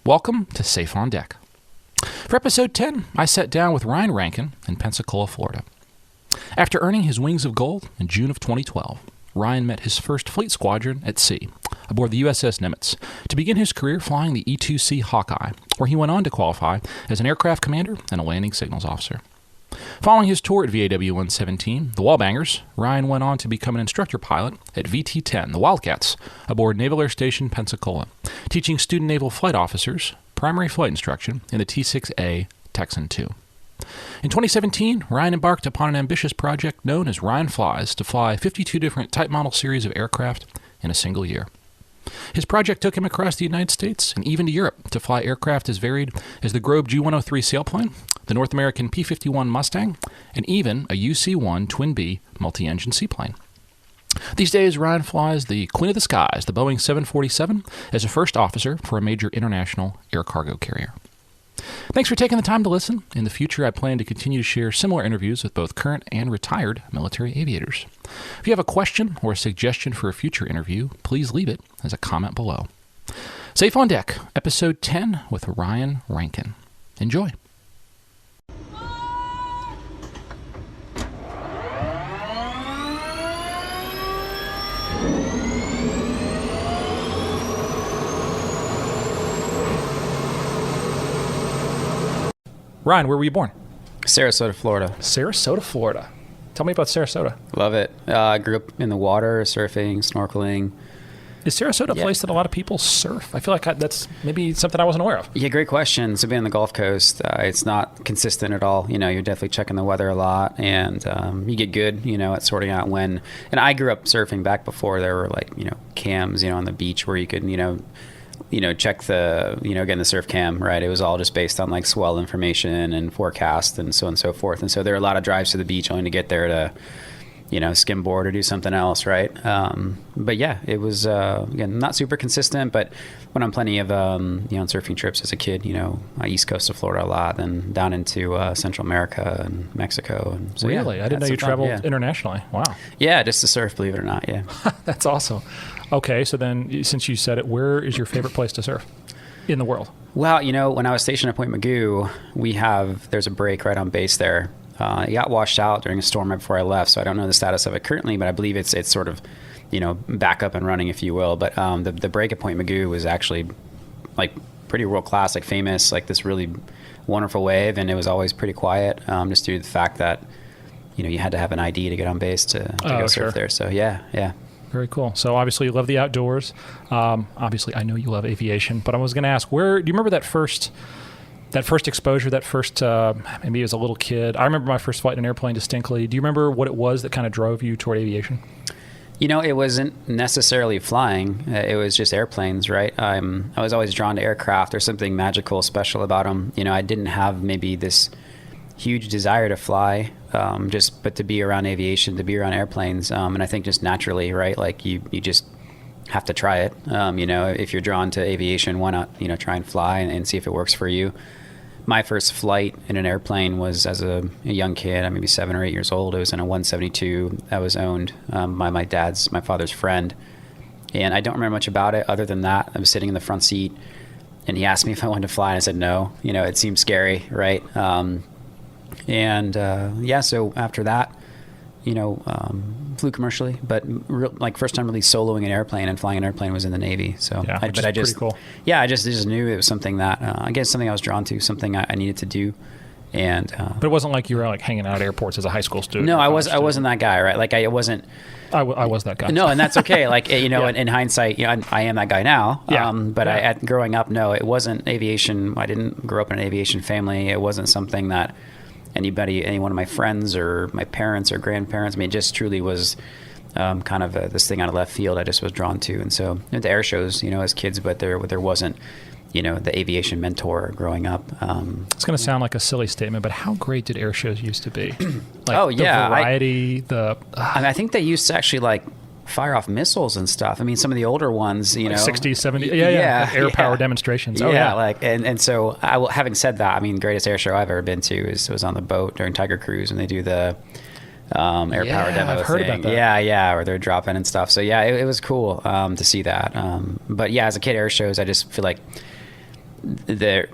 Welcome to Safe on Deck. For episode 10, I sat down with Ryan Rankin in Pensacola, Florida. After earning his Wings of Gold in June of 2012, Ryan met his first fleet squadron at sea, aboard the USS Nimitz, to begin his career flying the E-2 Hawkeye, where he went on to qualify as an aircraft commander and a landing signals officer. Following his tour at VAWA 117, the Wallbangers, Ryan went on to become an instructor pilot at VT-10, the Wildcats, aboard Naval Air Station Pensacola, teaching student Naval Flight Officers primary flight instruction in the T6A Texan II. In 2017, Ryan embarked upon an ambitious project known as Ryan Flies to fly 52 different type model series of aircraft in a single year. His project took him across the United States and even to Europe to fly aircraft as varied as the Grob G103 sailplane, the North American P-51 Mustang, and even a UC-1 twin-B multi-engine seaplane. These days, Ryan flies the Queen of the Skies, the Boeing 747, as a first officer for a major international air cargo carrier. Thanks for taking the time to listen. In the future, I plan to continue to share similar interviews with both current and retired military aviators. If you have a question or a suggestion for a future interview, please leave it as a comment below. Safe on Deck, Episode 10 with Ryan Rankin. Enjoy. Ryan, where were you born? Sarasota, Florida. Sarasota, Florida. Tell me about Sarasota. Love it. I grew up in the water, surfing, snorkeling. Is Sarasota a place that a lot of people surf? I feel like that's maybe something I wasn't aware of. Yeah, great question. So being on the Gulf Coast, it's not consistent at all. You know, you're definitely checking the weather a lot, and you get good, at sorting out when. And I grew up surfing back before there were cams, on the beach where you could, check the, again, the surf cam, right? It was all just based on like swell information and forecast and so on and so forth. And so there are a lot of drives to the beach only to get there to, skimboard or do something else, right? But yeah, it was, again, not super consistent, but went on plenty of, surfing trips as a kid, East Coast of Florida a lot, then down into Central America and Mexico. And so, really? I didn't know you traveled internationally. Wow. Yeah, just to surf, believe it or not, yeah. That's awesome. Okay, so then since you said it, where is your favorite place to surf in the world? Well, when I was stationed at Point Magoo, there's a break right on base there. It got washed out during a storm right before I left, so I don't know the status of it currently, but I believe it's sort of, back up and running, if you will. But the break at Point Magoo was actually like pretty world class, like famous, like this really wonderful wave, and it was always pretty quiet, just due to the fact that, you had to have an ID to get on base to go surf there. So yeah. Very cool. So obviously you love the outdoors. Obviously I know you love aviation, but I was going to ask, do you remember that first exposure, maybe as a little kid? I remember my first flight in an airplane distinctly. Do you remember what it was that kind of drove you toward aviation? It wasn't necessarily flying. It was just airplanes, right? I was always drawn to aircraft. There's something magical, special about them. I didn't have maybe this huge desire to fly, but to be around aviation, to be around airplanes. And I think just naturally, right? Like you just have to try it. If you're drawn to aviation, why not, try and fly and see if it works for you. My first flight in an airplane was as a young kid. I'm maybe 7 or 8 years old. It was in a 172 that was owned by my father's friend. And I don't remember much about it other than that. I was sitting in the front seat and he asked me if I wanted to fly. And I said no. It seemed scary, right? So after that, flew commercially, but first time really soloing an airplane and flying an airplane was in the Navy. So, yeah, pretty cool. Yeah, I just knew it was something that, something I was drawn to, something I needed to do. And, but it wasn't like you were like hanging out at airports as a high school student. No, I wasn't that guy, right? Like I wasn't. I was that guy. No, and that's okay. Like, yeah. in hindsight, I am that guy now. Yeah. But growing up, no, it wasn't aviation. I didn't grow up in an aviation family. It wasn't something that any one of my friends or my parents or grandparents, it just truly was kind of this thing out of left field I just was drawn to. And so into air shows, as kids, but there wasn't, the aviation mentor growing up. It's going to sound like a silly statement, but how great did air shows used to be? The variety, I think they used to actually fire off missiles and stuff. Some of the older ones, 60s, 70s, air power demonstrations. And so having said that, greatest air show I've ever been to was on the boat during Tiger Cruise, and they do the air power demo I've heard thing. About that. Yeah, where they're dropping and stuff. So yeah, it was cool to see that. But yeah, as a kid, air shows, I just feel like the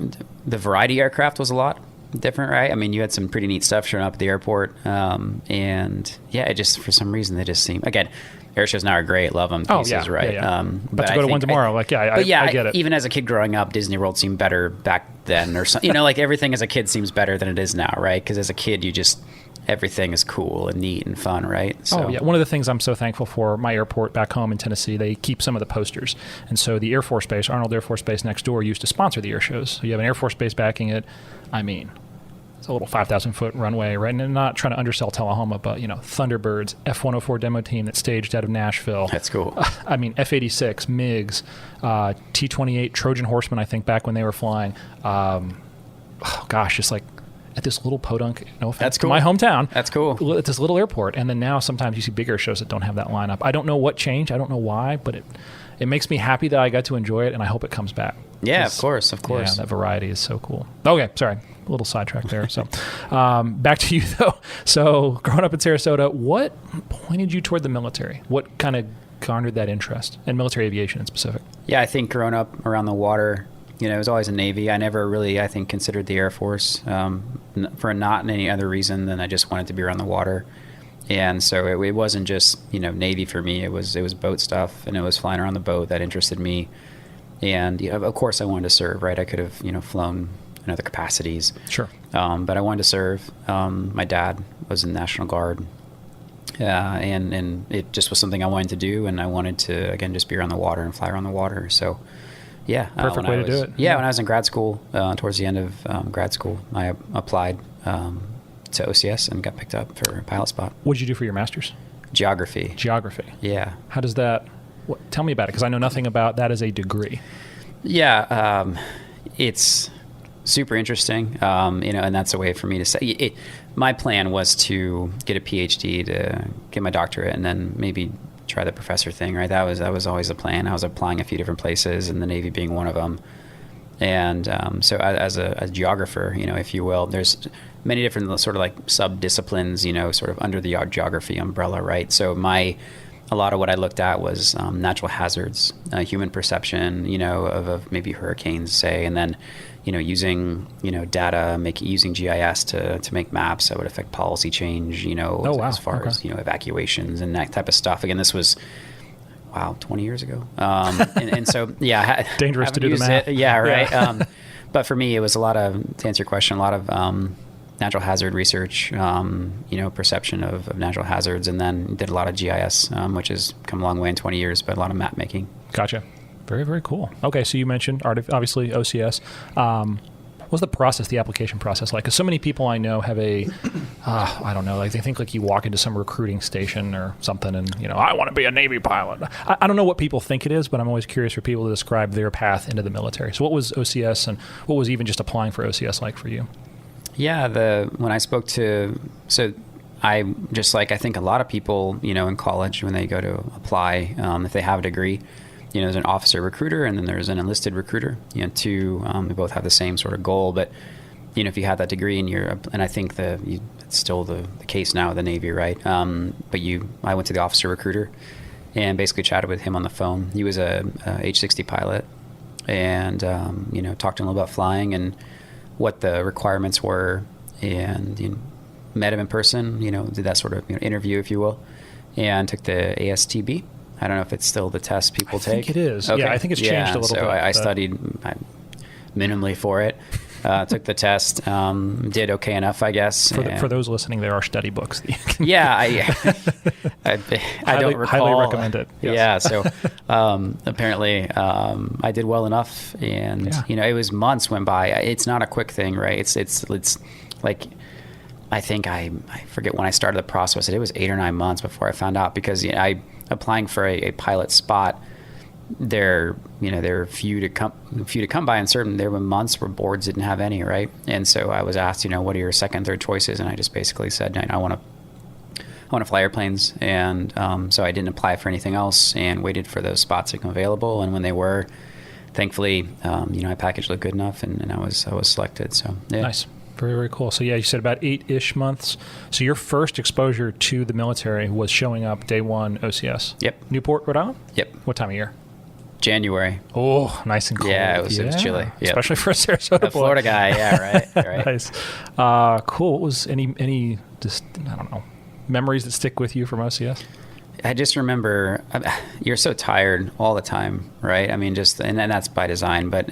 variety aircraft was a lot different, right? I mean, you had some pretty neat stuff showing up at the airport, and yeah, it just for some reason they just seem, again, air shows now are great, love them pieces, right? Yeah. But to go to one tomorrow, I get it. Even as a kid growing up, Disney World seemed better back then, or something. Like everything as a kid seems better than it is now, right? Because as a kid, everything is cool and neat and fun, right? So. Oh, yeah. One of the things I'm so thankful for, my airport back home in Tennessee, they keep some of the posters. And so the Air Force Base, Arnold Air Force Base next door, used to sponsor the air shows. So you have an Air Force Base backing it. I mean, it's a little 5,000-foot runway, right? And I'm not trying to undersell Tullahoma, but, Thunderbirds, F-104 demo team that staged out of Nashville. That's cool. I mean, F-86, MiGs, T-28, Trojan Horsemen, I think, back when they were flying. Just like at this little podunk, no offense, that's cool. My hometown. That's cool. At this little airport. And then now sometimes you see bigger shows that don't have that lineup. I don't know what changed. I don't know why, but it makes me happy that I got to enjoy it, and I hope it comes back. Yeah, of course. Yeah, that variety is so cool. Okay, sorry. A little sidetrack there. So back to you, though. So growing up in Sarasota, what pointed you toward the military? What kind of garnered that interest in military aviation in specific? Yeah, I think growing up around the water, it was always a Navy. I never really, I think, considered the Air Force for not any other reason than I just wanted to be around the water. And so it wasn't just, Navy for me. It was boat stuff, and it was flying around the boat that interested me. And of course I wanted to serve, right? I could have, flown in other capacities. Sure. But I wanted to serve. My dad was in the National Guard. And it just was something I wanted to do, and I wanted to, again, just be around the water and fly around the water. So, yeah. Perfect way to do it. Yeah, when I was in grad school, towards the end of grad school, I applied to OCS and got picked up for a pilot spot. What did you do for your master's? Geography. Yeah. How does that, tell me about it, because I know nothing about that as a degree. Yeah, it's super interesting, and that's a way for me to say it. My plan was to get a PhD, to get my doctorate, and then maybe try the professor thing, right? That was always the plan. I was applying a few different places, and the Navy being one of them. And so as a geographer, if you will, there's many different sort of like sub-disciplines, sort of under the geography umbrella, right? So a lot of what I looked at was natural hazards, human perception, of maybe hurricanes, say, and then, using, data, using GIS to make maps that would affect policy change, as far as, evacuations and that type of stuff. Again, this was, 20 years ago. And so, yeah. Dangerous to do the math. Yeah, right. Yeah. But for me, it was to answer your question, a lot of natural hazard research, perception of natural hazards, and then did a lot of GIS, which has come a long way in 20 years, but a lot of map making. Gotcha. Very, very cool. Okay, so you mentioned, obviously, OCS. What's the process, the application process like? Because so many people I know have I don't know, like they think like you walk into some recruiting station or something and, I want to be a Navy pilot. I don't know what people think it is, but I'm always curious for people to describe their path into the military. So what was OCS, and what was even just applying for OCS like for you? Yeah, when I spoke to, I just like, I think a lot of people, in college when they go to apply, if they have a degree, there's an officer recruiter and then there's an enlisted recruiter, they both have the same sort of goal, but, if you have that degree and I think it's still the case now with the Navy, right? But I went to the officer recruiter and basically chatted with him on the phone. He was a H-60 pilot and, talked to him about flying and what the requirements were, and met him in person, did that sort of interview, if you will, and took the ASTB. I don't know if it's still the test people take. I think it is. Okay. Yeah, I think it's changed a little bit. So I studied minimally for it. Took the test, did okay enough, I guess. For those listening, there are study books. Yeah, I don't recall. Highly recommend it. Yes. Yeah, so apparently I did well enough, and it was months went by. It's not a quick thing, right? It's like, I think I forget when I started the process. It was 8 or 9 months before I found out, because applying for a pilot spot, there were few to come by, and there were months where boards didn't have any, right? And so I was asked, what are your second, third choices? And I just basically said, I want to fly airplanes, and so I didn't apply for anything else and waited for those spots to come available. And when they were, thankfully, I package looked good enough, and I was selected. So yeah. Nice. Very, very cool. So, yeah, you said about 8-ish months. So your first exposure to the military was showing up day one OCS? Yep. Newport, Rhode Island? Yep. What time of year? January. Oh, nice and cold. Yeah, it was chilly. Yep. Especially for a Sarasota boy. Florida guy, yeah, right. Nice. Cool. What was any just, I don't know, memories that stick with you from OCS? I just remember, you're so tired all the time, right? I mean, and that's by design, but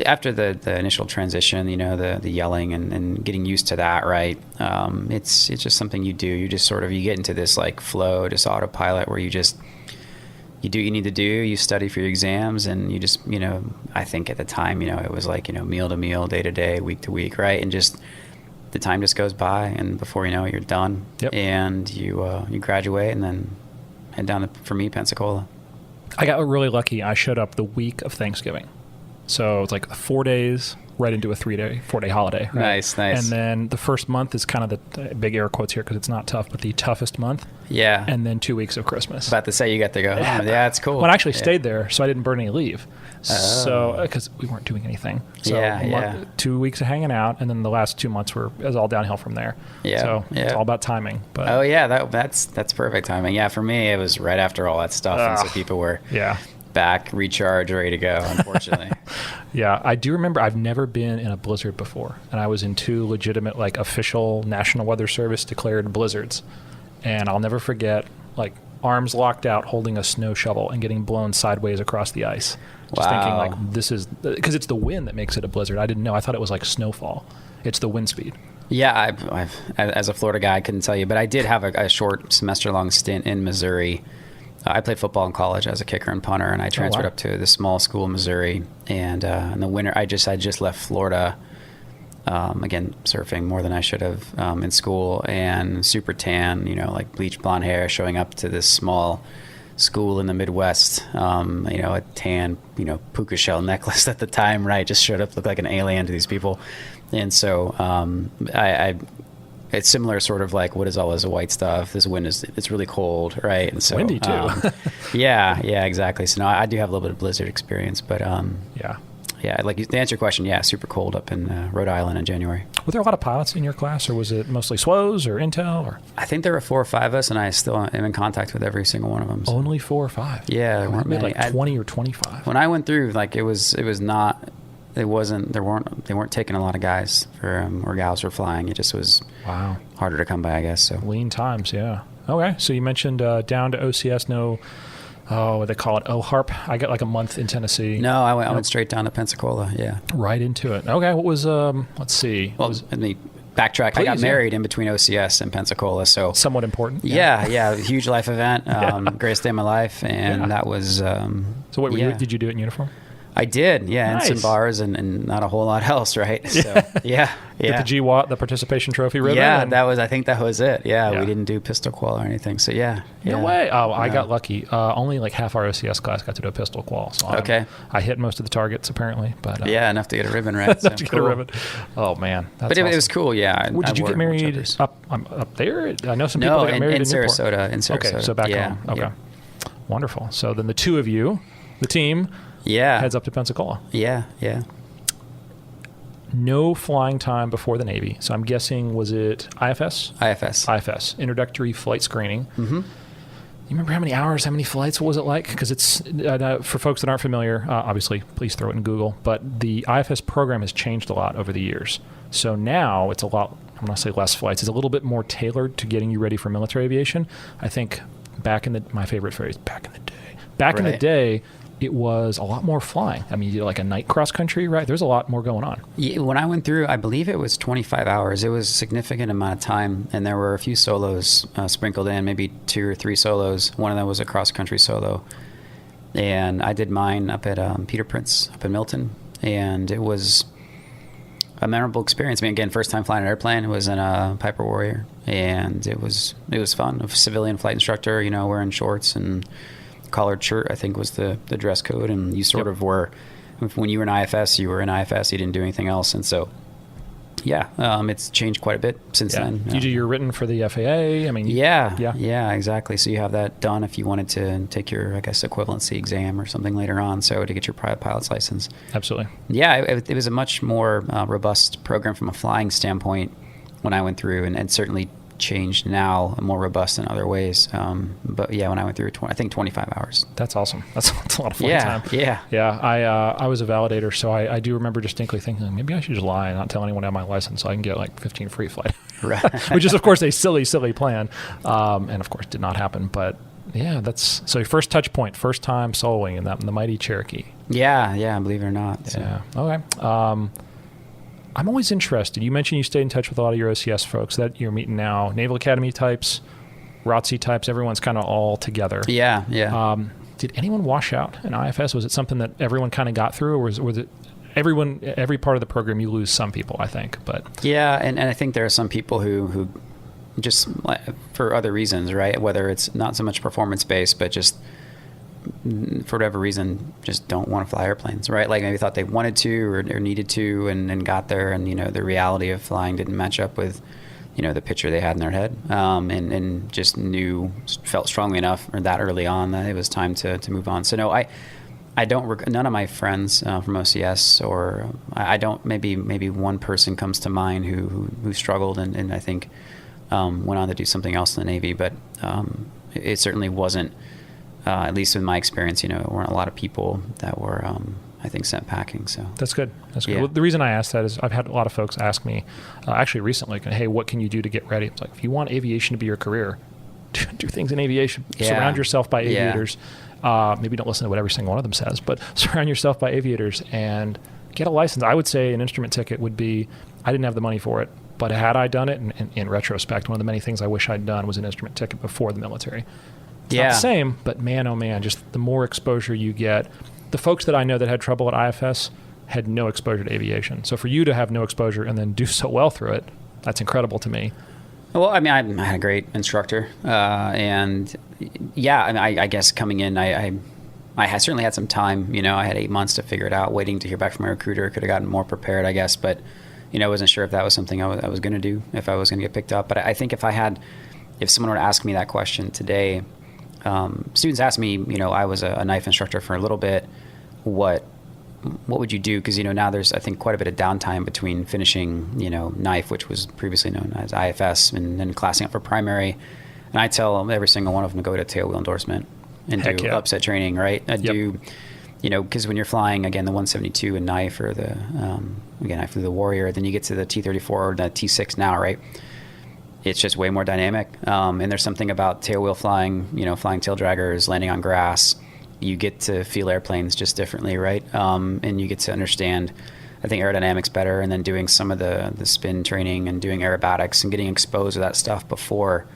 after the initial transition, the yelling and getting used to that, right? It's just something you do. You just sort of, you get into this like flow, just autopilot where you do what you need to do, you study for your exams, and you just, I think at the time, it was like, meal to meal, day to day, week to week, right? And just the time just goes by, and before you know it, you're done. Yep. And you graduate and then head down to, for me, Pensacola. I got really lucky. I showed up the week of Thanksgiving. So it's like 4 days right into a 4-day holiday. Right? Nice. And then the first month is kind of the big air quotes here because it's not tough, but the toughest month. Yeah. And then 2 weeks of Christmas. About to say you got to go home. Yeah, that's cool. Well, I actually stayed there, so I didn't burn any leave. So because we weren't doing anything. So 2 weeks of hanging out, and then the last 2 months it was all downhill from there. Yeah. So it's all about timing. But that's perfect timing. Yeah, for me it was right after all that stuff, and so people were back, recharged, ready to go, unfortunately. Yeah, I do remember I've never been in a blizzard before, and I was in 2 legitimate, like, official National Weather Service declared blizzards, and I'll never forget, like, arms locked out holding a snow shovel and getting blown sideways across the ice. Just thinking, like, this is, because it's the wind that makes it a blizzard. I didn't know. I thought it was like snowfall. It's the wind speed. Yeah, I've as a Florida guy, I couldn't tell you, but I did have a short semester-long stint in Missouri. I played football in college as a kicker and punter, and I transferred up to this small school in Missouri. And in the winter, I just left Florida, again, surfing more than I should have in school, and super tan, like bleach blonde hair, showing up to this small school in the Midwest, a tan, puka shell necklace at the time, right? Just showed up, looked like an alien to these people. And so it's similar, sort of like, what is all this white stuff? This wind it's really cold, right? And so windy too. yeah, exactly. So no, I do have a little bit of blizzard experience, but like to answer your question, super cold up in Rhode Island in January. Were there a lot of pilots in your class, or was it mostly SWOs or Intel? Or I think there were 4 or 5 of us, and I still am in contact with every single one of them. So. Only 4 or 5? Yeah, there weren't many. Like 20 or 25. When I went through, like it wasn't. They weren't taking a lot of guys or gals for flying. It just was harder to come by, I guess. So lean times, yeah. Okay, so you mentioned down to OCS, what they call it, OHARP. I got like a month in Tennessee. No, I went straight down to Pensacola. Yeah, right into it. Okay, what was let's see. Well, let me backtrack. Please, I got married in between OCS and Pensacola, so somewhat important. Yeah, huge life event, greatest day of my life, and that was. So what did you do it in uniform? I did, Nice. and some bars and not a whole lot else, right? So, Get the GWAT, the participation trophy ribbon. Yeah, I think that was it. Yeah, we didn't do pistol qual or anything. So No way. Oh, I got lucky. Only like half our OCS class got to do a pistol qual. So I hit most of the targets apparently, but enough to get a ribbon, right? So get a ribbon. Oh man, that's but awesome. It was cool. Yeah. Did you get married up there? I know some people that got married in Sarasota. In Sarasota. Okay, so back home. Okay, wonderful. So then the 2 of you, the team. Heads up to Pensacola. Yeah. No flying time before the Navy. So I'm guessing, was it IFS? IFS, introductory flight screening. Mm-hmm. You remember how many hours, how many flights? What was it like? Because it's, for folks that aren't familiar, obviously, please throw it in Google. But the IFS program has changed a lot over the years. So now it's a lot, I'm going to say less flights. It's a little bit more tailored to getting you ready for military aviation. I think my favorite phrase, back in the day, it was a lot more flying. I mean, you did like a night cross country, right? There's a lot more going on. Yeah, when I went through, I believe it was 25 hours. It was a significant amount of time, and there were a few solos sprinkled in, maybe 2 or 3 solos. One of them was a cross country solo. And I did mine up at Peter Prince up in Milton, and it was a memorable experience. I mean, again, first time flying an airplane. It was in a Piper Warrior, and it was fun. A civilian flight instructor, wearing shorts and collared shirt, I think, was the dress code, and you sort of were, when you were in IFS, you didn't do anything else, and so it's changed quite a bit since then. You do your written for the FAA. I mean, exactly. So you have that done if you wanted to take your, I guess, equivalency exam or something later on, so to get your private pilot's license. Absolutely. It was a much more robust program from a flying standpoint when I went through, and certainly changed now, more robust in other ways. But yeah, when I went through 25 hours. That's awesome. That's a lot of flight time. Yeah. I was a validator, so I do remember distinctly thinking maybe I should just lie and not tell anyone I have my license so I can get like 15 free flight. Right. Which is of course a silly plan, and of course did not happen. But yeah, that's so your first touch point, first time soloing in the mighty Cherokee. Yeah, believe it or not. So. Yeah. Okay. I'm always interested. You mentioned you stayed in touch with a lot of your OCS folks that you're meeting now, Naval Academy types, ROTC types. Everyone's kind of all together. Yeah. Did anyone wash out in IFS? Was it something that everyone kind of got through, or was it every part of the program you lose some people, I think? But yeah, and I think there are some people who just for other reasons, right? Whether it's not so much performance based, but just for whatever reason, just don't want to fly airplanes, right? Like maybe thought they wanted to or needed to and got there, and the reality of flying didn't match up with the picture they had in their head, and just felt strongly enough or that early on that it was time to move on. So no, I don't. None of my friends from OCS, or I don't. Maybe one person comes to mind who struggled and I think went on to do something else in the Navy, but it certainly wasn't. At least in my experience, there weren't a lot of people that were, I think, sent packing. So that's good. That's good. Yeah. Well, the reason I asked that is I've had a lot of folks ask me, actually recently, hey, what can you do to get ready? It's like, if you want aviation to be your career, do things in aviation. Yeah. Surround yourself by aviators. Maybe don't listen to what every single one of them says, but surround yourself by aviators and get a license. I would say an instrument ticket would be, I didn't have the money for it, but had I done it, and in retrospect, one of the many things I wish I'd done was an instrument ticket before the military. It's not the same, but man, oh man, just the more exposure you get. The folks that I know that had trouble at IFS had no exposure to aviation. So for you to have no exposure and then do so well through it, that's incredible to me. Well, I mean, I had a great instructor, and yeah, I mean, I guess coming in, I certainly had some time. I had 8 months to figure it out, waiting to hear back from my recruiter. Could have gotten more prepared, I guess, but I wasn't sure if that was something I was going to do, if I was going to get picked up. But I think if someone were to ask me that question today. Students ask me, I was a knife instructor for a little bit. What would you do? Because, now there's, I think, quite a bit of downtime between finishing, knife, which was previously known as IFS, and then classing up for primary. And I tell every single one of them to go to tail wheel endorsement and do upset training, right? Do, because when you're flying, again, the 172 and knife or again, I flew the Warrior, then you get to the T34 or the T6 now, right? It's just way more dynamic. And there's something about tail wheel flying, flying tail draggers, landing on grass. You get to feel airplanes just differently, right? And you get to understand, I think, aerodynamics better, and then doing some of the spin training and doing aerobatics and getting exposed to that stuff before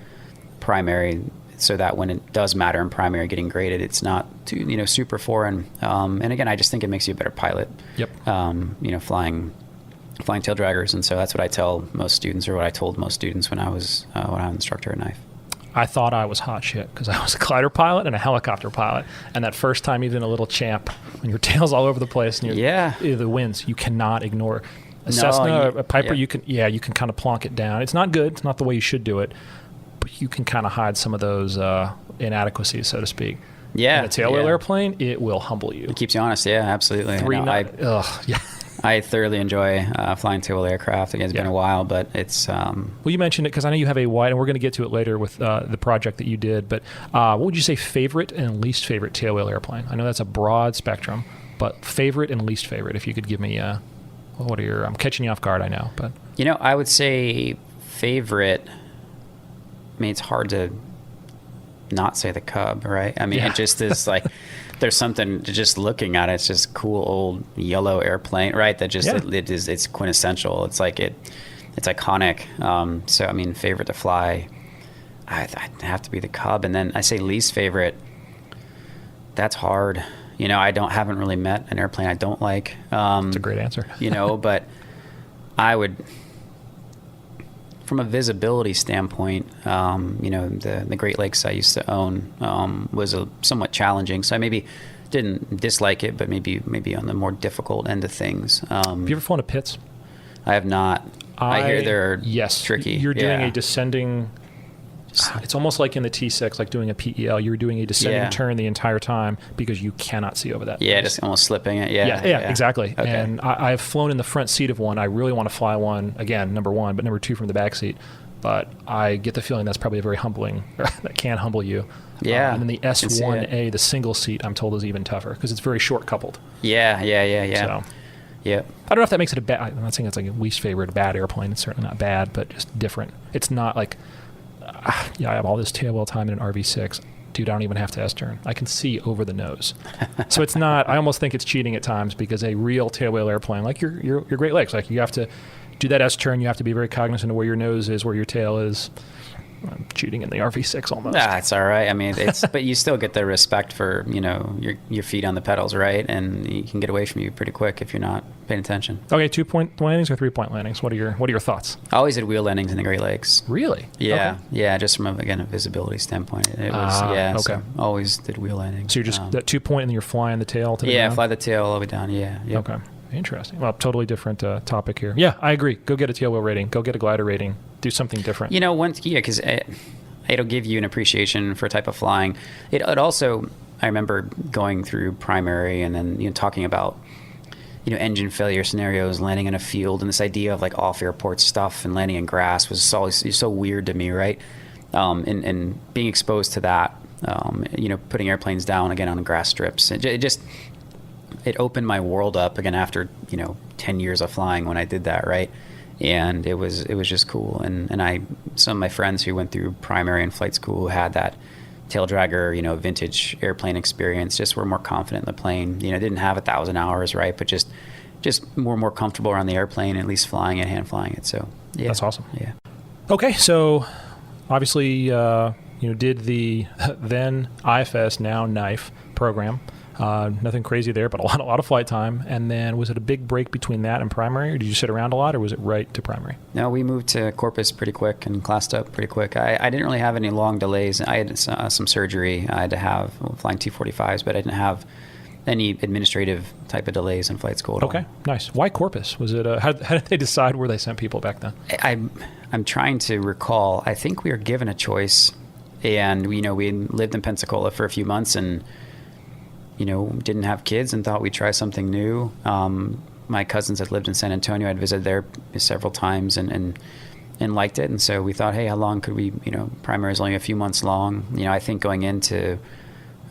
primary, so that when it does matter in primary getting graded, it's not too, super foreign. And again, I just think it makes you a better pilot. Yep. Flying tail draggers, and so that's what I tell most students, or what I told most students when I was an instructor at knife. I thought I was hot shit because I was a glider pilot and a helicopter pilot, and that first time even a little champ when your tail's all over the place and the winds, you cannot ignore. A Cessna, a Piper, you can kind of plonk it down. It's not good. It's not the way you should do it, but you can kind of hide some of those inadequacies, so to speak. Yeah, in a tail wheel airplane, it will humble you. It keeps you honest. Yeah, absolutely. I thoroughly enjoy flying tail wheel aircraft. Again, it's been a while, but it's... Well, you mentioned it because I know you have a wide, and we're going to get to it later with the project that you did, but what would you say favorite and least favorite tail wheel airplane? I know that's a broad spectrum, but favorite and least favorite, if you could give me what are your... I'm catching you off guard, I know, but... I would say favorite... I mean, it's hard to not say the Cub, right? I mean, it just is like... There's something to just looking at it. It's just cool old yellow airplane, right? That just it's quintessential. It's like it's iconic. So I mean, favorite to fly, I'd have to be the Cub. And then I say least favorite. That's hard. I haven't really met an airplane I don't like. That's a great answer. But I would, from a visibility standpoint, the Great Lakes I used to own was somewhat challenging. So I maybe didn't dislike it, but maybe on the more difficult end of things. Have you ever flown to Pitts? I have not. I hear they're tricky. You're doing a descending... It's almost like in the T6, like doing a PEL. You're doing a descending turn the entire time because you cannot see over that. Yeah, just almost slipping it. Yeah, exactly. Okay. And I've flown in the front seat of one. I really want to fly one, again, number one, but number two from the back seat. but I get the feeling that's probably a very humbling, that can humble you. Yeah. And then the S1A, the single seat, I'm told is even tougher because it's very short coupled. Yeah. So, yeah. I don't know if that makes it a bad, I'm not saying it's like a least favorite bad airplane. It's certainly not bad, but just different. It's not like, I have all this tailwheel time in an RV6. Dude, I don't even have to S-turn. I can see over the nose. So it's not, I almost think it's cheating at times because a real tailwheel airplane, like your Great Lakes, like you have to do that S-turn. You have to be very cognizant of where your nose is, where your tail is. I'm cheating in the RV6 almost. Nah, it's all right. I mean, but you still get the respect for, your feet on the pedals, right? And you can get away from you pretty quick if you're not paying attention. Okay, 2-point landings or 3-point landings? What are your thoughts? I always did wheel landings in the Great Lakes. Really? Yeah, okay. yeah. Just from a visibility standpoint, it was okay. So always did wheel landings. So you're just that 2-point and then you're flying the tail to the ground? Fly the tail all the way down. Yeah. Yep. Okay. Interesting. Well, totally different topic here. Yeah, I agree. Go get a tailwheel rating. Go get a glider rating. Do something different. Because it'll give you an appreciation for a type of flying. It also, I remember going through primary and then talking about engine failure scenarios, landing in a field, and this idea of like off airport stuff and landing in grass was always so weird to me, right? And being exposed to that, putting airplanes down again on grass strips, it opened my world up again after 10 years of flying when I did that, right? And it was just cool. And some of my friends who went through primary and flight school had that tail dragger, vintage airplane experience, just were more confident in the plane. Didn't have 1,000 hours, right? But just more comfortable around the airplane, at least flying it, hand flying it. So yeah, that's awesome. Yeah. Okay, so obviously did the then IFS, now KNIFE program. Nothing crazy there, but a lot of flight time. And then was it a big break between that and primary, or did you sit around a lot, or was it right to primary? No, we moved to Corpus pretty quick and classed up pretty quick. I didn't really have any long delays. I had some surgery I had to have flying T-45s, but I didn't have any administrative type of delays in flight school at all. Okay, nice. Why Corpus? Was it how did they decide where they sent people back then? I'm trying to recall. I think we were given a choice, and we lived in Pensacola for a few months and didn't have kids and thought we'd try something new. My cousins had lived in San Antonio. I'd visited there several times and liked it. And so we thought, hey, how long could we, primary is only a few months long. I think going into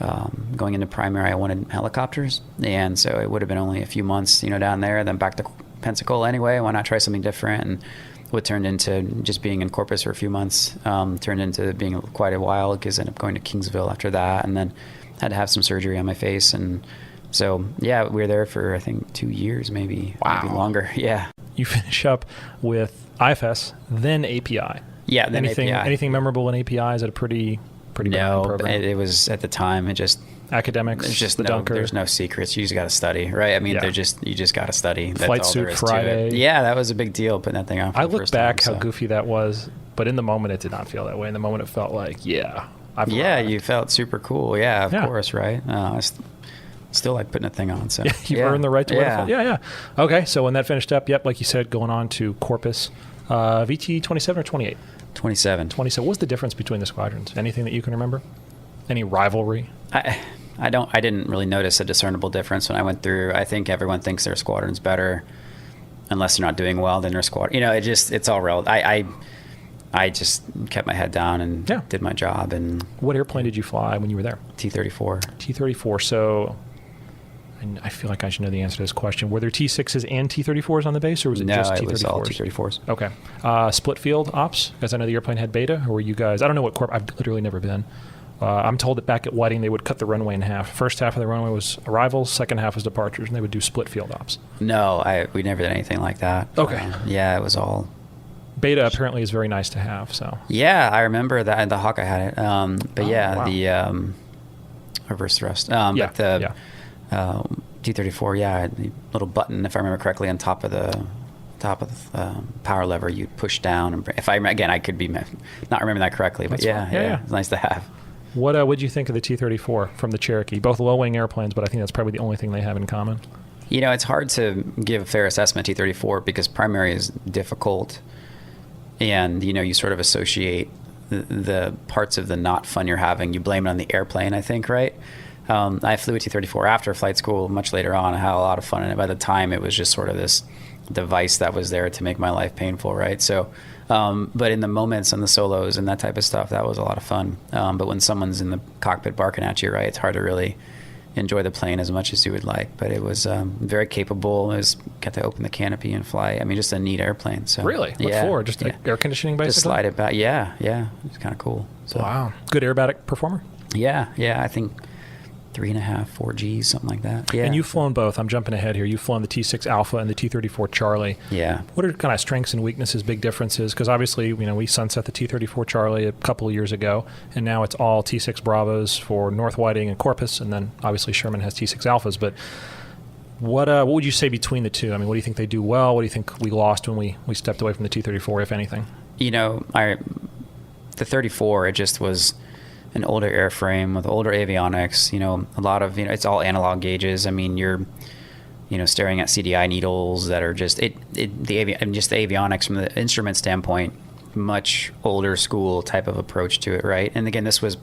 primary, I wanted helicopters. And so it would have been only a few months, down there, then back to Pensacola anyway. Why not try something different? And what turned into just being in Corpus for a few months turned into being quite a while, because I ended up going to Kingsville after that. And then had to have some surgery on my face, and so we were there for I think 2 years, maybe longer. Yeah. You finish up with IFS, then API. Yeah. Then anything memorable in API? Is it a pretty no program? It was at the time. It just academics. There's just dunker. There's no secrets. You just got to study, right? I mean, you just got to study. That's Flight all suit there is Friday. To it. Yeah, that was a big deal putting that thing on. For I the look first back time, how goofy that was, but in the moment it did not feel that way. In the moment it felt like you felt super cool. Yeah, of course, right? I still like putting a thing on. So you've earned the right to wear the phone. Yeah. Okay, so when that finished up, like you said, going on to Corpus, VT 27 or 28? 27. 27. What was the difference between the squadrons? Anything that you can remember? Any rivalry? I didn't really notice a discernible difference when I went through. I think everyone thinks their squadron's better, unless they're not doing well. Then their squadron. It's all relative. I just kept my head down and did my job. And what airplane did you fly when you were there? T34. T34. So I feel like I should know the answer to this question. Were there T6s and T34s on the base, or was it just T34s? No, it was all T34s. Okay. Split field ops? Because I know the airplane had beta, or were you guys... I don't know what corp... I've literally never been. I'm told that back at Whiting, they would cut the runway in half. First half of the runway was arrivals, second half was departures, and they would do split field ops. No, we never did anything like that. Okay. It was all... Beta apparently is very nice to have. So yeah, I remember that the Hawkeye had it. The reverse thrust. But the T34, the little button, if I remember correctly, on top of the power lever, you push down. And I could be not remembering that correctly, but it's nice to have. What did you think of the T34 from the Cherokee? Both low-wing airplanes, but I think that's probably the only thing they have in common. It's hard to give a fair assessment of T34 because primary is difficult. And, you sort of associate the parts of the not fun you're having. You blame it on the airplane, I think, right? I flew a T34 after flight school much later on. I had a lot of fun in it. By the time, it was just sort of this device that was there to make my life painful, right? So, but in the moments and the solos and that type of stuff, that was a lot of fun. But when someone's in the cockpit barking at you, right, it's hard to really enjoy the plane as much as you would like. But it was very capable. Got to open the canopy and fly. I mean, just a neat airplane. So really? What for? Just air conditioning, basically? Just slide it back. Yeah. It's kind of cool. So, wow. Good aerobatic performer? Yeah. I think 3.5, 4 Gs, something like that. Yeah. And you've flown both. I'm jumping ahead here. You've flown the T6 Alpha and the T34 Charlie. Yeah. What are kind of strengths and weaknesses, big differences? Because obviously, we sunset the T34 Charlie a couple of years ago, and now it's all T6 Bravos for North Whiting and Corpus, and then obviously Sherman has T6 Alphas. But what would you say between the two? I mean, what do you think they do well? What do you think we lost when we stepped away from the T34, if anything? The 34, it just was an older airframe with older avionics, a lot of, it's all analog gauges. I mean, you're, staring at CDI needles that are just, just the avionics from the instrument standpoint, much older school type of approach to it, right? And again, this was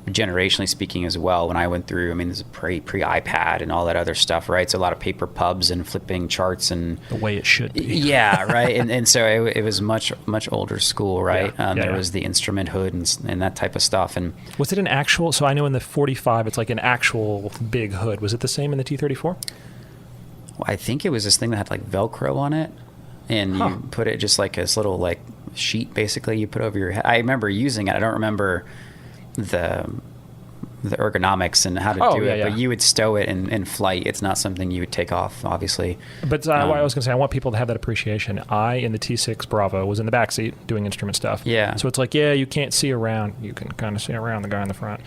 generationally speaking as well. When I went through, this is pre-iPad and all that other stuff, right? So a lot of paper pubs and flipping charts and the way it should be. Yeah, right. And so it was much older school, right? There was the instrument hood and that type of stuff. And was it an actual? So I know in the 45, it's like an actual big hood. Was it the same in the T34? Well, I think it was this thing that had like Velcro on it, and you put it just like this little like sheet basically you put over your head. I remember using it. I don't remember the ergonomics and how to do it, but you would stow it in flight. It's not something you would take off, obviously. But I was going to say, I want people to have that appreciation. I, in the T6 Bravo, was in the back seat doing instrument stuff. Yeah. So it's like, you can't see around. You can kind of see around the guy in the front.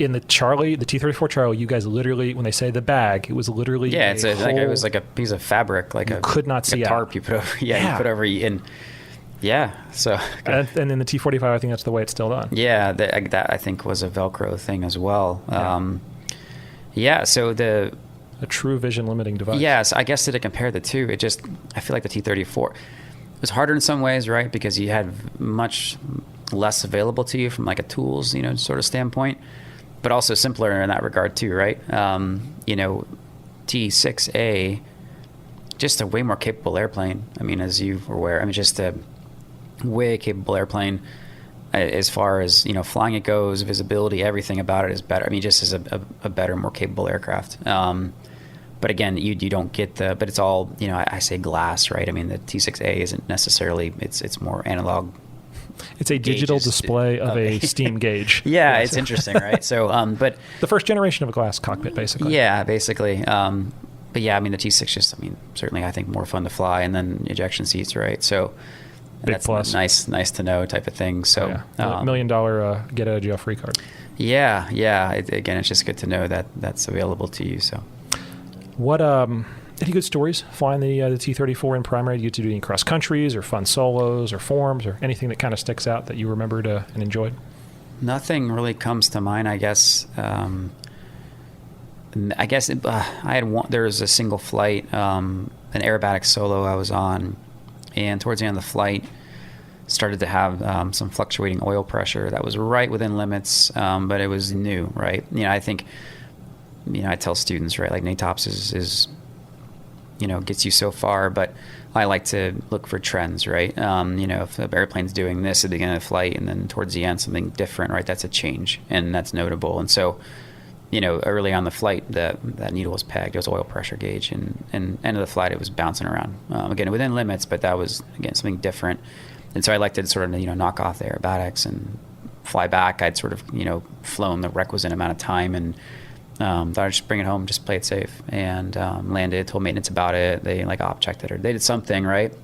In the Charlie, the T34 Charlie, you guys literally, when they say the bag, it was literally it was like a piece of fabric, like could not see a tarp you put over. You put over in. Yeah. So. And in the T45, I think that's the way it's still done. Yeah, that I think was a Velcro thing as well. So a true vision limiting device. Yes, I guess to compare the two, I feel like the T34 was harder in some ways, right? Because you had much less available to you from like a tools, sort of standpoint, but also simpler in that regard too, right? T6A, just a way more capable airplane. As you were aware, just a way capable airplane as far as flying it goes, visibility, everything about it is better. just as a better, more capable aircraft. But again, you don't get but it's all I say glass, right? The T6A isn't necessarily, it's more analog. It's a digital display of a steam gauge. Yeah, it's interesting, right? So but the first generation of a glass cockpit, basically. Yeah, basically. But yeah, the T6 just certainly I think more fun to fly, and then ejection seats, right? So big that's plus. Nice to know type of thing. So $1 million get out of jail free card. Yeah. Again, it's just good to know that that's available to you. So, what any good stories flying the T34 in primary? Do you get to do any cross countries or fun solos or forms or anything that kind of sticks out that you remembered and enjoyed? Nothing really comes to mind. I guess. I had one. There was a single flight, an aerobatic solo I was on. And towards the end of the flight, started to have some fluctuating oil pressure that was right within limits, but it was new, right? I think, I tell students, right, like NATOPS is gets you so far, but I like to look for trends, right? If the airplane's doing this at the beginning of the flight and then towards the end something different, right? That's a change, and that's notable. And so, early on the flight, that needle was pegged. It was oil pressure gauge, and end of the flight, it was bouncing around. Again, within limits, but that was, again, something different. And so I liked to sort of, knock off the aerobatics and fly back. I'd sort of, flown the requisite amount of time, and thought I'd just bring it home, just play it safe. And landed, told maintenance about it. They, op checked it, or they did something, right?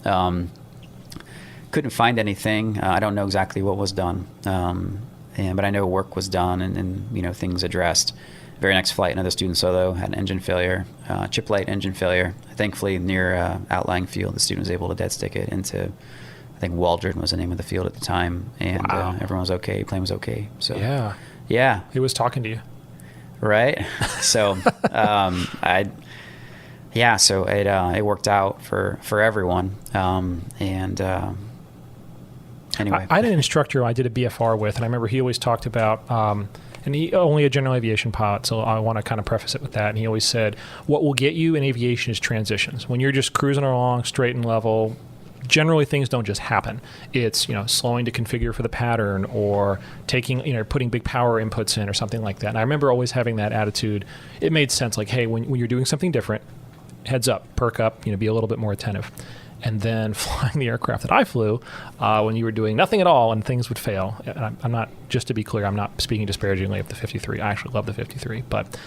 Couldn't find anything. I don't know exactly what was done. But I know work was done and things addressed. Very next flight, another student solo had an engine failure, chip light engine failure. Thankfully, near outlying field, the student was able to dead stick it into, I think Waldron was the name of the field at the time, and everyone was okay. Plane was okay. So yeah, he was talking to you, right? So so it worked out for everyone, Anyway. I had an instructor I did a BFR with, and I remember he always talked about, and he only a general aviation pilot, so I want to kind of preface it with that. And he always said, what will get you in aviation is transitions. When you're just cruising along straight and level, generally things don't just happen. It's, slowing to configure for the pattern, or taking, putting big power inputs in or something like that. And I remember always having that attitude. It made sense, like, hey, when you're doing something different, heads up, perk up, be a little bit more attentive. And then flying the aircraft that I flew, when you were doing nothing at all and things would fail. And I'm not, just to be clear, I'm not speaking disparagingly of the 53. I actually love the 53, but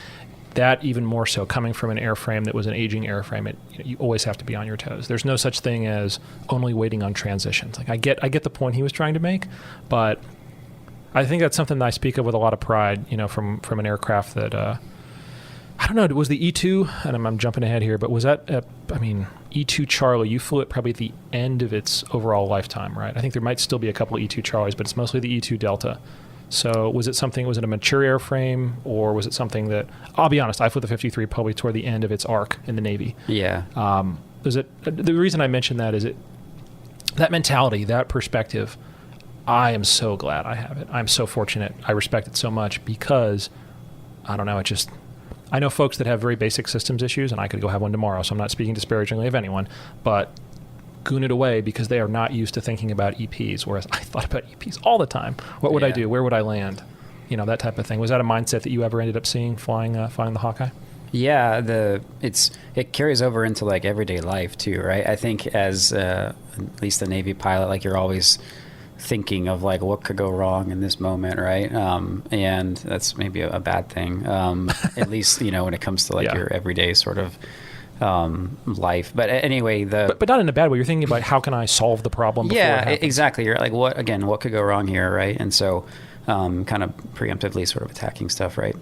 that even more so, coming from an airframe that was an aging airframe, you always have to be on your toes. There's no such thing as only waiting on transitions. Like I get the point he was trying to make, but I think that's something that I speak of with a lot of pride. From an aircraft that I don't know. Was the E-2? And I'm jumping ahead here, but was that? E-2 Charlie. You flew it probably at the end of its overall lifetime, right? I think there might still be a couple of E-2 Charlies, but it's mostly the E-2 Delta. So was it a mature airframe, or was it something that, I'll be honest, I flew the 53 probably toward the end of its arc in the Navy. Yeah. The reason I mentioned that is that mentality, that perspective, I am so glad I have it. I'm so fortunate. I respect it so much because, I don't know, I know folks that have very basic systems issues, and I could go have one tomorrow, so I'm not speaking disparagingly of anyone, but goon it away because they are not used to thinking about EPs, whereas I thought about EPs all the time. What would I do? Where would I land? That type of thing. Was that a mindset that you ever ended up seeing flying the Hawkeye? Yeah, it carries over into like everyday life too, right? I think as at least a Navy pilot, like you're always thinking of like what could go wrong in this moment, right? And that's maybe a bad thing, at least when it comes to like your everyday sort of life. But anyway, but not in a bad way. You're thinking about how can I solve the problem before it happens. Exactly. You're like, what could go wrong here, right? And so kind of preemptively sort of attacking stuff, right?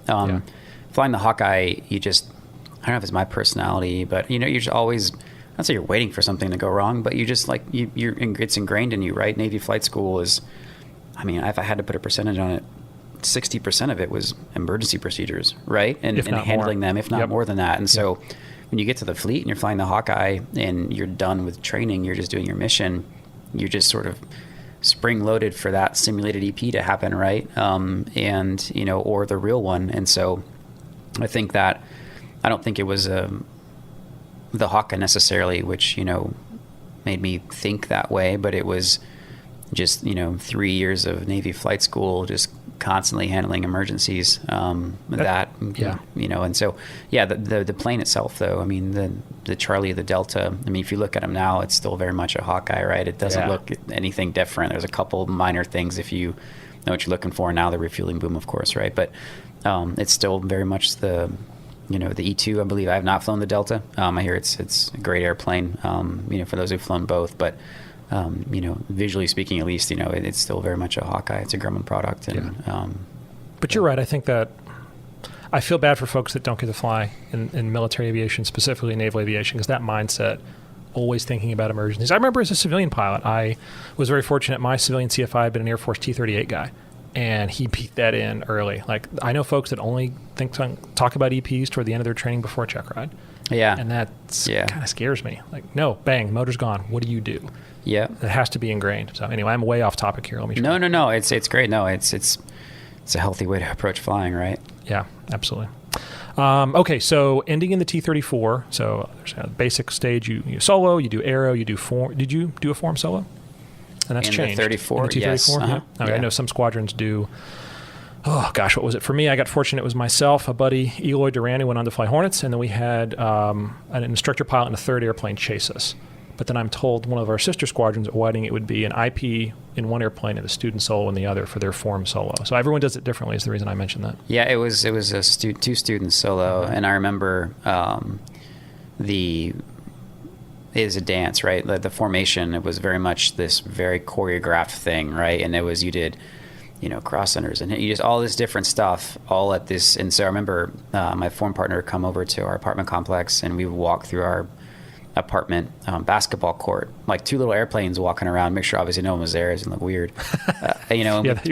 Flying the Hawkeye, I don't know if it's my personality, but you're just always, not say you're waiting for something to go wrong, but you just like it's ingrained in you, right? Navy flight school is, if I had to put a percentage on it, 60% of it was emergency procedures, right? And handling them, if not more than that. And so when you get to the fleet and you're flying the Hawkeye and you're done with training, you're just doing your mission, you're just sort of spring-loaded for that simulated EP to happen, right? And, or the real one. And so I think that, I don't think it was the Hawkeye necessarily, which, made me think that way, but it was just, 3 years of Navy flight school, just constantly handling emergencies, and so the plane itself though, the Charlie, the Delta, if you look at them now, it's still very much a Hawkeye, right? It doesn't look anything different. There's a couple minor things if you know what you're looking for. Now the refueling boom, of course, right? But it's still very much the E-2. I believe I have not flown the Delta. I hear it's a great airplane, for those who've flown both, but visually speaking, at least, it's still very much a Hawkeye. It's a Grumman product. And, but you're right. I think that I feel bad for folks that don't get to fly in military aviation, specifically naval aviation, because that mindset, always thinking about emergencies. I remember as a civilian pilot, I was very fortunate. My civilian CFI had been an Air Force T-38 guy, and he beat that in early. Like, I know folks that only talk about EPs toward the end of their training before a check ride. Yeah. And that kind of scares me. Like, no, bang, motor's gone. What do you do? Yeah. It has to be ingrained. So anyway, I'm way off topic here. Let me try. No. It's great. No, it's a healthy way to approach flying, right? Yeah, absolutely. Okay, so ending in the T34. So there's a basic stage. You solo, you do aero, you do form. Did you do a form solo? And that's changed. The 34, in the T34? yes. Uh-huh. Yeah. I know some squadrons do. Oh, gosh, what was it? For me, I got fortunate. It was myself, a buddy, Eloy Duran, who went on to fly Hornets, and then we had an instructor pilot and a third airplane chase us. But then I'm told one of our sister squadrons at Whiting, it would be an IP in one airplane and a student solo in the other for their form solo. So everyone does it differently is the reason I mentioned that. Yeah, it was a two student solo, and I remember it is a dance, right? The formation, it was very much this very choreographed thing, right? And it was, you did, cross centers and you just all this different stuff all at this. And so I remember my form partner would come over to our apartment complex, and we would walk through our apartment basketball court, like two little airplanes walking around, make sure obviously no one was there. It doesn't look weird. You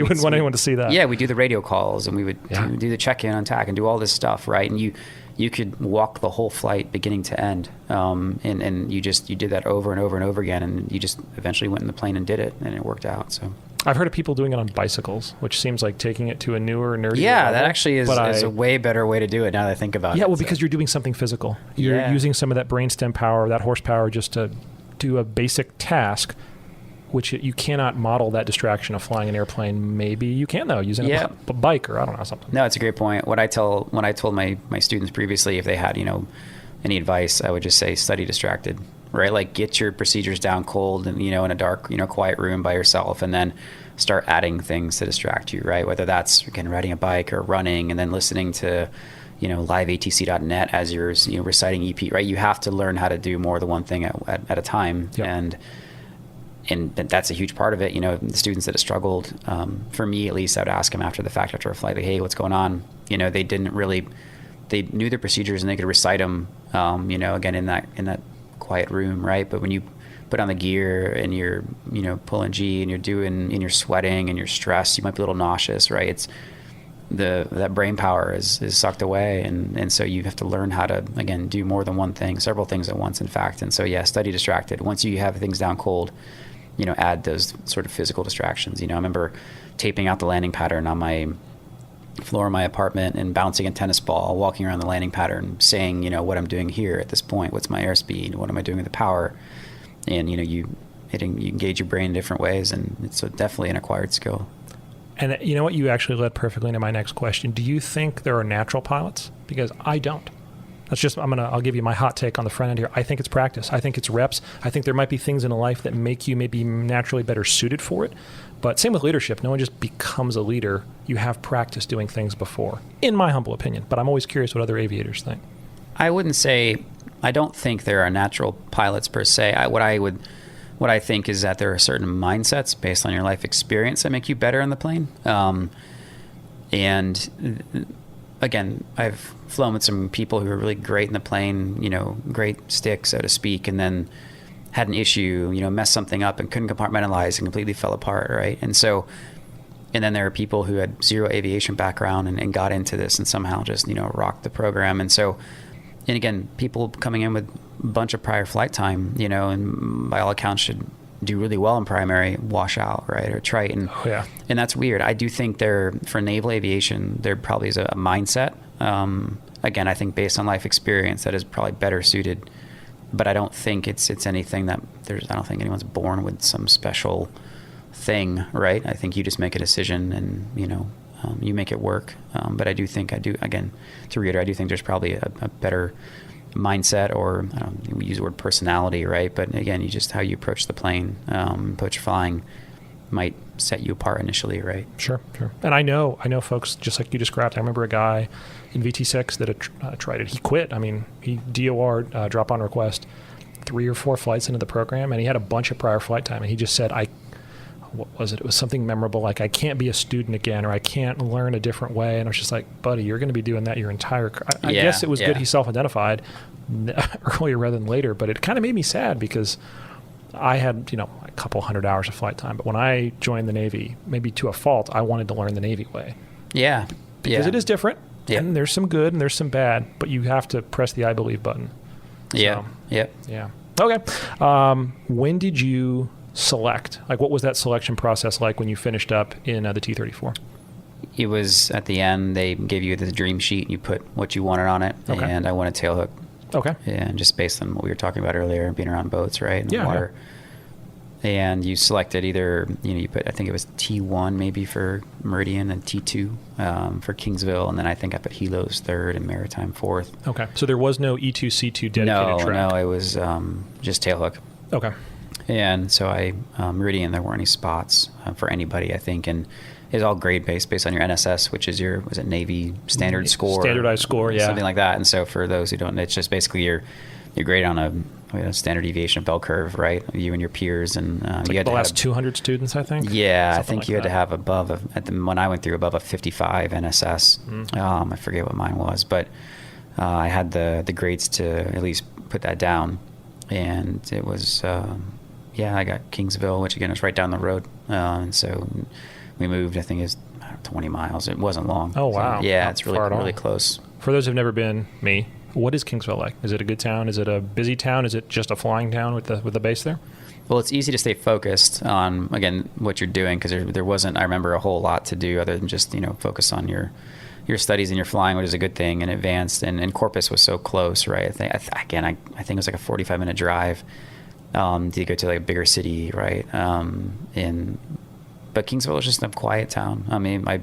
wouldn't want anyone to see that. Yeah, we do the radio calls, and we would do the check-in on TAC and do all this stuff, right? And you could walk the whole flight beginning to end, and you did that over and over and over again, and you just eventually went in the plane and did it, and it worked out. So I've heard of people doing it on bicycles, which seems like taking it to a newer, nerdier level. That actually is a way better way to do it now that I think about it. Yeah, well, because you're doing something physical. You're using some of that brainstem power, that horsepower, just to do a basic task, which you cannot model that distraction of flying an airplane. Maybe you can, though, using a bike or I don't know, something. No, it's a great point. When I told my students previously, if they had, any advice, I would just say study distracted, right? Like get your procedures down cold and, in a dark, quiet room by yourself, and then start adding things to distract you, right? Whether that's, again, riding a bike or running, and then listening to, liveatc.net as you're, reciting EP, right? You have to learn how to do more than one thing at a time. Yep. And that's a huge part of it. The students that have struggled, for me at least, I would ask them after the fact, after a flight, like, hey, what's going on? They knew their procedures and they could recite them, again, in that quiet room, right? But when you put on the gear and you're, pulling G and you're sweating and you're stressed, you might be a little nauseous, right? It's that brain power is sucked away. And so you have to learn how to, again, do more than one thing, several things at once, in fact. And so, study distracted. Once you have things down cold, add those sort of physical distractions. I remember taping out the landing pattern on my floor of my apartment and bouncing a tennis ball, walking around the landing pattern, saying, what I'm doing here at this point, what's my airspeed, what am I doing with the power? And, you engage your brain in different ways, and it's definitely an acquired skill. And you know what? You actually led perfectly into my next question. Do you think there are natural pilots? Because I don't. That's just, I'll give you my hot take on the front end here. I think it's practice. I think it's reps. I think there might be things in a life that make you maybe naturally better suited for it. But same with leadership. No one just becomes a leader. You have practice doing things before, in my humble opinion. But I'm always curious what other aviators think. I don't think there are natural pilots per se. What I think is that there are certain mindsets based on your life experience that make you better on the plane. And again, I've flown with some people who are really great in the plane, great stick, so to speak, and then had an issue, messed something up and couldn't compartmentalize and completely fell apart, right? And then there are people who had zero aviation background and got into this and somehow just, rocked the program. And again, people coming in with a bunch of prior flight time, and by all accounts should do really well in primary, wash out, right, or Triton. Oh, yeah. And that's weird. I do think for naval aviation, there probably is a mindset. Again, I think based on life experience, that is probably better suited. But I don't think it's anything that I don't think anyone's born with some special thing, right? I think you just make a decision and, you make it work. But again, to reiterate, I do think there's probably a better mindset, or we use the word personality, right? But again, how you approach the plane, approach flying might set you apart initially, right? Sure. And I know folks, just like you described. I remember a guy in VT6 that had tried it. He quit. He DOR'd, drop on request, 3 or 4 flights into the program, and he had a bunch of prior flight time. And he just said, what was it? It was something memorable, like, I can't be a student again, or I can't learn a different way. And I was just like, buddy, you're going to be doing that your entire career. I guess it was good he self-identified earlier rather than later, but it kind of made me sad because I had, a couple 100 hours of flight time. But when I joined the Navy, maybe to a fault, I wanted to learn the Navy way. Yeah. Because it is different, and there's some good and there's some bad, but you have to press the I believe button. Yeah. Okay. When did you select? Like, what was that selection process like when you finished up in the T34? It was at the end, they gave you the dream sheet and you put what you wanted on it. Okay. And I wanted tailhook. Okay. And just based on what we were talking about earlier, being around boats, right? And water. Yeah. And you selected either, you put, I think it was T1 maybe for Meridian and T2 for Kingsville. And then I think I put Helos 3rd and Maritime 4th. Okay. So there was no E-2, C2 dedicated track? No, it was just tailhook. Okay. And so Meridian, there weren't any spots for anybody, I think. And it's all grade-based based on your NSS, which is was it Navy standard score? Standardized score, yeah. Something like that. And so for those who don't, it's just basically your grade on a standard deviation bell curve, right? You and your peers. And you had the last 200 students, I think? Yeah, I think you had to have when I went through, above a 55 NSS. I forget what mine was. But I had the grades to at least put that down. And it was... I got Kingsville, which again was right down the road, and so we moved. I think it's 20 miles. It wasn't long. Oh wow! So, it's really close. For those who've never been, what is Kingsville like? Is it a good town? Is it a busy town? Is it just a flying town with the base there? Well, it's easy to stay focused on, again, what you're doing, because there wasn't, I remember, a whole lot to do other than just, focus on your studies and your flying, which is a good thing, and advanced. And Corpus was so close, right? I think it was like a 45-minute drive to go to like a bigger city, right? But Kingsville was just a quiet town. I mean, I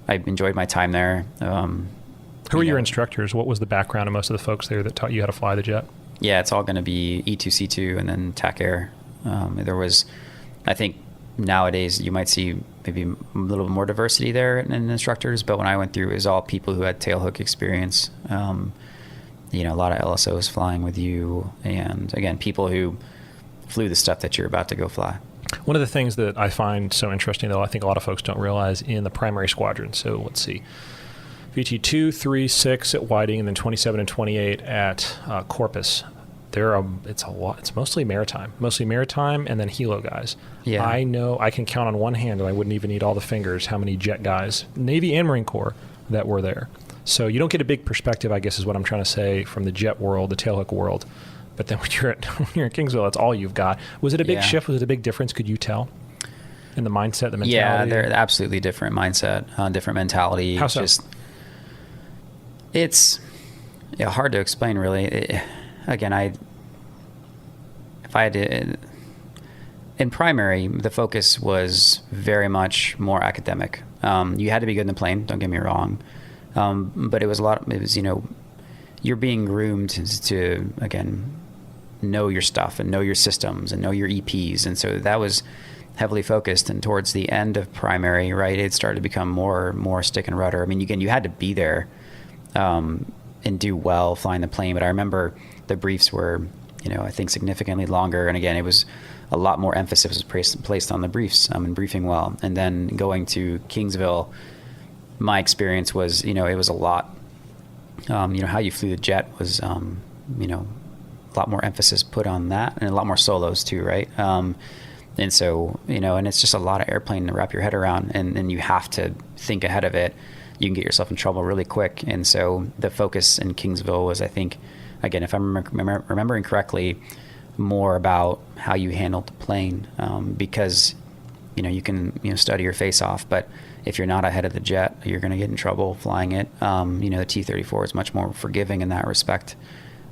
enjoyed my time there. Who were your instructors? What was the background of most of the folks there that taught you how to fly the jet? Yeah, it's all going to be E-2, C2, and then TAC Air. There was, I think nowadays you might see maybe a little more diversity there in instructors, but when I went through, it was all people who had tailhook experience. A lot of LSOs flying with you, and again, people who flew the stuff that you're about to go fly. One of the things that I find so interesting, though, I think a lot of folks don't realize in the primary squadron. So let's see. VT 2, 3, 6 at Whiting, and then 27 and 28 at Corpus. It's a lot. It's mostly maritime, and then helo guys. Yeah. I know I can count on one hand, and I wouldn't even need all the fingers, how many jet guys, Navy and Marine Corps, that were there. So you don't get a big perspective, I guess, is what I'm trying to say, from the jet world, the tailhook world. But then when you're in Kingsville, that's all you've got. Was it a big shift? Was it a big difference? Could you tell in the mindset, the mentality? Yeah, they're absolutely different mindset, different mentality. How so? It's hard to explain, really. If I had to, in primary, the focus was very much more academic. You had to be good in the plane, don't get me wrong. But it was you're being groomed to, again, know your stuff and know your systems and know your EPs. And so that was heavily focused. And towards the end of primary, right, it started to become more stick and rudder. I mean, you had to be there and do well flying the plane. But I remember the briefs were, I think significantly longer. And again, it was a lot more emphasis was placed on the briefs and briefing well. And then going to Kingsville, my experience was, it was a lot. How you flew the jet was, a lot more emphasis put on that, and a lot more solos too, right? And so, and it's just a lot of airplane to wrap your head around, and you have to think ahead of it. You can get yourself in trouble really quick. And so the focus in Kingsville was, I think, again, if I'm remembering correctly, more about how you handled the plane, because, you can, study your face off, but if you're not ahead of the jet, you're going to get in trouble flying it. The T34 is much more forgiving in that respect.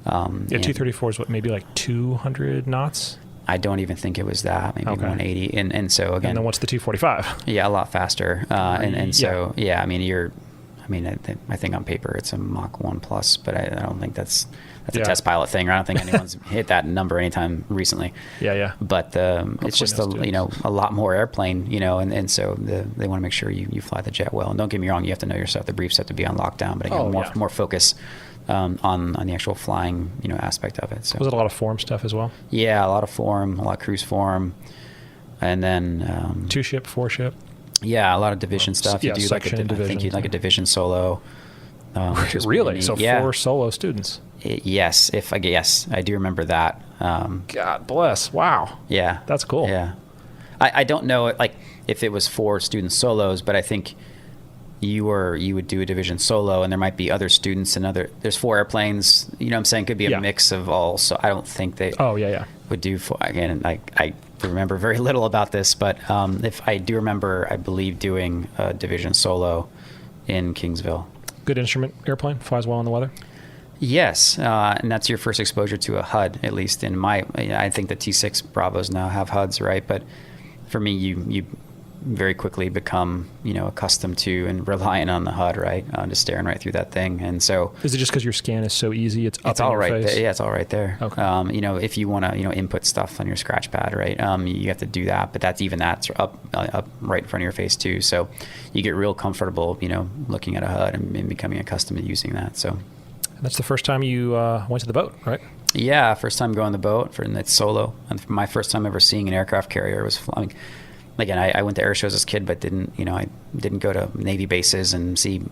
T34 is what, maybe like 200 knots? I don't even think it was that, maybe 180. And so again, and then what's the T45? Yeah, a lot faster. So I mean, I think on paper it's a Mach 1 plus, but I don't think that's a test pilot thing. Or I don't think anyone's hit that number anytime recently. Yeah. But it's just a lot more airplane, and so they want to make sure you fly the jet well. And don't get me wrong, you have to know your stuff. The briefs have to be on lockdown, but again, more focus on the actual flying, aspect of it. So was it a lot of form stuff as well? Yeah, a lot of form, a lot of cruise form, and then 2-ship, 4-ship. Yeah, a lot of division stuff. You do I think you'd like a division solo. Really? So 4 solo students. Yes, I do remember that. God bless! Wow. Yeah, that's cool. Yeah, I don't know if it was 4 student solos, but I think you would do a division solo, and there might be other students and there's 4 airplanes. You know what I'm saying? Could be a mix of all. So I don't think they would do 4. Again, I remember very little about this, but if I do remember, I believe doing a division solo in Kingsville. Good instrument airplane, flies well in the weather. Yes, and that's your first exposure to a HUD, at least in I think the T6 Bravos now have HUDs, right? But for me, you very quickly become, accustomed to and reliant on the HUD, right? Just staring right through that thing. And so, is it just because your scan is so easy? It's up all in your right face? Yeah, it's all right there. Okay. If you want to, input stuff on your scratch pad, right? You have to do that, but that's up right in front of your face too. So you get real comfortable, looking at a HUD and becoming accustomed to using that. So that's the first time you went to the boat, right? Yeah, first time going to the boat and it's solo. And my first time ever seeing an aircraft carrier was flying. Again, I went to air shows as a kid, but didn't go to Navy bases and see,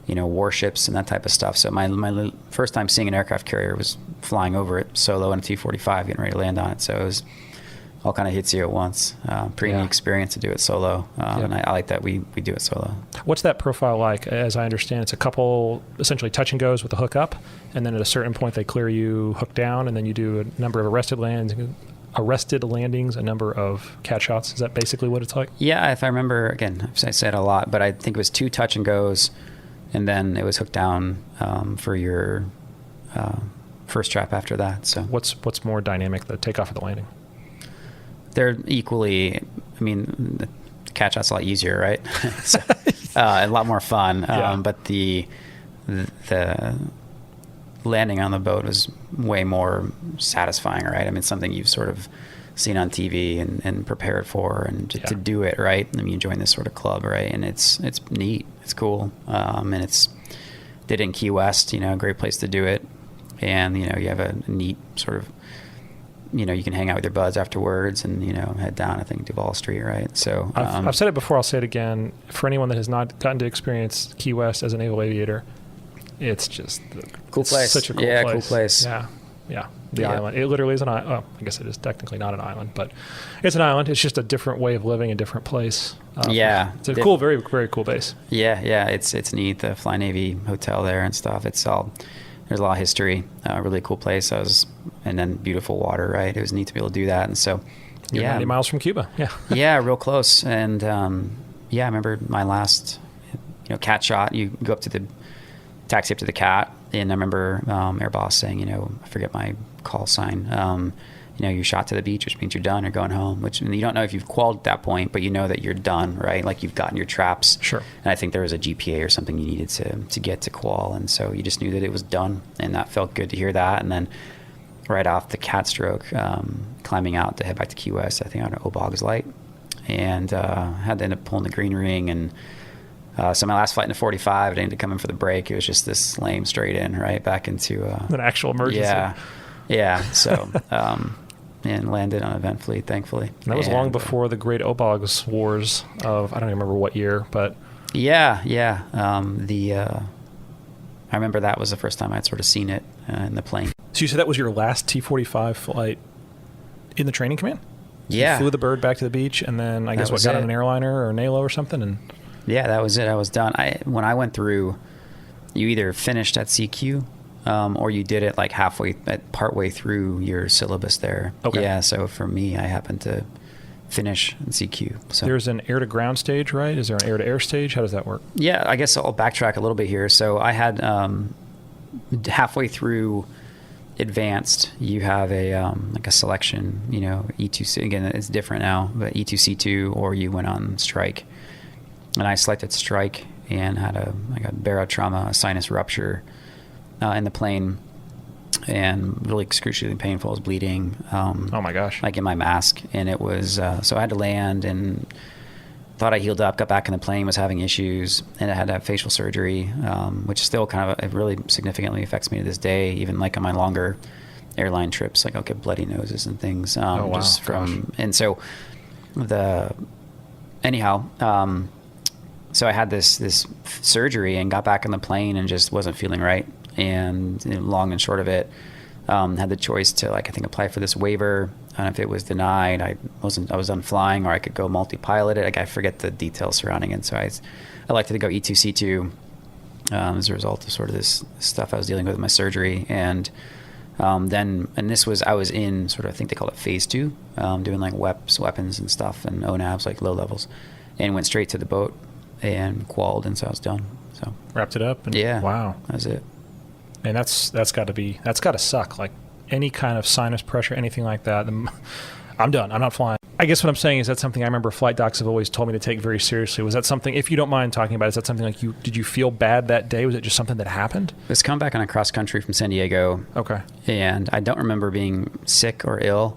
warships and that type of stuff. So my first time seeing an aircraft carrier was flying over it solo in a T-45, getting ready to land on it. So it was all kind of hits you at once. Pretty neat experience to do it solo. And I like that we do it solo. What's that profile like? As I understand, it's a couple essentially touch and goes with the hook up, and then at a certain point they clear you hook down, and then you do a number of arrested lands. arrested landings, a number of catch shots. Is that basically what it's like? Yeah, if I remember, again, I said a lot, but I think it was 2 touch and goes, and then it was hooked down for your first trap after that. So what's more dynamic, the takeoff or the landing? They're equally. I mean, the catch shot's a lot easier, right? So, a lot more fun. Yeah. But the landing on the boat was way more satisfying, right? I mean, something you've sort of seen on TV and prepared for, and to do it, right? I mean, you join this sort of club, right? And it's neat, it's cool, and it's did it in Key West, a great place to do it, and you have a neat sort of, you can hang out with your buds afterwards, and head down, I think, Duval Street, right? So I've said it before, I'll say it again. For anyone that has not gotten to experience Key West as a naval aviator, it's just cool place. Such a cool place. Cool place. Yeah. The island. It literally is an island. Oh, I guess it is technically not an island, but it's an island. It's just a different way of living, a different place. It's a cool, very, very cool base. Yeah. It's neat. The Fly Navy Hotel there and stuff. There's a lot of history. Really cool place. And then beautiful water, right? It was neat to be able to do that. And so, You're 90 miles from Cuba. Yeah. Yeah, real close. And I remember my last, cat shot. You go up to the taxi up to the cat, and I remember Air Boss saying, I forget my call sign. You shot to the beach, which means you're done or going home, which you don't know if you've qualled at that point, but you know that you're done, right? Like you've gotten your traps. Sure. And I think there was a GPA or something you needed to get to qual. And so you just knew that it was done, and that felt good to hear that. And then right off the cat stroke, climbing out to head back to Key West, I think on an Obog's light, and had to end up pulling the green ring. And so my last flight in the 45, I didn't need to come in for the break. It was just this lame straight in, right back into an actual emergency. Yeah. So, and landed uneventfully, thankfully. And that was long before the Great Obogs Wars of, I don't even remember what year, but. Yeah. I remember that was the first time I'd sort of seen it in the plane. So you said that was your last T-45 flight in the training command? Yeah. You flew the bird back to the beach, and then I guess got on an airliner or an ALO or something? And yeah, that was it. I was done. When I went through, you either finished at CQ, or you did it like partway through your syllabus there. Okay. Yeah. So for me, I happened to finish in CQ. So there's an air-to-ground stage, right? Is there an air-to-air stage? How does that work? Yeah, I guess I'll backtrack a little bit here. So I had halfway through advanced, you have a selection. E2C, again, it's different now, but E2C2, or you went on strike. And I selected strike and had a barotrauma, a sinus rupture in the plane, and really excruciatingly painful. I was bleeding. Oh my gosh! Like in my mask, and it was so I had to land and thought I healed up. Got back in the plane, was having issues, and I had to have facial surgery, which still kind of it really significantly affects me to this day. Even like on my longer airline trips, like I'll get bloody noses and things. Oh wow! Just and so anyhow. So I had this surgery and got back on the plane and just wasn't feeling right. And long and short of it, had the choice to I think apply for this waiver. And if it was denied, I was done flying, or I could go multi-pilot it. I forget the details surrounding it. So I elected to go E2C2 as a result of sort of this stuff I was dealing with my surgery. And I was in sort of, I think they call it phase 2, doing like weapons and stuff and ONAVs, like low levels, and went straight to the boat and qualled, and so I was done. So wrapped it up. And yeah, wow, that was it. And that's got to suck. Like any kind of sinus pressure, anything like that. I'm done. I'm not flying. I guess what I'm saying is that's something I remember flight docs have always told me to take very seriously. Was that something, if you don't mind talking about it, is that something like did you feel bad that day? Was it just something that happened? It was come back on a cross country from San Diego. Okay. And I don't remember being sick or ill.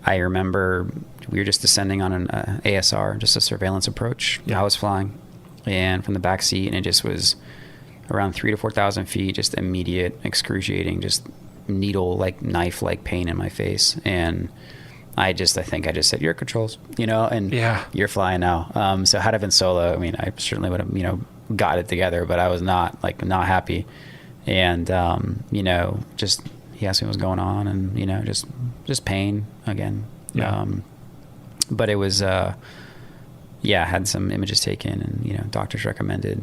I remember we were just descending on an ASR, just a surveillance approach. Yeah. I was flying, and from the back seat, and it just was around 3,000 to 4,000 feet, just immediate, excruciating, just needle, like knife-like pain in my face. And I think I just said, "Your controls," and you're flying now. So had I been solo, I mean, I certainly would have, got it together, but I was not happy. And, just, he asked me what was going on, and, just pain again. Yeah. But it was, yeah, had some images taken, and doctors recommended,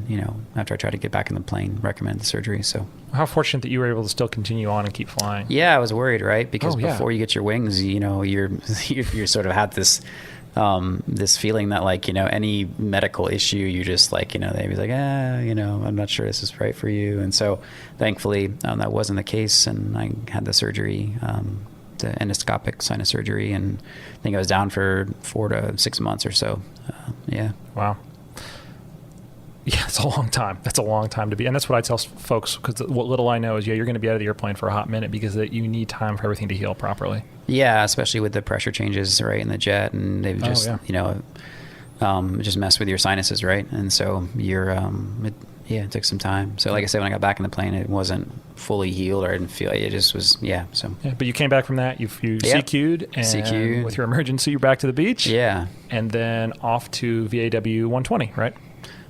after I tried to get back in the plane, recommended the surgery. So how fortunate that you were able to still continue on and keep flying. Yeah, I was worried, right? Because yeah. before you get your wings, you're sort of had this this feeling that any medical issue, you just they'd be like, I'm not sure this is right for you. And so thankfully that wasn't the case, and I had the surgery, the endoscopic sinus surgery, and I think I was down for 4 to 6 months or so. Yeah. Wow. Yeah, it's a long time. That's a long time to be. And that's what I tell folks, because what little I know is, you're going to be out of the airplane for a hot minute, because you need time for everything to heal properly. Yeah, especially with the pressure changes, right, in the jet, and they've just, just messed with your sinuses, right? And so it took some time. So like I said, when I got back in the plane, it wasn't fully healed, or I didn't feel it. It just was, so. Yeah, but you came back from that. You CQ'd, and CQ'd. With your emergency, you're back to the beach. Yeah. And then off to VAW 120, right?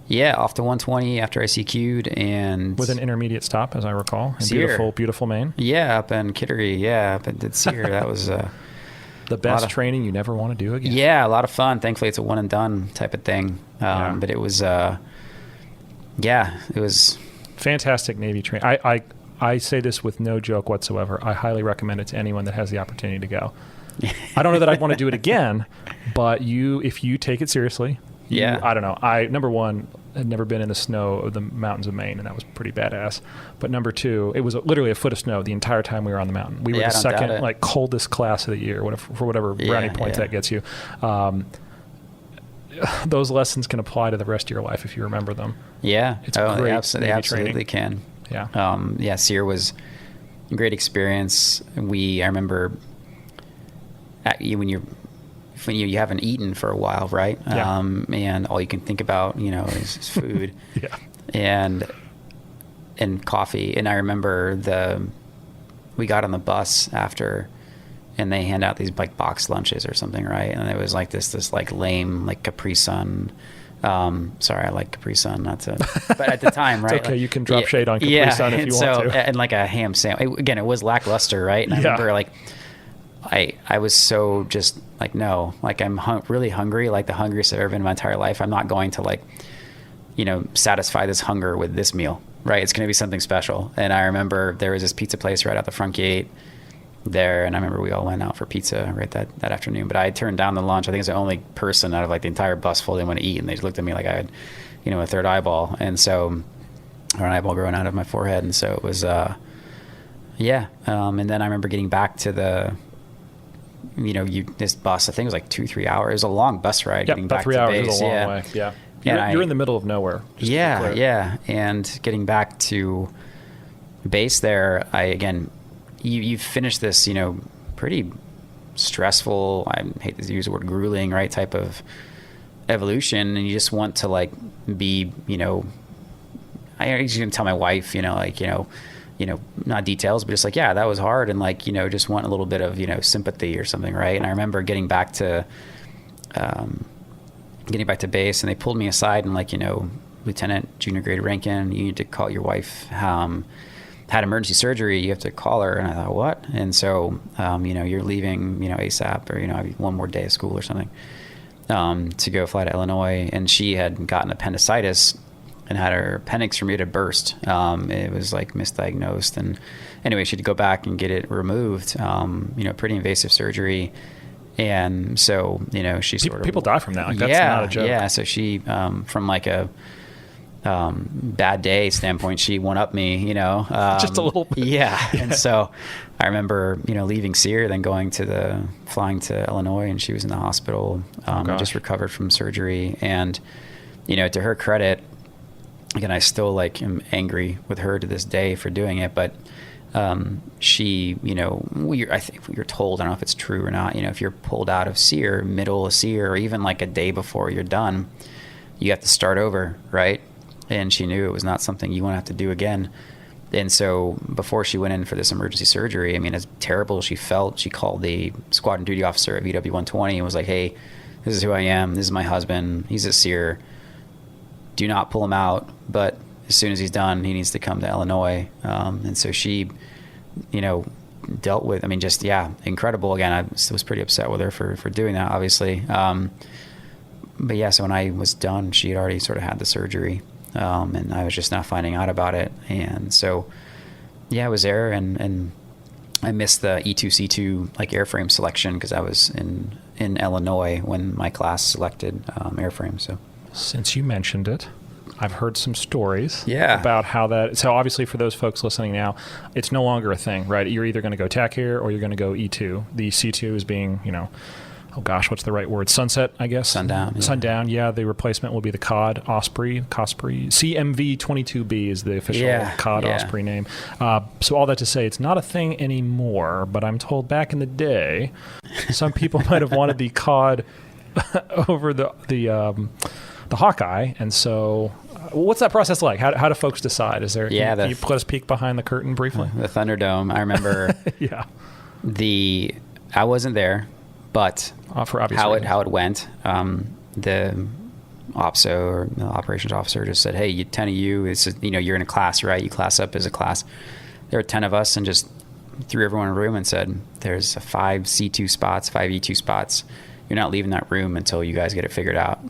Yeah, off to 120 after I CQ'd, and with an intermediate stop, as I recall, in Sear. beautiful Maine. Yeah, up in Kittery. Yeah, up at Sear. That was the best training you never want to do again. Yeah, a lot of fun. Thankfully, it's a one and done type of thing. But it was, it was fantastic Navy training. I say this with no joke whatsoever. I highly recommend it to anyone that has the opportunity to go. I don't know that I'd want to do it again, but if you take it seriously. I don't know. Number one, had never been in the snow of the mountains of Maine, and that was pretty badass. But number two, it was literally a foot of snow the entire time we were on the mountain. We were the second coldest class of the year, for whatever brownie points that gets you. Those lessons can apply to the rest of your life if you remember them. Yeah, it's great. They absolutely can. Yeah. SEER was a great experience. I remember when you haven't eaten for a while, right? Yeah. And all you can think about, is food. Yeah. And coffee. And I remember we got on the bus after, and they hand out these box lunches or something, right? And it was this lame Capri Sun. Sorry, I like Capri Sun, but at the time, right? It's okay, you can drop shade on Capri Sun if you want to. And a ham sandwich. Again, it was lackluster, right? And I remember I was so just no, I'm really hungry, the hungriest I've ever been in my entire life. I'm not going to satisfy this hunger with this meal, right? It's going to be something special. And I remember there was this pizza place right out the front gate there, and I remember we all went out for pizza right that afternoon. But I turned down the lunch. I think I was the only person out of the entire bus full didn't want to eat, and they just looked at me like I had, a third eyeball, or an eyeball growing out of my forehead. And so it was, and then I remember getting back to the. This bus, I think it was 2-3 hours. It was a long bus ride getting back to base. 3 hours is a long way. Yeah. You're in the middle of nowhere. Yeah. And getting back to base there, you finish this, pretty stressful, I hate to use the word grueling, right, type of evolution, and you just want to be, I usually can tell my wife, not details, but just that was hard, and just want a little bit of sympathy or something, right? And I remember getting back to base, and they pulled me aside and Lieutenant Junior Grade Rankin, you need to call your wife. Had emergency surgery, you have to call her. And I thought, what? And so you're leaving ASAP, or one more day of school or something, to go fly to Illinois. And she had gotten appendicitis and had her appendix from it burst. It was misdiagnosed, and anyway, she had to go back and get it removed. Pretty invasive surgery, and so she people die from that. That's not a joke. Yeah, so she from a bad day standpoint, she one up me. Just a little bit. Yeah, and so I remember leaving SEER, then flying to Illinois, and she was in the hospital. Just recovered from surgery, and to her credit. Again, I still am angry with her to this day for doing it, but she, I think we were told, I don't know if it's true or not, if you're pulled out of SEER, middle of SEER, or even a day before you're done, you have to start over, right? And she knew it was not something you want to have to do again. And so before she went in for this emergency surgery, as terrible as she felt, she called the squadron duty officer at VW 120 and was like, hey, this is who I am. This is my husband. He's at SEER. Do not pull him out, but as soon as he's done, he needs to come to Illinois. And so she, dealt with, incredible. Again, I was pretty upset with her for doing that, obviously. but yeah, so when I was done, she had already sort of had the surgery, and I was just now finding out about it. And so, yeah, I was there, and I missed the E-2 C2 like airframe selection because I was in Illinois when my class selected airframe. So since you mentioned it, I've heard some stories Yeah. about how that. So obviously, for those folks listening now, it's no longer a thing, right? You're either going to go TAC here or you're going to go E2. The C2 is being, oh gosh, what's the right word? Sunset, I guess. Sundown. Yeah. Sundown. Yeah, the replacement will be the COD Osprey. CMV 22B is the official COD Osprey name. So all that to say, it's not a thing anymore. But I'm told back in the day, some people might have wanted the COD over the Hawkeye, and so what's that process like? How do folks decide? Is there? Can you let us peek behind the curtain briefly? The Thunderdome. I remember. Yeah. I wasn't there, but for obvious how reasons. it went. The OPSO or the operations officer just said, "Hey, 10 of you. You're in a class, right? You class up as a class. There were 10 of us, and just threw everyone in a room and said, "There's 5 C2 spots, 5 E2 spots. You're not leaving that room until you guys get it figured out."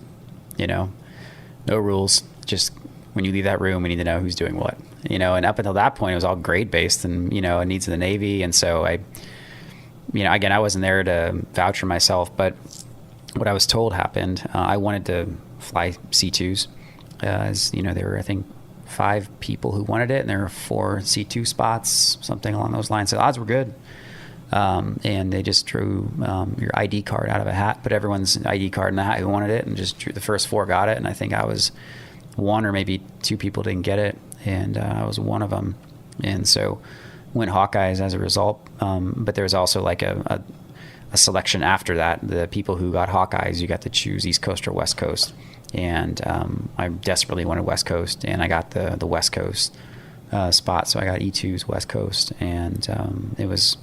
No rules. Just when you leave that room, we need to know who's doing what. And up until that point, it was all grade based and needs of the Navy. And so again, I wasn't there to vouch for myself, but what I was told happened. I wanted to fly C2s, as there were, I think, 5 people who wanted it, and there were 4 C2 spots, something along those lines. So the odds were good. And they just drew your ID card out of a hat, put everyone's ID card in the hat who wanted it, and just drew the first 4 got it. And I think I was 1 or maybe 2 people didn't get it, and I was one of them. And so went Hawkeyes as a result. But there was also like a selection after that. The people who got Hawkeyes, you got to choose East Coast or West Coast. And I desperately wanted West Coast, and I got the West Coast spot. So I got E2's West Coast, and it was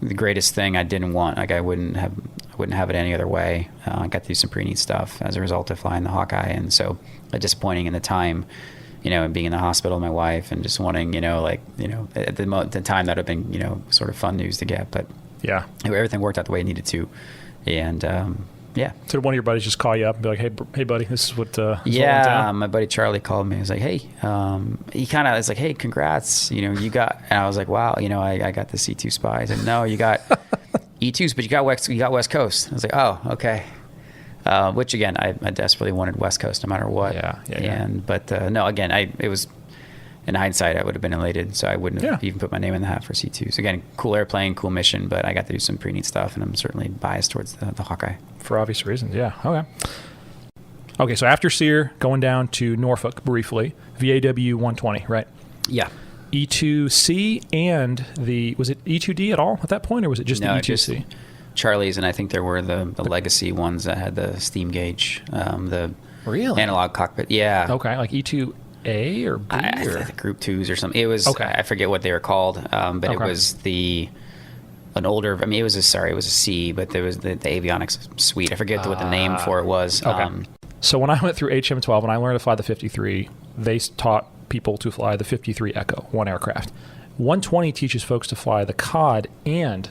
the greatest thing. I didn't want, I wouldn't have it any other way. I got to do some pretty neat stuff as a result of flying the Hawkeye, and so disappointing in the time, and being in the hospital with my wife and just wanting, at the time that would have been, sort of fun news to get, but yeah, everything worked out the way it needed to, and yeah. So did one of your buddies just call you up and be like, hey buddy, this is what my buddy Charlie called me. He was like, hey, he kind of was like, hey, congrats, you got, and I was like, wow, I got the C2 spy. He said, no, you got E2s, but you got West Coast. I was like, oh, okay. Which again, I desperately wanted West Coast no matter what. But no, again, it was, in hindsight, I would have been elated, so I wouldn't have even put my name in the hat for C2. So again, cool airplane, cool mission, but I got to do some pretty neat stuff, and I'm certainly biased towards the Hawkeye. For obvious reasons, yeah. Okay, so after SEER, going down to Norfolk briefly, VAW 120, right? Yeah. E2C and was it E2D at all at that point, or was it just the E2C? Just Charlie's, and I think there were the legacy ones that had the steam gauge, the analog cockpit. Yeah. Okay, like E2A or B? I think Group 2s or something. It was, I forget what they were called, but it was an older, it was a C, but there was the avionics suite. I forget what the name for it was. Okay. So when I went through HM12 and I learned to fly the 53, they taught people to fly the 53 Echo, one aircraft. 120 teaches folks to fly the COD and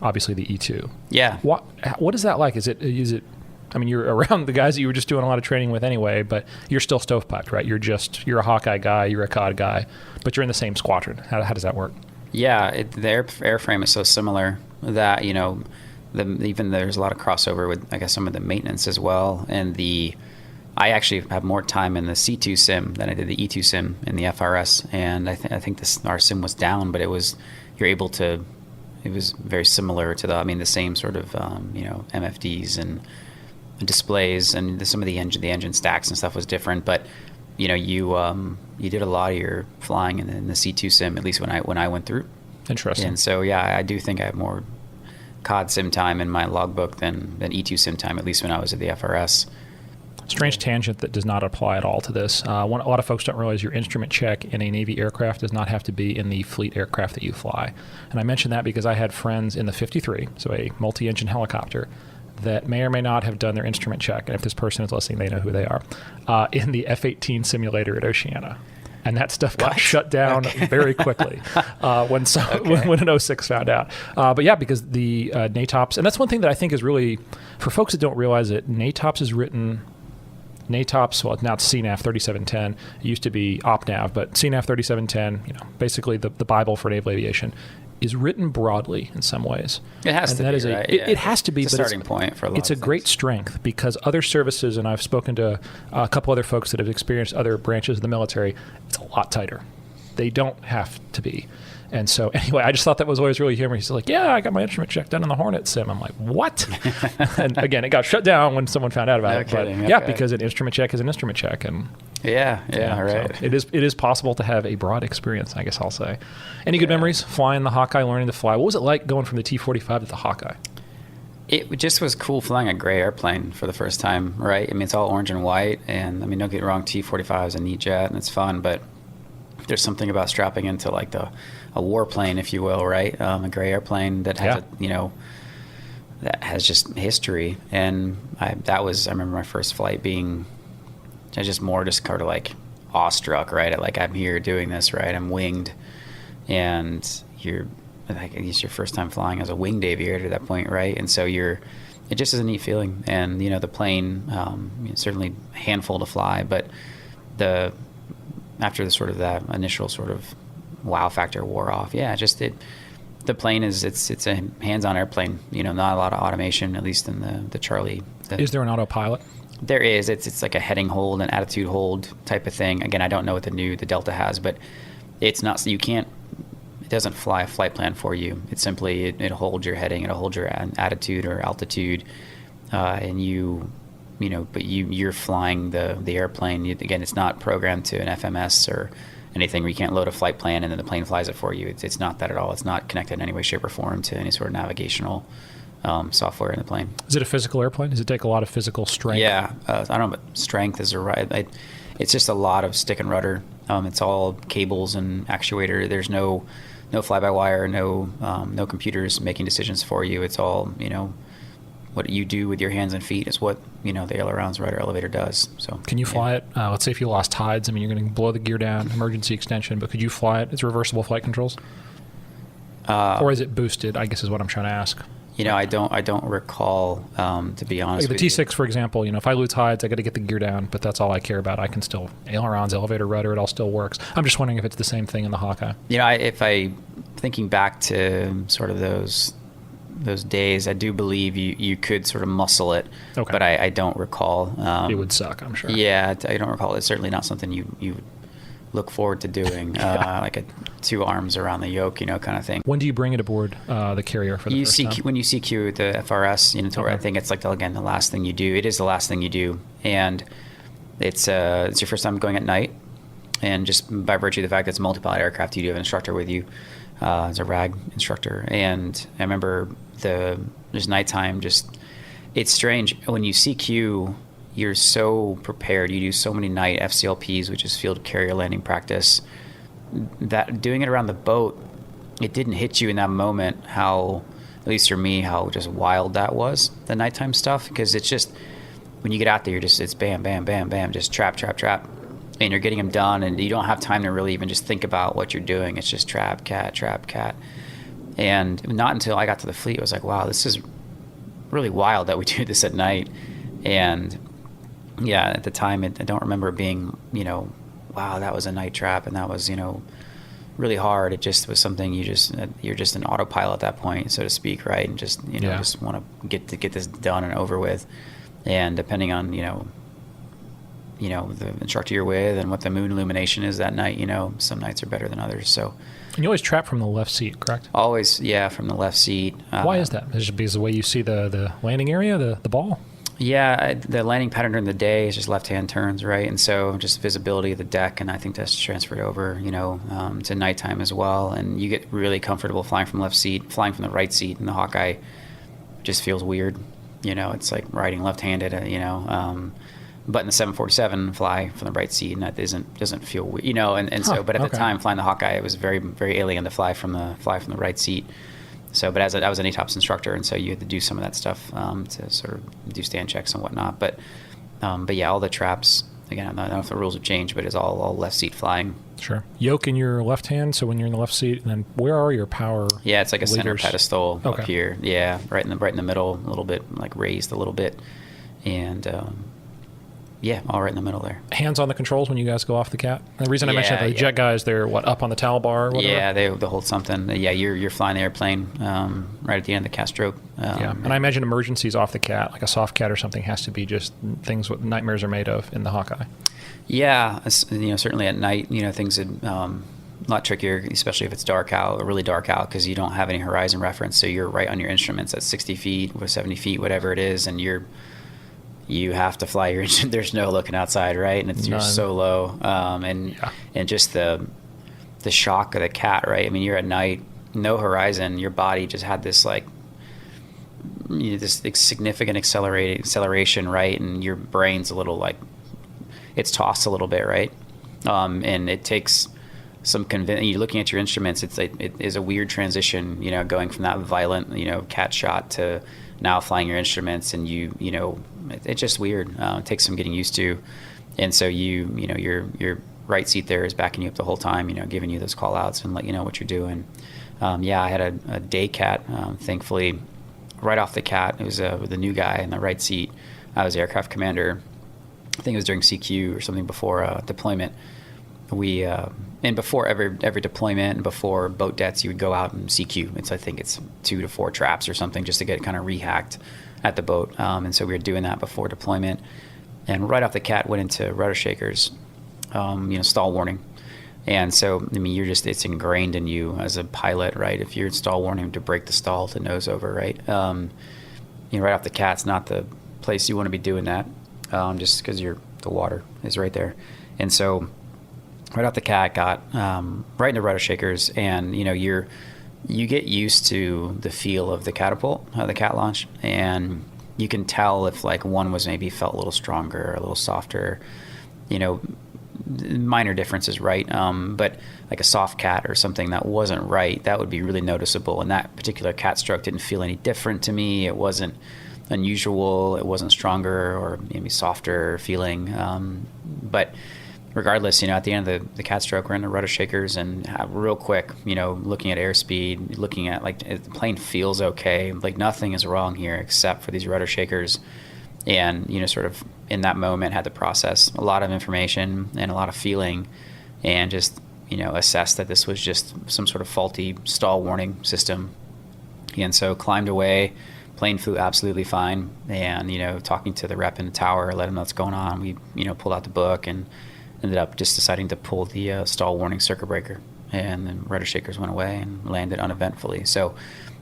obviously the E2. Yeah. What is that like? Is it? You're around the guys that you were just doing a lot of training with anyway, but you're still stovepiped, right? You're a Hawkeye guy, you're a COD guy, but you're in the same squadron. How does that work? Yeah, the airframe is so similar that, even there's a lot of crossover with, I guess, some of the maintenance as well. And I actually have more time in the C2 sim than I did the E2 sim in the FRS. And I think our sim was down, but it was very similar to the same sort of, MFDs and displays, and some of the engine stacks and stuff was different. But, you did a lot of your flying in the C2 sim, at least when I went through. Interesting. And so, I do think I have more COD sim time in my logbook than E2 sim time, at least when I was at the FRS. Strange tangent that does not apply at all to this. A lot of folks don't realize your instrument check in a Navy aircraft does not have to be in the fleet aircraft that you fly. And I mention that because I had friends in the 53, so a multi-engine helicopter, that may or may not have done their instrument check. And if this person is listening, they know who they are. In the F-18 simulator at Oceana. And that stuff got shut down very quickly when an 06 found out. But yeah, because the NATOPS, and that's one thing that I think is really, for folks that don't realize it, NATOPS is written, NATOPS, well, now it's CNAV 3710. It used to be OPNAV, but CNAV 3710, basically the Bible for naval aviation, is written broadly in some ways. It has to be, right? It has to be, it's a starting point for a lot of It's a great strength because other services, and I've spoken to a couple other folks that have experienced other branches of the military, it's a lot tighter. They don't have to be. And so anyway, I just thought that was always really humorous. He's like, yeah, I got my instrument check done on the Hornet sim. I'm like, what? And again, it got shut down when someone found out about it. Kidding. But yeah, because an instrument check is an instrument check. And right. So it is possible to have a broad experience, I guess I'll say. Any good memories flying the Hawkeye, learning to fly? What was it like going from the T-45 to the Hawkeye? It just was cool flying a gray airplane for the first time, right? I mean, it's all orange and white. And I mean, don't get me wrong, T-45 is a neat jet and it's fun, but there's something about strapping into like a warplane, if you will, right? A gray airplane that has that has just history. And I remember my first flight being just kind of like awestruck, right? Like, I'm here doing this, right? I'm winged, and I guess your first time flying as a winged aviator at that point, right? And so it just is a neat feeling. And the plane, certainly a handful to fly, but after the sort of that initial sort of wow factor wore off, the plane it's a hands-on airplane. Not a lot of automation, at least in the Charlie. Is there an autopilot? There is. It's like a heading hold, an attitude hold type of thing. Again, I don't know what the Delta has, but it's not. So it doesn't fly a flight plan for you. It's simply it holds your heading, it'll hold your attitude or altitude, and but you're flying the airplane. Again, it's not programmed to an FMS or anything where you can't load a flight plan and then the plane flies it for you. It's not that at all. It's not connected in any way, shape, or form to any sort of navigational software in the plane. Is it a physical airplane? Does it take a lot of physical strength? Yeah, I don't know, but strength is right. It's just a lot of stick and rudder. It's all cables and actuator. There's no fly-by-wire, no computers making decisions for you. It's all what you do with your hands and feet is what the ailerons rudder elevator does. So can you fly it? Let's say if you lost tides. I mean, you're going to blow the gear down, emergency extension, but could you fly it? It's reversible flight controls, or is it boosted? I guess is what I'm trying to ask. I don't recall, to be honest. Like the T6, for example, if I lose tides, I got to get the gear down, but that's all I care about. I can still ailerons, elevator, rudder, it all still works. I'm just wondering if it's the same thing in the Hawkeye. Thinking back to sort of those days, I do believe you could sort of muscle it, okay. But I don't recall. It would suck, I'm sure. Yeah, I don't recall. It's certainly not something you look forward to doing, like a 2 arms around the yoke, kind of thing. When do you bring it aboard the carrier for the first time? When you CQ at the FRS, okay. I think it's like, the last thing you do. It is the last thing you do. And it's your first time going at night. And just by virtue of the fact that it's a multi-pilot aircraft, you do have an instructor with you. As a RAG instructor. And I remember just nighttime, it's strange. When you CQ, you're so prepared. You do so many night FCLPs, which is field carrier landing practice, that doing it around the boat, it didn't hit you in that moment how, at least for me, how just wild that was, the nighttime stuff. Because it's just, when you get out there, it's bam, bam, bam, bam, just trap, trap, trap. And you're getting them done, and you don't have time to really even just think about what you're doing. It's just trap, cat. And not until I got to the fleet, I was like, wow, this is really wild that we do this at night. And yeah, at the time, I don't remember being, wow, that was a night trap, and that was, really hard. It just was something you're just an autopilot at that point, so to speak, right? And just, just want to get this done and over with. And depending on, the instructor you're with and what the moon illumination is that night, some nights are better than others. So, and you always trap from the left seat, correct? Always, yeah, from the left seat. Why is that? Is it because the way you see the landing area, the ball? Yeah, the landing pattern during the day is just left-hand turns, right? And so just visibility of the deck, and I think that's transferred over, to nighttime as well. And you get really comfortable flying from left seat. Flying from the right seat in the Hawkeye just feels weird. It's like riding left-handed, but in the 747, fly from the right seat, and that doesn't feel weird, So, but at the time, flying the Hawkeye, it was very, very alien to fly from the right seat. So, but I was an ATOPS instructor, and so you had to do some of that stuff to sort of do stand checks and whatnot. But yeah, all the traps again, I don't know if the rules have changed, but it's all left seat flying. Sure. Yoke in your left hand, so when you're in the left seat, and then where are your power? Yeah, it's like a center leaders? pedestal Okay. up here. Yeah, right in the middle, a little bit like raised a little bit, and yeah, all right in the middle there. Hands on the controls when you guys go off the cat. And the reason I mentioned that, the jet guys, they're up on the towel bar or whatever? Yeah, they hold something. Yeah, you're flying the airplane right at the end of the cat stroke. Yeah, and I imagine emergencies off the cat, like a soft cat or something, has to be just things what nightmares are made of in the Hawkeye. Yeah, certainly at night, things are a lot trickier, especially if it's dark out, or really dark out, because you don't have any horizon reference. So you're right on your instruments at 60 feet or 70 feet, whatever it is, and you have to fly your engine. There's no looking outside, right? And you're so low, and just the shock of the cat, right? I mean, you're at night, no horizon. Your body just had this this significant acceleration, right? And your brain's a little it's tossed a little bit, right? And it takes some convincing. You're looking at your instruments. It is a weird transition, going from that violent, cat shot to now flying your instruments, and it's just weird. It takes some getting used to, and so your right seat there is backing you up the whole time, giving you those call outs and let you know what you're doing. I had a day cat, thankfully, right off the cat. It was the new guy in the right seat. I was aircraft commander. I think it was during CQ or something before deployment. We and before every deployment and before boat debts, you would go out and CQ. I think it's 2 to 4 traps or something just to get kind of rehacked at the boat. And so we were doing that before deployment. And right off the cat went into rudder shakers, stall warning. And so, I mean, it's ingrained in you as a pilot, right? If you're stall warning, to break the stall to nose over, right? Right off the cat's not the place you want to be doing that, just because the water is right there. And so right off the cat, got right into rudder shakers, and you get used to the feel of the catapult, the cat launch, and you can tell if one was maybe felt a little stronger, a little softer, minor differences, right? But like a soft cat or something that wasn't right, that would be really noticeable. And that particular cat stroke didn't feel any different to me. It wasn't unusual. It wasn't stronger or maybe softer feeling. But regardless, at the end of the cat stroke, we're in the rudder shakers, and real quick, looking at airspeed, looking at the plane feels okay. Nothing is wrong here except for these rudder shakers. And, sort of in that moment had to process a lot of information and a lot of feeling, and just, assess that this was just some sort of faulty stall warning system. And so climbed away, plane flew absolutely fine. And, talking to the rep in the tower, let him know what's going on. We, pulled out the book and ended up just deciding to pull the stall warning circuit breaker, and then rudder shakers went away and landed uneventfully. So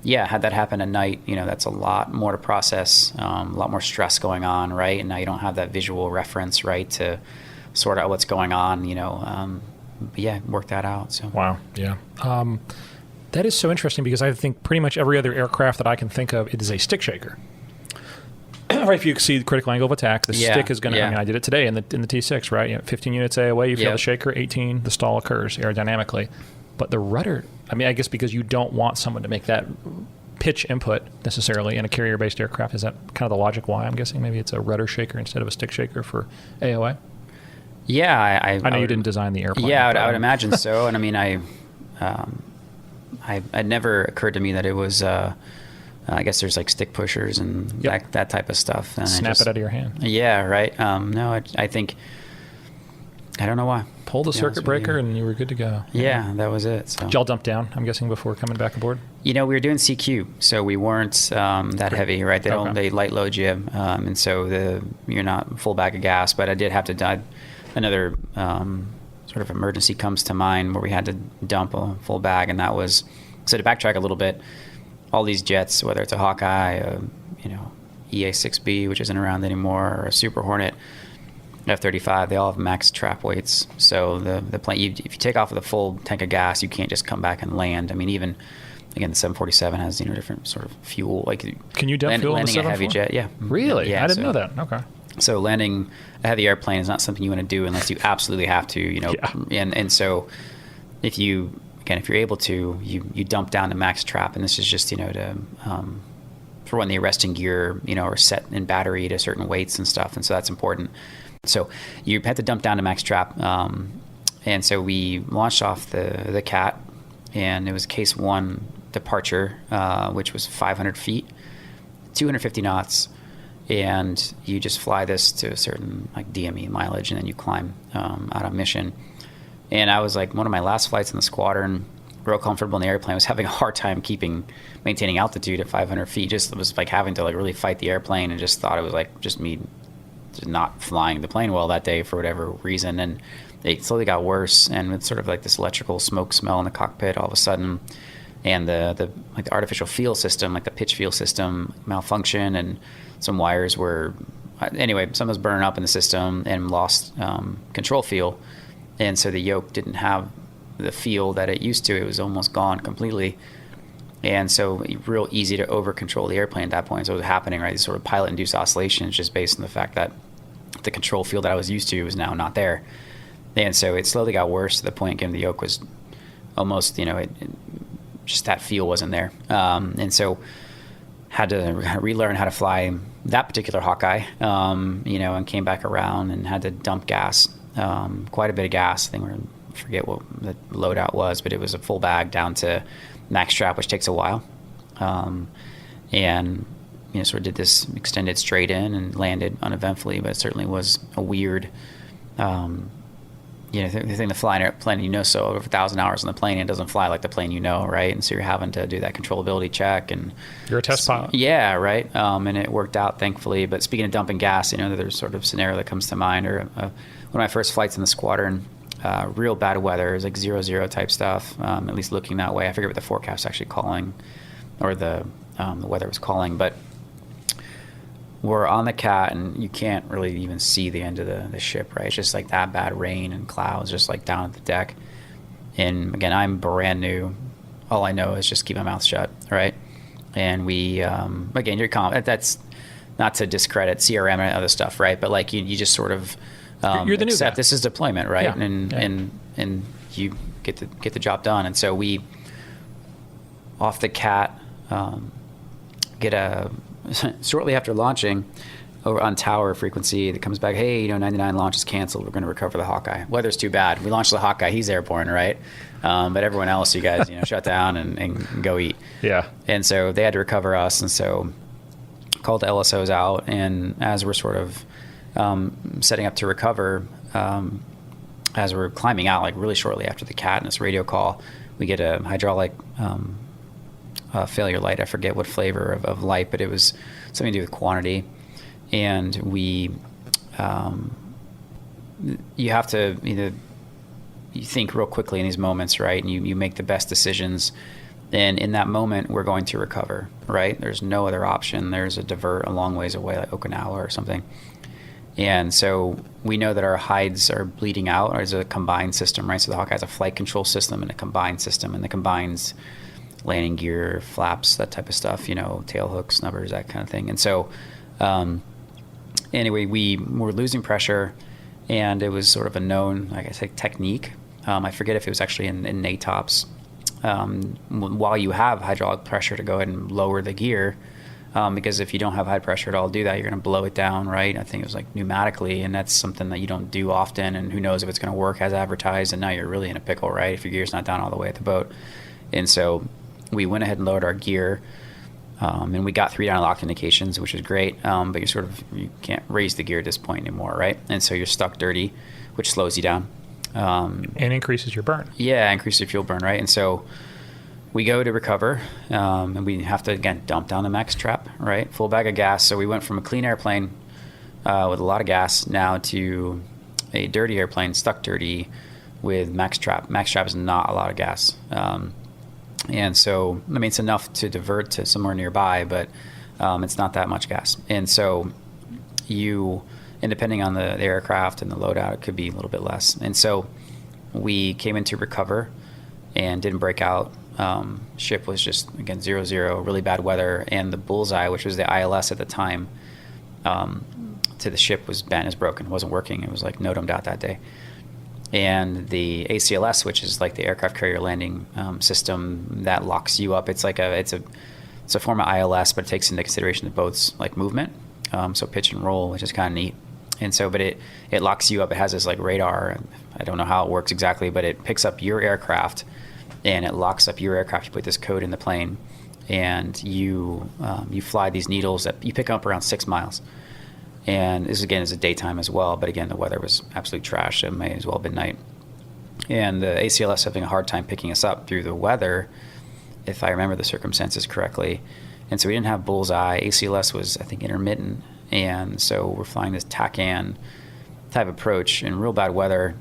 yeah, had that happen at night, that's a lot more to process, a lot more stress going on, right? And now you don't have that visual reference, right, to sort out what's going on, but yeah, work that out. So wow, yeah. That is so interesting, because I think pretty much every other aircraft that I can think of, it is a stick shaker. Right, if you see the critical angle of attack, the stick is going to. I mean, I did it today in the T6, right? 15 units AOA, you feel the shaker. 18, the stall occurs aerodynamically. But the rudder, I mean, I guess because you don't want someone to make that pitch input necessarily in a carrier-based aircraft. Is that kind of the logic why? I'm guessing maybe it's a rudder shaker instead of a stick shaker for AOA. Yeah, I know you didn't design the airplane. Yeah, I would imagine so. And I mean, it never occurred to me that it was. I guess there's stick pushers and that type of stuff. And Snap it out of your hand. Yeah, right. No, I think, I don't know why. Pull the circuit breaker and you were good to go. Yeah, that was it. So. Did y'all dump down, I'm guessing, before coming back aboard? We were doing CQ, so we weren't that heavy, right? They light load you, and so you're not full bag of gas. But I did have to dive. Another sort of emergency comes to mind where we had to dump a full bag, and that was, so to backtrack a little bit, all these jets, whether it's a Hawkeye, EA-6B, which isn't around anymore, or a Super Hornet, F-35, they all have max trap weights. So the plane, if you take off with a full tank of gas, you can't just come back and land. I mean, even, again, the 747 has, different sort of fuel. Can you dump fuel in the 747? Landing a heavy jet, yeah. Really? Yeah, I didn't know that. Okay. So landing a heavy airplane is not something you want to do unless you absolutely have to, And so if you're able to, you dump down to max trap, and this is just, for when the arresting gear, are set in battery to certain weights and stuff, and so that's important. So you had to dump down to max trap. And so we launched off the CAT, and it was case 1 departure, which was 500 feet, 250 knots. And you just fly this to a certain like DME mileage, and then you climb out on mission. And I was like, one of my last flights in the squadron, real comfortable in the airplane, was having a hard time maintaining altitude at 500 feet. Just was like having to like really fight the airplane, and just thought it was like just me just not flying the plane well that day for whatever reason. And it slowly got worse, and it's sort of like this electrical smoke smell in the cockpit all of a sudden, and the artificial feel system, like the pitch feel system, malfunction, and some wires were anyway. Some was burning up in the system and lost control feel, and so the yoke didn't have the feel that it used to. It was almost gone completely, and so real easy to over control the airplane at that point. So it was happening, right? These sort of pilot induced oscillations, just based on the fact that the control feel that I was used to was now not there. And so it slowly got worse to the point the yoke was almost, just that feel wasn't there. And so had to relearn how to fly that particular Hawkeye, and came back around and had to dump gas, quite a bit of gas. I forget what the loadout was, but it was a full bag down to max trap, which takes a while. And sort of did this extended straight in and landed uneventfully, but it certainly was a weird, the thing to fly an airplane, so over 1,000 hours on the plane, it doesn't fly like the plane, right? And so you're having to do that controllability check. And you're a test pilot. Yeah, right. And it worked out, thankfully. But speaking of dumping gas, there's sort of scenario that comes to mind. Or one of my first flights in the squadron, real bad weather. It was like 0-0 type stuff, at least looking that way. I forget what the forecast actually calling, or the weather was calling. But we're on the CAT, and you can't really even see the end of the ship, right? It's just like that bad rain and clouds just like down at the deck. And again, I'm brand new. All I know is just keep my mouth shut, right? And we, again, that's not to discredit CRM and other stuff, right? But like you just sort of you're the new guy. This is deployment, right? Yeah. And you get the job done. And so we, off the CAT, shortly after launching, over on tower frequency that comes back, hey, 99 launch is canceled. We're going to recover the Hawkeye. Weather's too bad. We launched the Hawkeye. He's airborne, right? But everyone else, you guys, shut down and go eat. Yeah. And so they had to recover us. And so called the LSOs out. And as we're sort of setting up to recover, as we're climbing out, like really shortly after the CAT and this radio call, we get a hydraulic failure light. I forget what flavor of light, but it was something to do with quantity. And we, you have to you think real quickly in these moments, right? And you make the best decisions. And in that moment, we're going to recover, right? There's no other option. There's a divert a long ways away, like Okinawa or something. And so we know that our hides are bleeding out. There's a combined system, right? So the Hawkeye has a flight control system and a combined system, and the combines landing gear, flaps, that type of stuff, tail hooks, snubbers, that kind of thing. And so anyway, we were losing pressure, and it was sort of a known, like I said, technique. I forget if it was actually in NATOPS. While you have hydraulic pressure, to go ahead and lower the gear, because if you don't have high pressure at all, do that, you're going to blow it down, right? I think it was like pneumatically, and that's something that you don't do often, and who knows if it's going to work as advertised, and now you're really in a pickle, right? If your gear's not down all the way at the boat. And so we went ahead and lowered our gear, and we got 3 down lock indications, which is great, but you can't raise the gear at this point anymore, right? And so you're stuck dirty, which slows you down. And increases your burn. Yeah, increases your fuel burn, right? And so we go to recover, and we have to, again, dump down the max trap, right? Full bag of gas. So we went from a clean airplane with a lot of gas now to a dirty airplane, stuck dirty with max trap. Max trap is not a lot of gas. And so, it's enough to divert to somewhere nearby, but it's not that much gas. And so and depending on the aircraft and the loadout, it could be a little bit less. And so we came in to recover and didn't break out. Ship was just, again, 0-0, really bad weather. And the bullseye, which was the ILS at the time, to the ship was bent, is broken. It wasn't working. It was like NOTAMed out that day. And the ACLS, which is like the aircraft carrier landing system that locks you up, it's a form of ILS, but it takes into consideration the boat's like movement, so pitch and roll, which is kind of neat. And so, but it locks you up. It has this like radar. I don't know how it works exactly, but it picks up your aircraft and it locks up your aircraft. You put this code in the plane, and you fly these needles that you pick up around 6 miles. And this again is a daytime as well, but again the weather was absolute trash. It may as well have been night. And the ACLS having a hard time picking us up through the weather, if I remember the circumstances correctly. And so we didn't have bullseye. ACLS was, I think, intermittent. And so we're flying this TACAN type approach in real bad weather,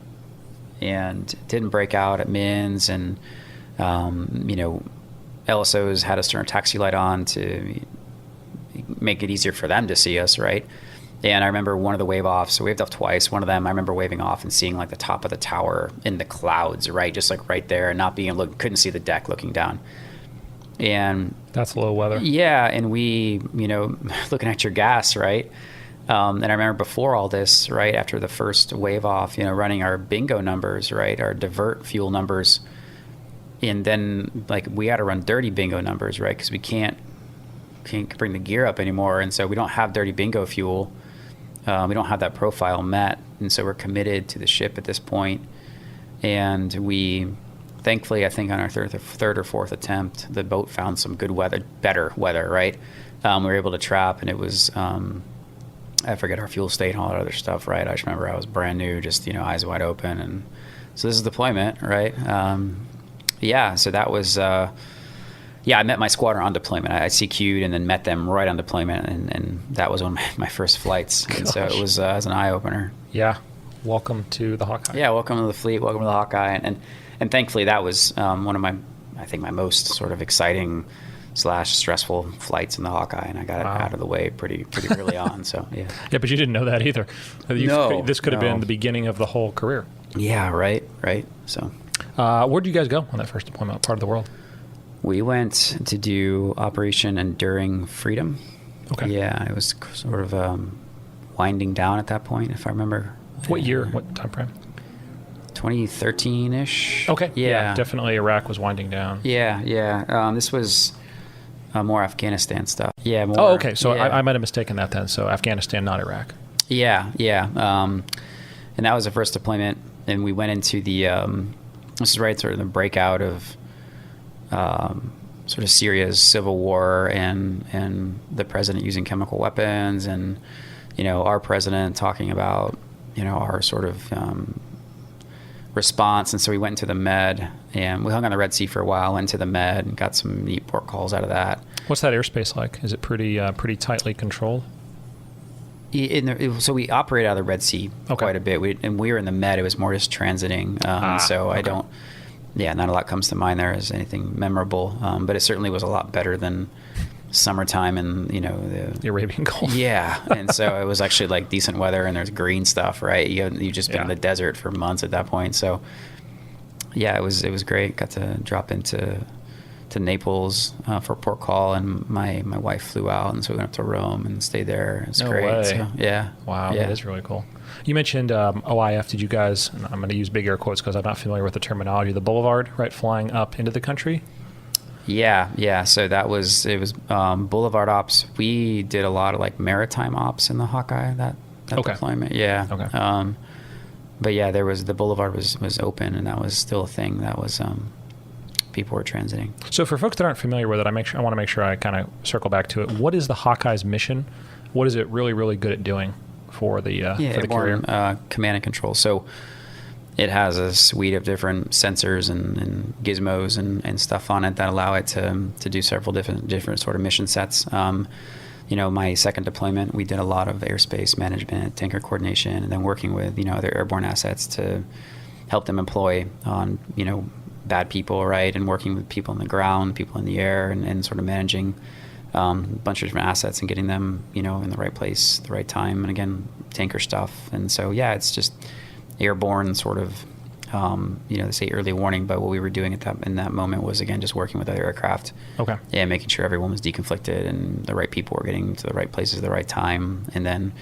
and didn't break out at MINS. And, LSOs had us turn our taxi light on to make it easier for them to see us, right? And I remember one of the wave offs, so we waved off twice. One of them, I remember waving off and seeing like the top of the tower in the clouds, right? Just like right there, and not being able to couldn't see the deck looking down. And that's low weather. Yeah, and we, looking at your gas, right? And I remember before all this, right, after the first wave off, running our bingo numbers, right, our divert fuel numbers. And then like we had to run dirty bingo numbers, right? Because we can't bring the gear up anymore. And so we don't have dirty bingo fuel. We don't have that profile met. And so we're committed to the ship at this point. And we, thankfully, I think on our third or fourth attempt, the boat found some good weather, better weather, right? We were able to trap, and it was, I forget our fuel state and all that other stuff, right? I just remember I was brand new, just, eyes wide open. And so this is deployment, right? So that was, I met my squadron on deployment. I CQ'd and then met them right on deployment, and that was one of my first flights. And so it was an eye-opener. Yeah. Welcome to the Hawkeye. Yeah, welcome to the fleet, welcome to the Hawkeye. And thankfully that was one of my most sort of exciting / stressful flights in the Hawkeye, and I got it out of the way pretty early on. So yeah. Yeah, but you didn't know that either. This could have been the beginning of the whole career. Yeah, right. So where did you guys go on that first deployment? What part of the world? We went to do Operation Enduring Freedom. Okay. Yeah, it was sort of winding down at that point, if I remember. What year? What time frame? 2013-ish. Okay. Yeah. Definitely Iraq was winding down. Yeah. This was more Afghanistan stuff. Yeah. More, oh, okay. So I might have mistaken that then. So Afghanistan, not Iraq. Yeah. And that was the first deployment, and we went into the this is right sort of the breakout of sort of Syria's civil war and the president using chemical weapons, and our president talking about our sort of response. And so we went into the Med, and we hung on the Red Sea for a while, went to the Med and got some neat port calls out of that. What's that airspace like? Is it pretty tightly controlled? So we operate out of the Red Sea quite a bit. And we were in the Med. It was more just transiting. I don't, not a lot comes to mind there as anything memorable. But it certainly was a lot better than summertime and, the Arabian Gulf. Yeah. And so it was actually like decent weather, and there's green stuff, right? You've just been in the desert for months at that point. So yeah, it was great. Got to drop into Naples for a port call, and my wife flew out, and so we went up to Rome and stayed there. It's great. Way. So, yeah. Wow, that is really cool. You mentioned OIF. Did you guys, and I'm going to use big air quotes because I'm not familiar with the terminology, the boulevard, right, flying up into the country? Yeah. So it was boulevard ops. We did a lot of like maritime ops in the Hawkeye, that deployment. Yeah. Okay. But yeah, there was the boulevard was open, and that was still a thing. That was people were transiting. So for folks that aren't familiar with it, I want to make sure I kind of circle back to it. What is the Hawkeye's mission? What is it really, really good at doing for the carrier? Command and control. So it has a suite of different sensors and gizmos and stuff on it that allow it to do several different sort of mission sets. My second deployment, we did a lot of airspace management, tanker coordination, and then working with other airborne assets to help them employ on bad people, right, and working with people on the ground, people in the air, and sort of managing a bunch of different assets and getting them in the right place, the right time, and again, tanker stuff. And so it's just airborne sort of they say early warning, but what we were doing in that moment was again just working with other aircraft. Okay. Yeah, making sure everyone was deconflicted and the right people were getting to the right places at the right time, and then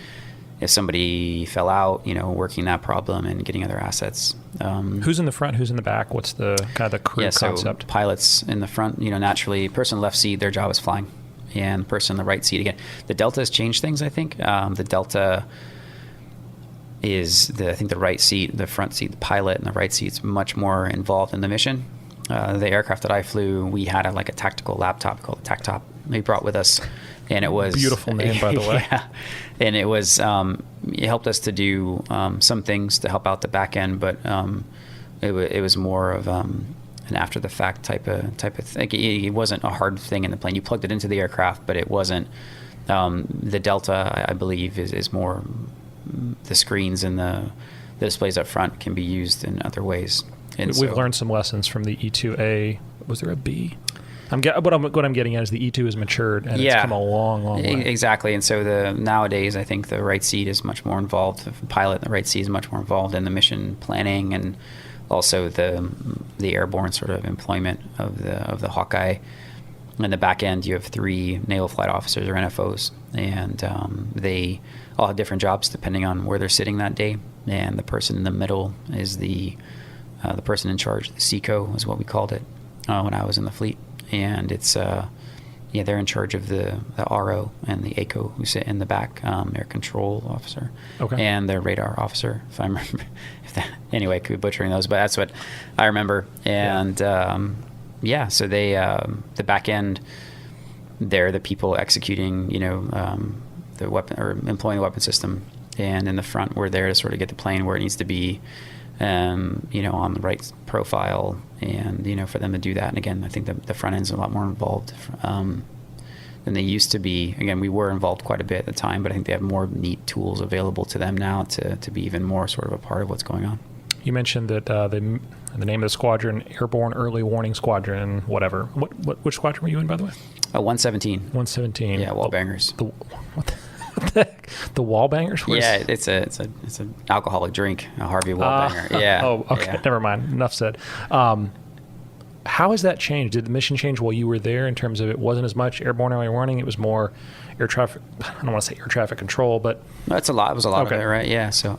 if somebody fell out, working that problem and getting other assets. Who's in the front? Who's in the back? What's the kind of the crew concept? So pilots in the front, naturally, person in the left seat, their job is flying, and person in the right seat, again, the Delta has changed things, I think. The Delta I think the right seat, the front seat, the pilot, and the right seat's much more involved in the mission. The aircraft that I flew, we had a tactical laptop called the TacTop. We brought with us, and it was beautiful name, by the way. Yeah, and it was it helped us to do some things to help out the back end, but it was more of an after the fact type of thing. It wasn't a hard thing in the plane. You plugged it into the aircraft, but it wasn't. The Delta, I believe, is more the screens and the displays up front can be used in other ways. And we've learned some lessons from the E2A. Was there a B? What I'm getting at is the E2 has matured and it's come a long, long way. Exactly. And so nowadays, I think the right seat is much more involved. The pilot, the right seat is much more involved in the mission planning and also the airborne sort of employment of the Hawkeye. In the back end, you have 3 Naval Flight Officers or NFOs, and they all have different jobs depending on where they're sitting that day. And the person in the middle is the person in charge. The SECO is what we called it when I was in the fleet. And it's they're in charge of the RO and the ACO who sit in the back, air control officer, and the radar officer. If I remember, anyway, I could be butchering those, but that's what I remember. And so they the back end, they're the people executing, the weapon or employing the weapon system, and in the front, we're there to sort of get the plane where it needs to be. On the right profile, and for them to do that. And again, I think the front end's a lot more involved than they used to be. Again, we were involved quite a bit at the time, but I think they have more neat tools available to them now to be even more sort of a part of what's going on. You mentioned that the name of the squadron, Airborne Early Warning Squadron, whatever. Which squadron were you in, by the way? 117. 117. Yeah, Wallbangers. What the heck? The Wallbangers? Yeah, it's an alcoholic drink, a Harvey Wallbanger. Yeah. Oh, okay. Yeah. Never mind. Enough said. How has that changed? Did the mission change while you were there in terms of it wasn't as much airborne early warning? It was more air traffic. I don't want to say air traffic control, but that's a lot. It was a lot of it, right? Yeah. So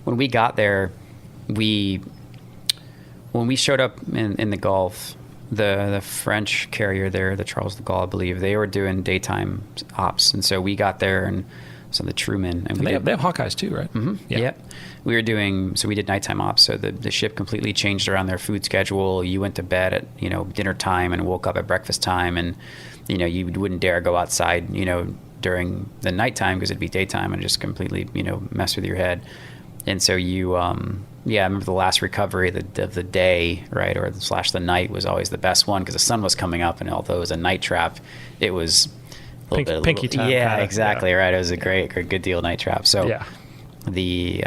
when we got there, when we showed up in the Gulf, the French carrier there, the Charles de Gaulle, I believe, they were doing daytime ops, and so we got there, and so the Truman, and they have Hawkeyes too, right? Mm-hmm. Yeah. We did nighttime ops, so the ship completely changed around their food schedule. You went to bed at dinner time and woke up at breakfast time, and you wouldn't dare go outside during the nighttime because it'd be daytime and just completely mess with your head. And so I remember the last recovery of the day, right, or / the night was always the best one because the sun was coming up, and although it was a night trap, it was a little pinky time. Yeah, kinda, exactly, right. It was a great good deal night trap. So we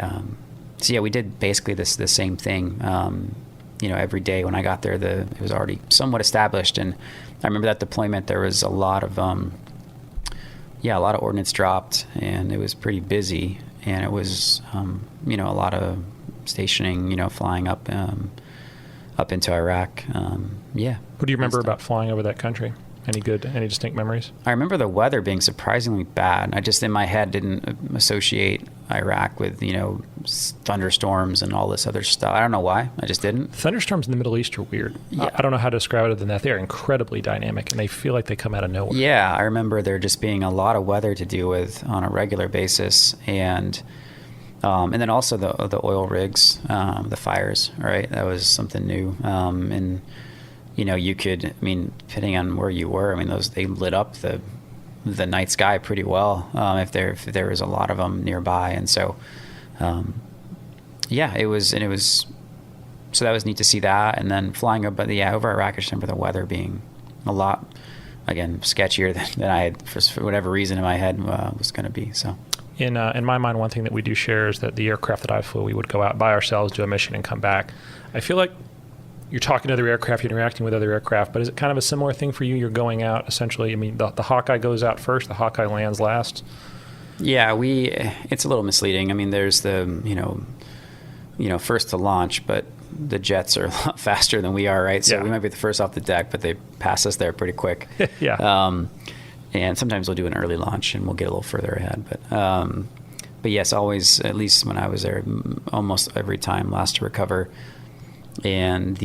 did basically the same thing. Every day when I got there, it was already somewhat established, and I remember that deployment. There was a lot of ordnance dropped, and it was pretty busy, and it was a lot of stationing, flying up into Iraq. What do you remember about flying over that country? Any distinct memories? I remember the weather being surprisingly bad. I just in my head didn't associate Iraq with thunderstorms and all this other stuff. I don't know why. I just didn't. Thunderstorms in the Middle East are weird. Yeah. I don't know how to describe it other than that. They're incredibly dynamic, and they feel like they come out of nowhere. Yeah, I remember there just being a lot of weather to deal with on a regular basis, and then also the oil rigs, the fires. Right, that was something new, and. You could, depending on where you were, they lit up the night sky pretty well if there was a lot of them nearby, and so it was so that was neat to see that, and then flying over Iraq, I just remember the weather being a lot sketchier than I had for whatever reason in my head was going to be. So. In my mind, one thing that we do share is that the aircraft that I flew, we would go out by ourselves, do a mission, and come back. I feel like you're talking to other aircraft, you're interacting with other aircraft, but is it kind of a similar thing for you? You're going out, essentially, the Hawkeye goes out first, the Hawkeye lands last? Yeah, it's a little misleading. There's the, first to launch, but the jets are a lot faster than we are, right? So we might be the first off the deck, but they pass us there pretty quick. Yeah. And sometimes we'll do an early launch and we'll get a little further ahead. But yes, always, at least when I was there, almost every time, last to recover. And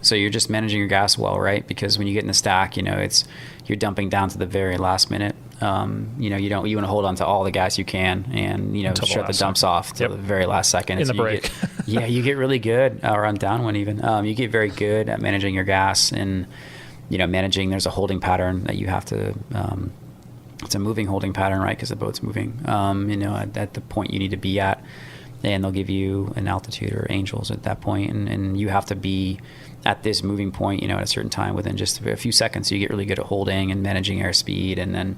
so you're just managing your gas well, right? Because when you get in the stack, you're dumping down to the very last minute, You know, you want to hold on to all the gas you can, and, you know, Until the shut the last dumps second. off till the very last second. In the So you break. you get really good, or on downwind even. You get very good at managing your gas, and, you know, there's a holding pattern that you have to, it's a moving holding pattern, right? Because the boat's moving, you know, at the point you need to be at, and they'll give you an altitude or angels at that point, and you have to be at this moving point, you know, at a certain time within just a few seconds. So you get really good at holding and managing airspeed, and then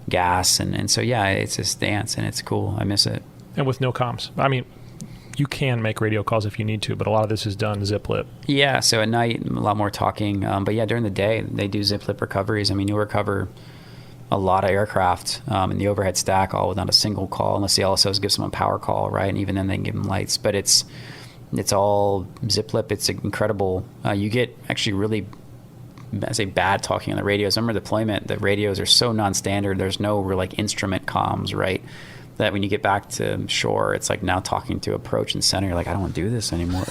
gas, and so yeah, it's this dance, and it's cool. I miss it. And with no comms. I mean, you can make radio calls if you need to, but a lot of this is done zip lip. Yeah, so at night, a lot more talking. But yeah, during the day, they do zip lip recoveries. I mean, you'll recover a lot of aircraft in the overhead stack all without a single call, unless the LSOs give someone a power call, right? And even then they can give them lights. But it's all zip lip. It's incredible. You get actually really, I say, bad talking on the radios. I remember deployment, the radios are so non-standard. There's no real like instrument comms, right? That when you get back to shore, it's like now talking to approach and center. You're like, I don't want to do this anymore.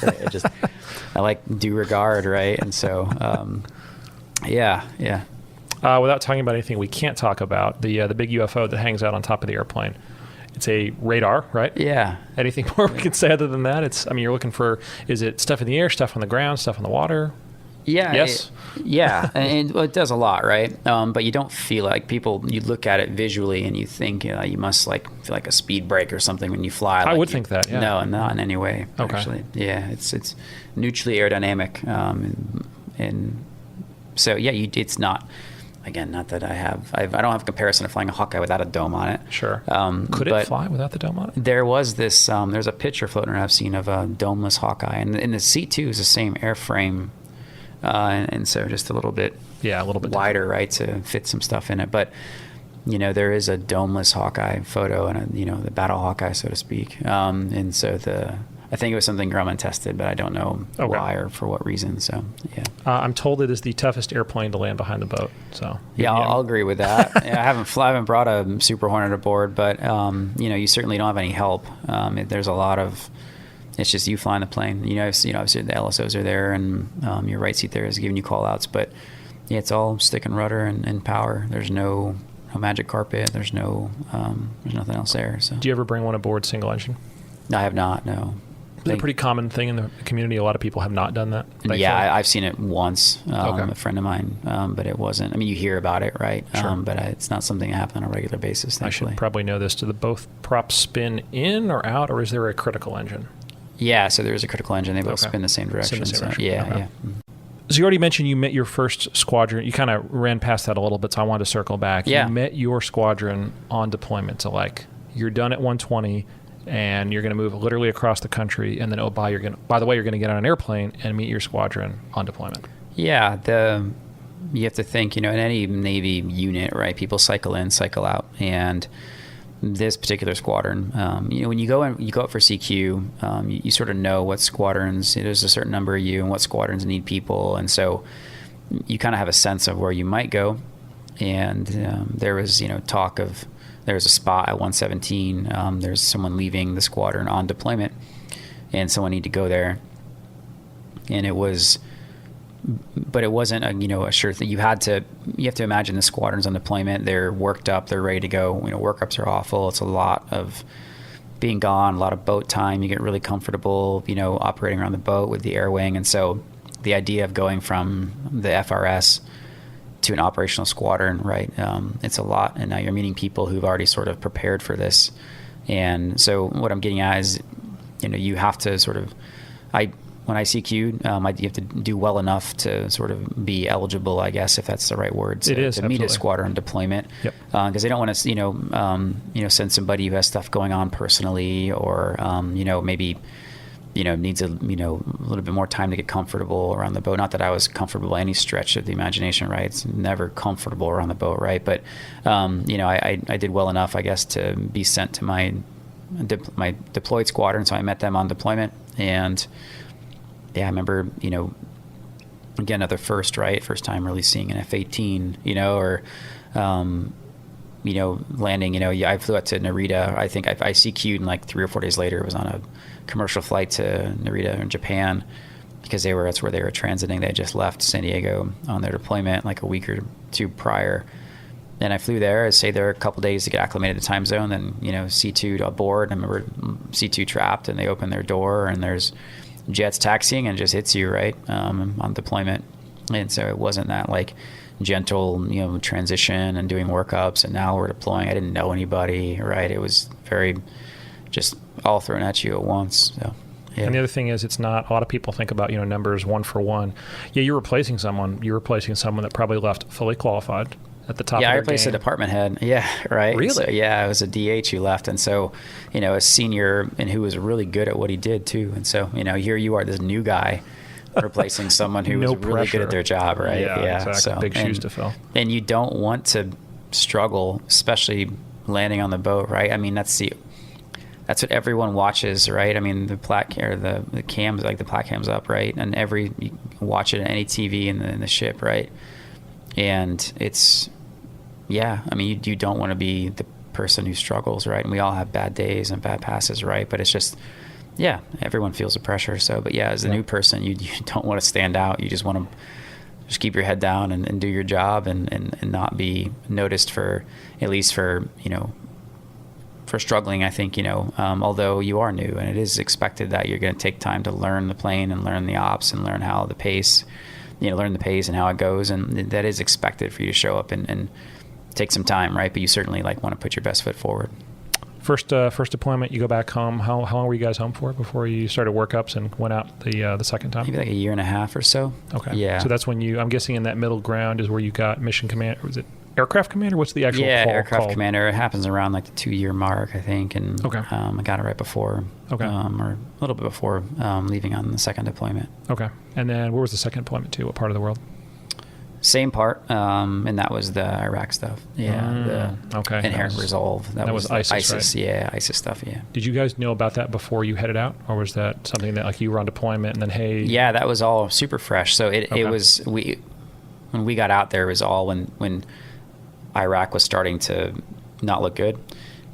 I like due regard, right? And so, yeah. Without talking about anything we can't talk about, the big UFO that hangs out on top of the airplane. It's a radar, right? Yeah. Anything more we can say other than that? I mean, you're looking for, is it stuff in the air, stuff on the ground, stuff on the water? Yeah. Yes. And it does a lot, right? But you don't feel like you look at it visually and you think you must like feel like a speed break or something when you fly. I would think that, yeah. No, not in any way, Okay. actually. Yeah, it's neutrally aerodynamic. And so, yeah, it's not, again, not that I don't have a comparison of flying a Hawkeye without a dome on it. Sure. Could it fly without the dome on it? There was this, there's a picture floating around I've seen of a domeless Hawkeye, and the C2 is the same airframe. And so just a little bit wider, right, to fit some stuff in it. But, you know, there is a domeless Hawkeye photo and, you know, the battle Hawkeye, so to speak. And so I think it was something Grumman tested, but I don't know why or for what reason. So, yeah. I'm told it is the toughest airplane to land behind the boat. So yeah, I'll agree with that. Yeah, I haven't brought a Super Hornet aboard, but, you know, you certainly don't have any help. There's a lot of... It's just you flying the plane. You know, obviously the LSOs are there, and your right seat there is giving you call outs. But yeah, it's all stick and rudder and power. There's no magic carpet. There's nothing else there. So. Do you ever bring one aboard single engine? I have not. No. Is it a pretty common thing in the community? A lot of people have not done that. Yeah, I've seen it once. A friend of mine, but it wasn't. I mean, you hear about it, right? Sure. But it's not something that happens on a regular basis. Thankfully. I should probably know this. Do both props spin in or out, or is there a critical engine? Yeah, so there's a critical engine. They both spin the same direction. Yeah. So you already mentioned you met your first squadron. You kind of ran past that a little bit, so I wanted to circle back. Yeah. You met your squadron on deployment. So, like, you're done at 120, and you're going to move literally across the country, and then, by the way, you're going to get on an airplane and meet your squadron on deployment. Yeah, you have to think, you know, in any Navy unit, right, people cycle in, cycle out, and this particular squadron, you know, when you go out for CQ, you sort of know what squadrons, there's a certain number of you and what squadrons need people. And so you kind of have a sense of where you might go. And there was, you know, talk of, there's a spot at 117. There's someone leaving the squadron on deployment and someone need to go there. And it wasn't a sure thing. You have to imagine the squadrons on deployment. They're worked up. They're ready to go. You know, workups are awful. It's a lot of being gone, a lot of boat time. You get really comfortable, you know, operating around the boat with the air wing. And so the idea of going from the FRS to an operational squadron, right? It's a lot. And now you're meeting people who've already sort of prepared for this. And so what I'm getting at is, you know, you have to sort of, when I CQ'd, you have to do well enough to sort of be eligible, I guess, if that's the right word, to meet a squadron deployment. Yep. Because they don't want to, send somebody who has stuff going on personally, or maybe, needs a little bit more time to get comfortable around the boat. Not that I was comfortable by any stretch of the imagination, right? It's never comfortable around the boat, right? But I did well enough, I guess, to be sent to my deployed squadron. So I met them on deployment, and yeah, I remember, again, another first time really seeing an F-18, or, landing, I flew out to Narita. I think I CQ'd, and like 3 or 4 days later, it was on a commercial flight to Narita in Japan, because that's where they were transiting. They had just left San Diego on their deployment like a week or two prior. and I flew there. I stayed there a couple days to get acclimated to the time zone. Then, C2 to aboard. I remember C2 trapped, and they open their door, and there's jets taxiing, and it just hits you, right, on deployment. And so it wasn't that, like, gentle, transition and doing workups, and now we're deploying. I didn't know anybody, right? It was very just all thrown at you at once. So, yeah. And the other thing is, it's not, a lot of people think about, numbers 1 for 1. Yeah, you're replacing someone. You're replacing someone that probably left fully qualified at the top of their I replaced game. a department head. Yeah, right. Really? So, yeah, it was a DH who left. And so, a senior, and who was really good at what he did too. And so, here you are, this new guy replacing someone who was really good at their job, right? Yeah, exactly. So, big shoes to fill. And you don't want to struggle, especially landing on the boat, right? I mean, that's what everyone watches, right? I mean, the cams, like the plat cam's up, right? And you watch it on any TV in the ship, right? And it's, I mean, you don't want to be the person who struggles, right? And we all have bad days and bad passes, right? But it's just, everyone feels the pressure. So, but as a new person, you don't want to stand out. You just want to just keep your head down and do your job and not be noticed for struggling, I think, although you are new, and it is expected that you're going to take time to learn the plane and learn the ops and learn how the pace, learn the pace and how it goes. And that is expected for you to show up and take some time, right? But you certainly want to put your best foot forward. First deployment, you go back home. How long were you guys home for before you started workups and went out the second time? Maybe like a year and a half or so. Okay. Yeah. So that's when I'm guessing in that middle ground is where you got mission command. Was it aircraft commander? What's the actual call aircraft called? Commander. It happens around like the 2-year mark, I think. And okay. I got it right before, or a little bit before leaving on the second deployment. Okay. And then where was the second deployment to? What part of the world? Same part, and that was the Iraq stuff. Yeah. Okay. Inherent Resolve. That was ISIS, right? Yeah, ISIS stuff, yeah. Did you guys know about that before you headed out? Or was that something that, like, you were on deployment and then, hey... Yeah, that was all super fresh. So it was... When we got out there, it was all when Iraq was starting to not look good.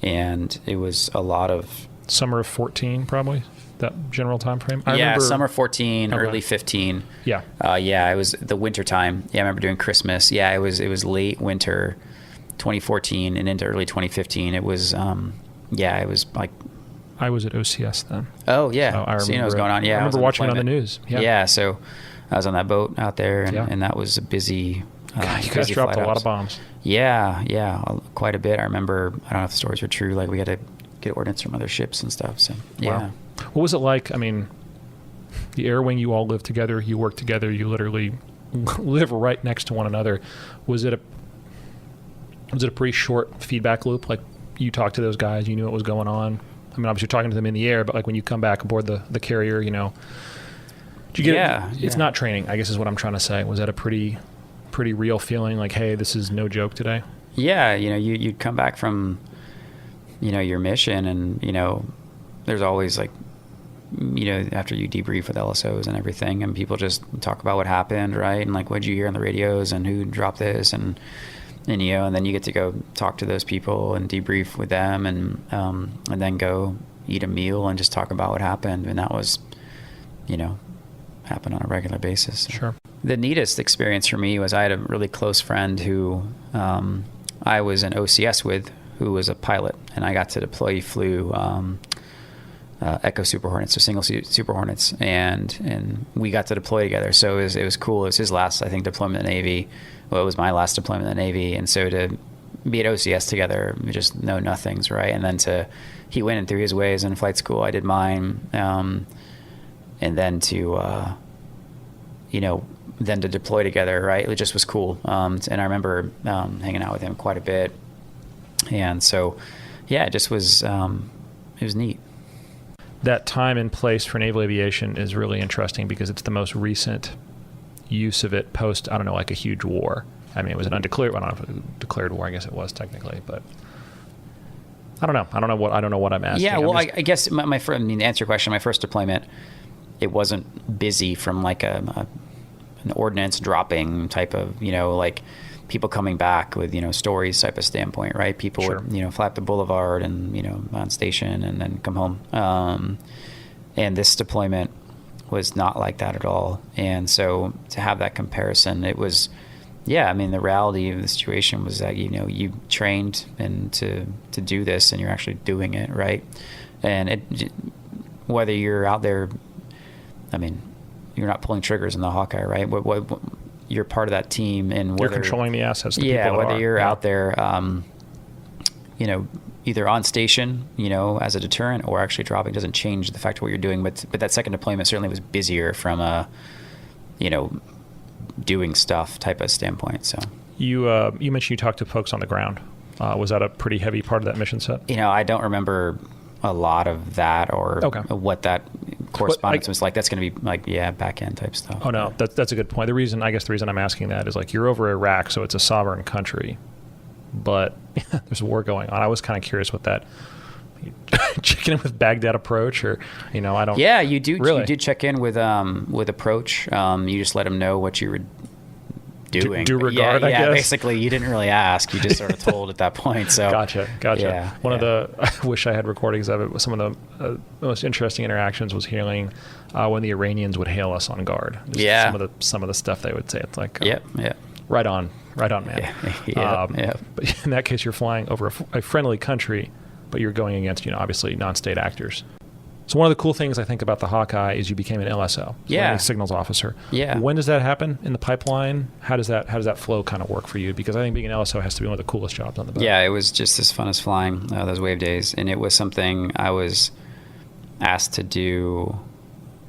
And it was a lot of... Summer of 14, probably? That general time frame? I remember, summer 14, early 15. Yeah. It was the winter time. Yeah, I remember doing Christmas. Yeah, it was late winter 2014 and into early 2015. It was, it was like... I was at OCS then. Oh, yeah. So I remember so you know what's going on. Yeah, I remember watching it on the news. Yeah, so I was on that boat out there, and that was a busy... God, you guys dropped a lot of bombs. Yeah, quite a bit. I remember, I don't know if the stories were true, like we had to get ordnance from other ships and stuff, so yeah. Wow. What was it like? I mean, the air wing, you all live together, you work together, you literally live right next to one another. Was it a pretty short feedback loop? Like, you talked to those guys, you knew what was going on. I mean, obviously you're talking to them in the air, but like when you come back aboard the carrier, did you get it? It's not training, I guess is what I'm trying to say. Was that a pretty real feeling, like, hey, this is no joke today? Yeah, you'd come back from, your mission, and, there's always like, after you debrief with LSOs and everything, and people just talk about what happened, right? And like, what'd you hear on the radios, and who dropped this, and then you get to go talk to those people and debrief with them, and then go eat a meal and just talk about what happened. And that was, happen on a regular basis. Sure. The neatest experience for me was I had a really close friend who I was in OCS with, who was a pilot, and I got to deploy. He flew Echo Super Hornets, so single Super Hornets, and we got to deploy together. So it was cool. It was his last, I think, deployment in the Navy. Well, it was my last deployment in the Navy, and so to be at OCS together, we just know nothings, right? And then he went in through his ways in flight school. I did mine, and then to deploy together, right? It just was cool. And I remember hanging out with him quite a bit, and so it just was it was neat. That time and place for naval aviation is really interesting because it's the most recent use of it post, I don't know, like a huge war. I mean, it was an undeclared, I don't know if it was a declared war, I guess it was technically, but I don't know. I don't know what I'm asking. Yeah, well, I guess to answer your question, my first deployment, it wasn't busy from like an ordnance dropping type of, like people coming back with, stories type of standpoint, right? People would, fly up the boulevard and, on station and then come home. And this deployment was not like that at all. And so to have that comparison, it was, yeah, I mean, the reality of the situation was that, you trained and to do this, and you're actually doing it, right? And whether you're out there, I mean, you're not pulling triggers in the Hawkeye, right? What you're part of that team, and whether you're controlling the assets. Whether you're out there, either on station, as a deterrent, or actually dropping, doesn't change the fact of what you're doing. But that second deployment certainly was busier from a, doing stuff type of standpoint. So you mentioned you talked to folks on the ground. Was that a pretty heavy part of that mission set? I don't remember a lot of that, or what that correspondence was like. That's going to be back end type stuff. Oh no, that's a good point. The reason I'm asking that is you're over Iraq, so it's a sovereign country, but there's a war going on. I was kind of curious what that check in with Baghdad approach, or I don't. Yeah, you do. Really? You did check in with approach. You just let them know what you were doing. Do regard, I guess. Basically, you didn't really ask. You just sort of told at that point. So Gotcha. Yeah, One of the, I wish I had recordings of it. Some of the most interesting interactions was hearing when the Iranians would hail us on guard. Just some of the stuff they would say. It's like, right on, man. But in that case, you're flying over a friendly country, but you're going against, obviously non-state actors. So one of the cool things I think about the Hawkeye is you became an LSO, signals officer. Yeah. When does that happen in the pipeline? How does that flow kind of work for you? Because I think being an LSO has to be one of the coolest jobs on the boat. Yeah, it was just as fun as flying those wave days, and it was something I was asked to do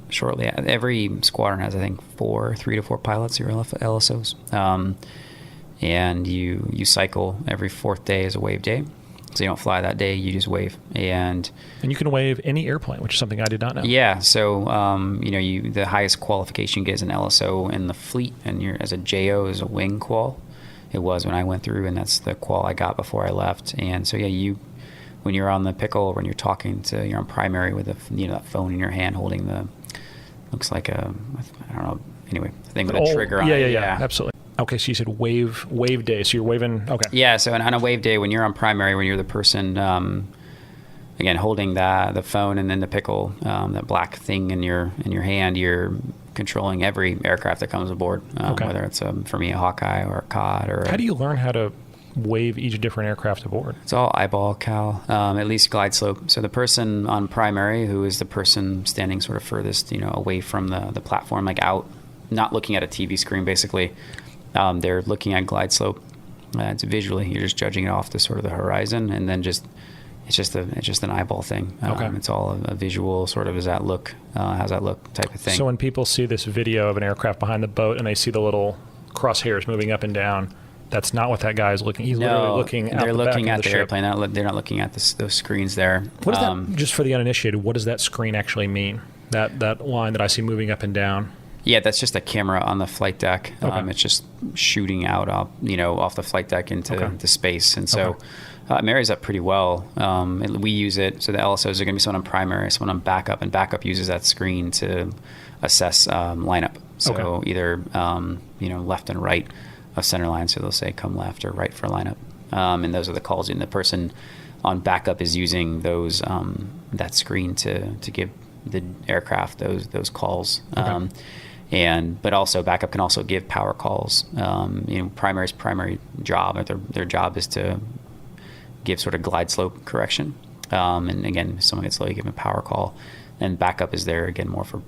shortly. Every squadron has, I think, 3 to 4 pilots who are LSOs, and you cycle every 4th day as a wave day. So you don't fly that day, you just wave. And you can wave any airplane, which is something I did not know. Yeah, so the highest qualification you get is an LSO in the fleet, and you're as a JO is a wing qual. It was when I went through, and that's the qual I got before I left. And so when you're on the pickle, when you're on primary with that phone in your hand, holding looks like I don't know, anyway, the thing with a trigger on it. Yeah, absolutely. Okay, so you said wave day. So you're waving. Okay. Yeah. So on a wave day, when you're on primary, when you're the person, again, holding the phone and then the pickle, that black thing in your hand, you're controlling every aircraft that comes aboard. Whether it's for me a Hawkeye or a COD or. How do you learn how to wave each different aircraft aboard? It's all eyeball, Cal. At least glide slope. So the person on primary, who is the person standing sort of furthest, away from the platform, out, not looking at a TV screen, basically. They're looking at glide slope. It's visually, you're just judging it off the sort of the horizon, and then it's just an eyeball thing. It's all a visual sort of, how's that look type of thing. So when people see this video of an aircraft behind the boat and they see the little crosshairs moving up and down, that's not what that guy is looking. He's literally looking out the back of the ship. They're looking at the airplane. They're not looking at those screens there. What is that? Just for the uninitiated, what does that screen actually mean? That line that I see moving up and down. Yeah, that's just a camera on the flight deck. It's just shooting out, off the flight deck into space, and so it marries up pretty well. We use it, so the LSOs are going to be someone on primary, someone on backup, and backup uses that screen to assess lineup. So either left and right of center line, so they'll say come left or right for lineup, and those are the calls. And the person on backup is using those that screen to give the aircraft those calls. But also backup can also give power calls. Primary's primary job, or their job, is to give sort of glide slope correction. And again, if someone gets low, you give them a power call. And backup is there again more for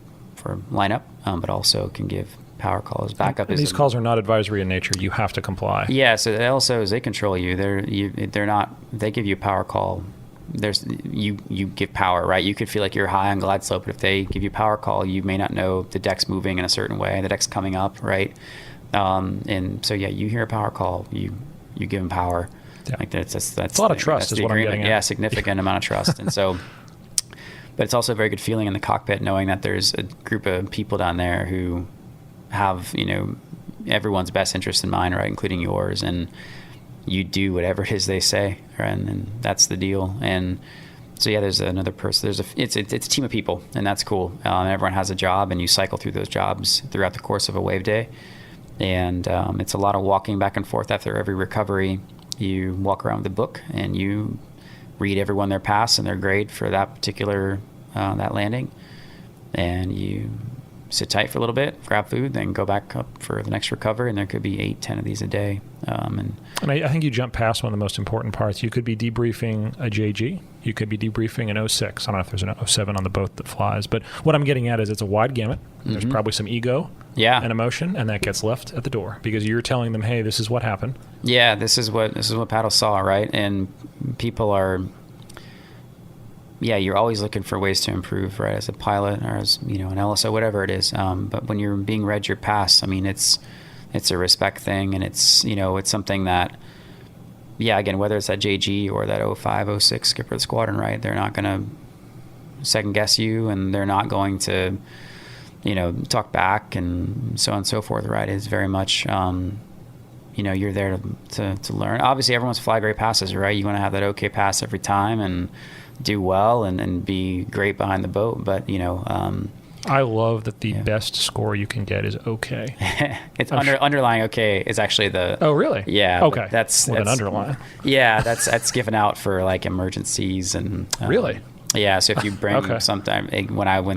lineup, but also can give power calls. Backup and these calls are not advisory in nature. You have to comply. Yeah. So the LSOs, they control you. They're not. They give you a power call. You give power, right? You could feel like you're high on glide slope, but if they give you a power call, you may not know the deck's moving in a certain way, the deck's coming up, right? And so you hear a power call, you give them power. Yeah. That's a lot of trust is what I'm getting at. Yeah, significant amount of trust. And so, but it's also a very good feeling in the cockpit knowing that there's a group of people down there who have everyone's best interest in mind, right, including yours, and you do whatever it is they say, and that's the deal. And so there's another person. It's a team of people, and that's cool. And everyone has a job, and you cycle through those jobs throughout the course of a wave day. And it's a lot of walking back and forth after every recovery. You walk around with a book, and you read everyone their pass and their grade for that particular that landing, and you sit tight for a little bit, grab food, then go back up for the next recovery, and there could be 8-10 of these a day. And I think you jump past one of the most important parts. You could be debriefing a JG. You could be debriefing an 06. I don't know if there's an 07 on the boat that flies, but what I'm getting at is it's a wide gamut. There's probably some ego and emotion, and that gets left at the door because you're telling them, hey, this is what happened. Yeah, this is what Paddle saw, right? And people are... Yeah, you're always looking for ways to improve, right? As a pilot or as, an LSO, whatever it is. But when you're being read your pass, I mean, it's a respect thing, and it's, it's something that, again, whether it's that JG or that 05, 06 skipper of the squadron, right? They're not going to second guess you, and they're not going to, talk back and so on and so forth, right? It's very much, you're there to learn. Obviously, everyone's fly great passes, right? You want to have that okay pass every time and do well and be great behind the boat, but I love that the best score you can get is okay. It's underlying okay is actually the... Oh, really? Yeah. Okay. That's an underline. Yeah, that's given out for like emergencies and... Really? Yeah, so if you bring sometime... When I was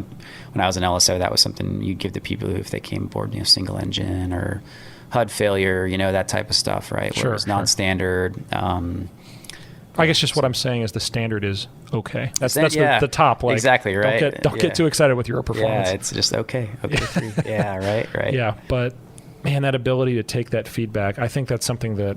an LSO, that was something you'd give to people who, if they came aboard, single engine or HUD failure, that type of stuff, right? Where it's non-standard. I guess just what I'm saying is the standard is okay. That's the top. Like, exactly, right. Don't get too excited with your performance. Yeah, it's just okay. Okay. Yeah, right. Yeah, but man, that ability to take that feedback, I think that's something that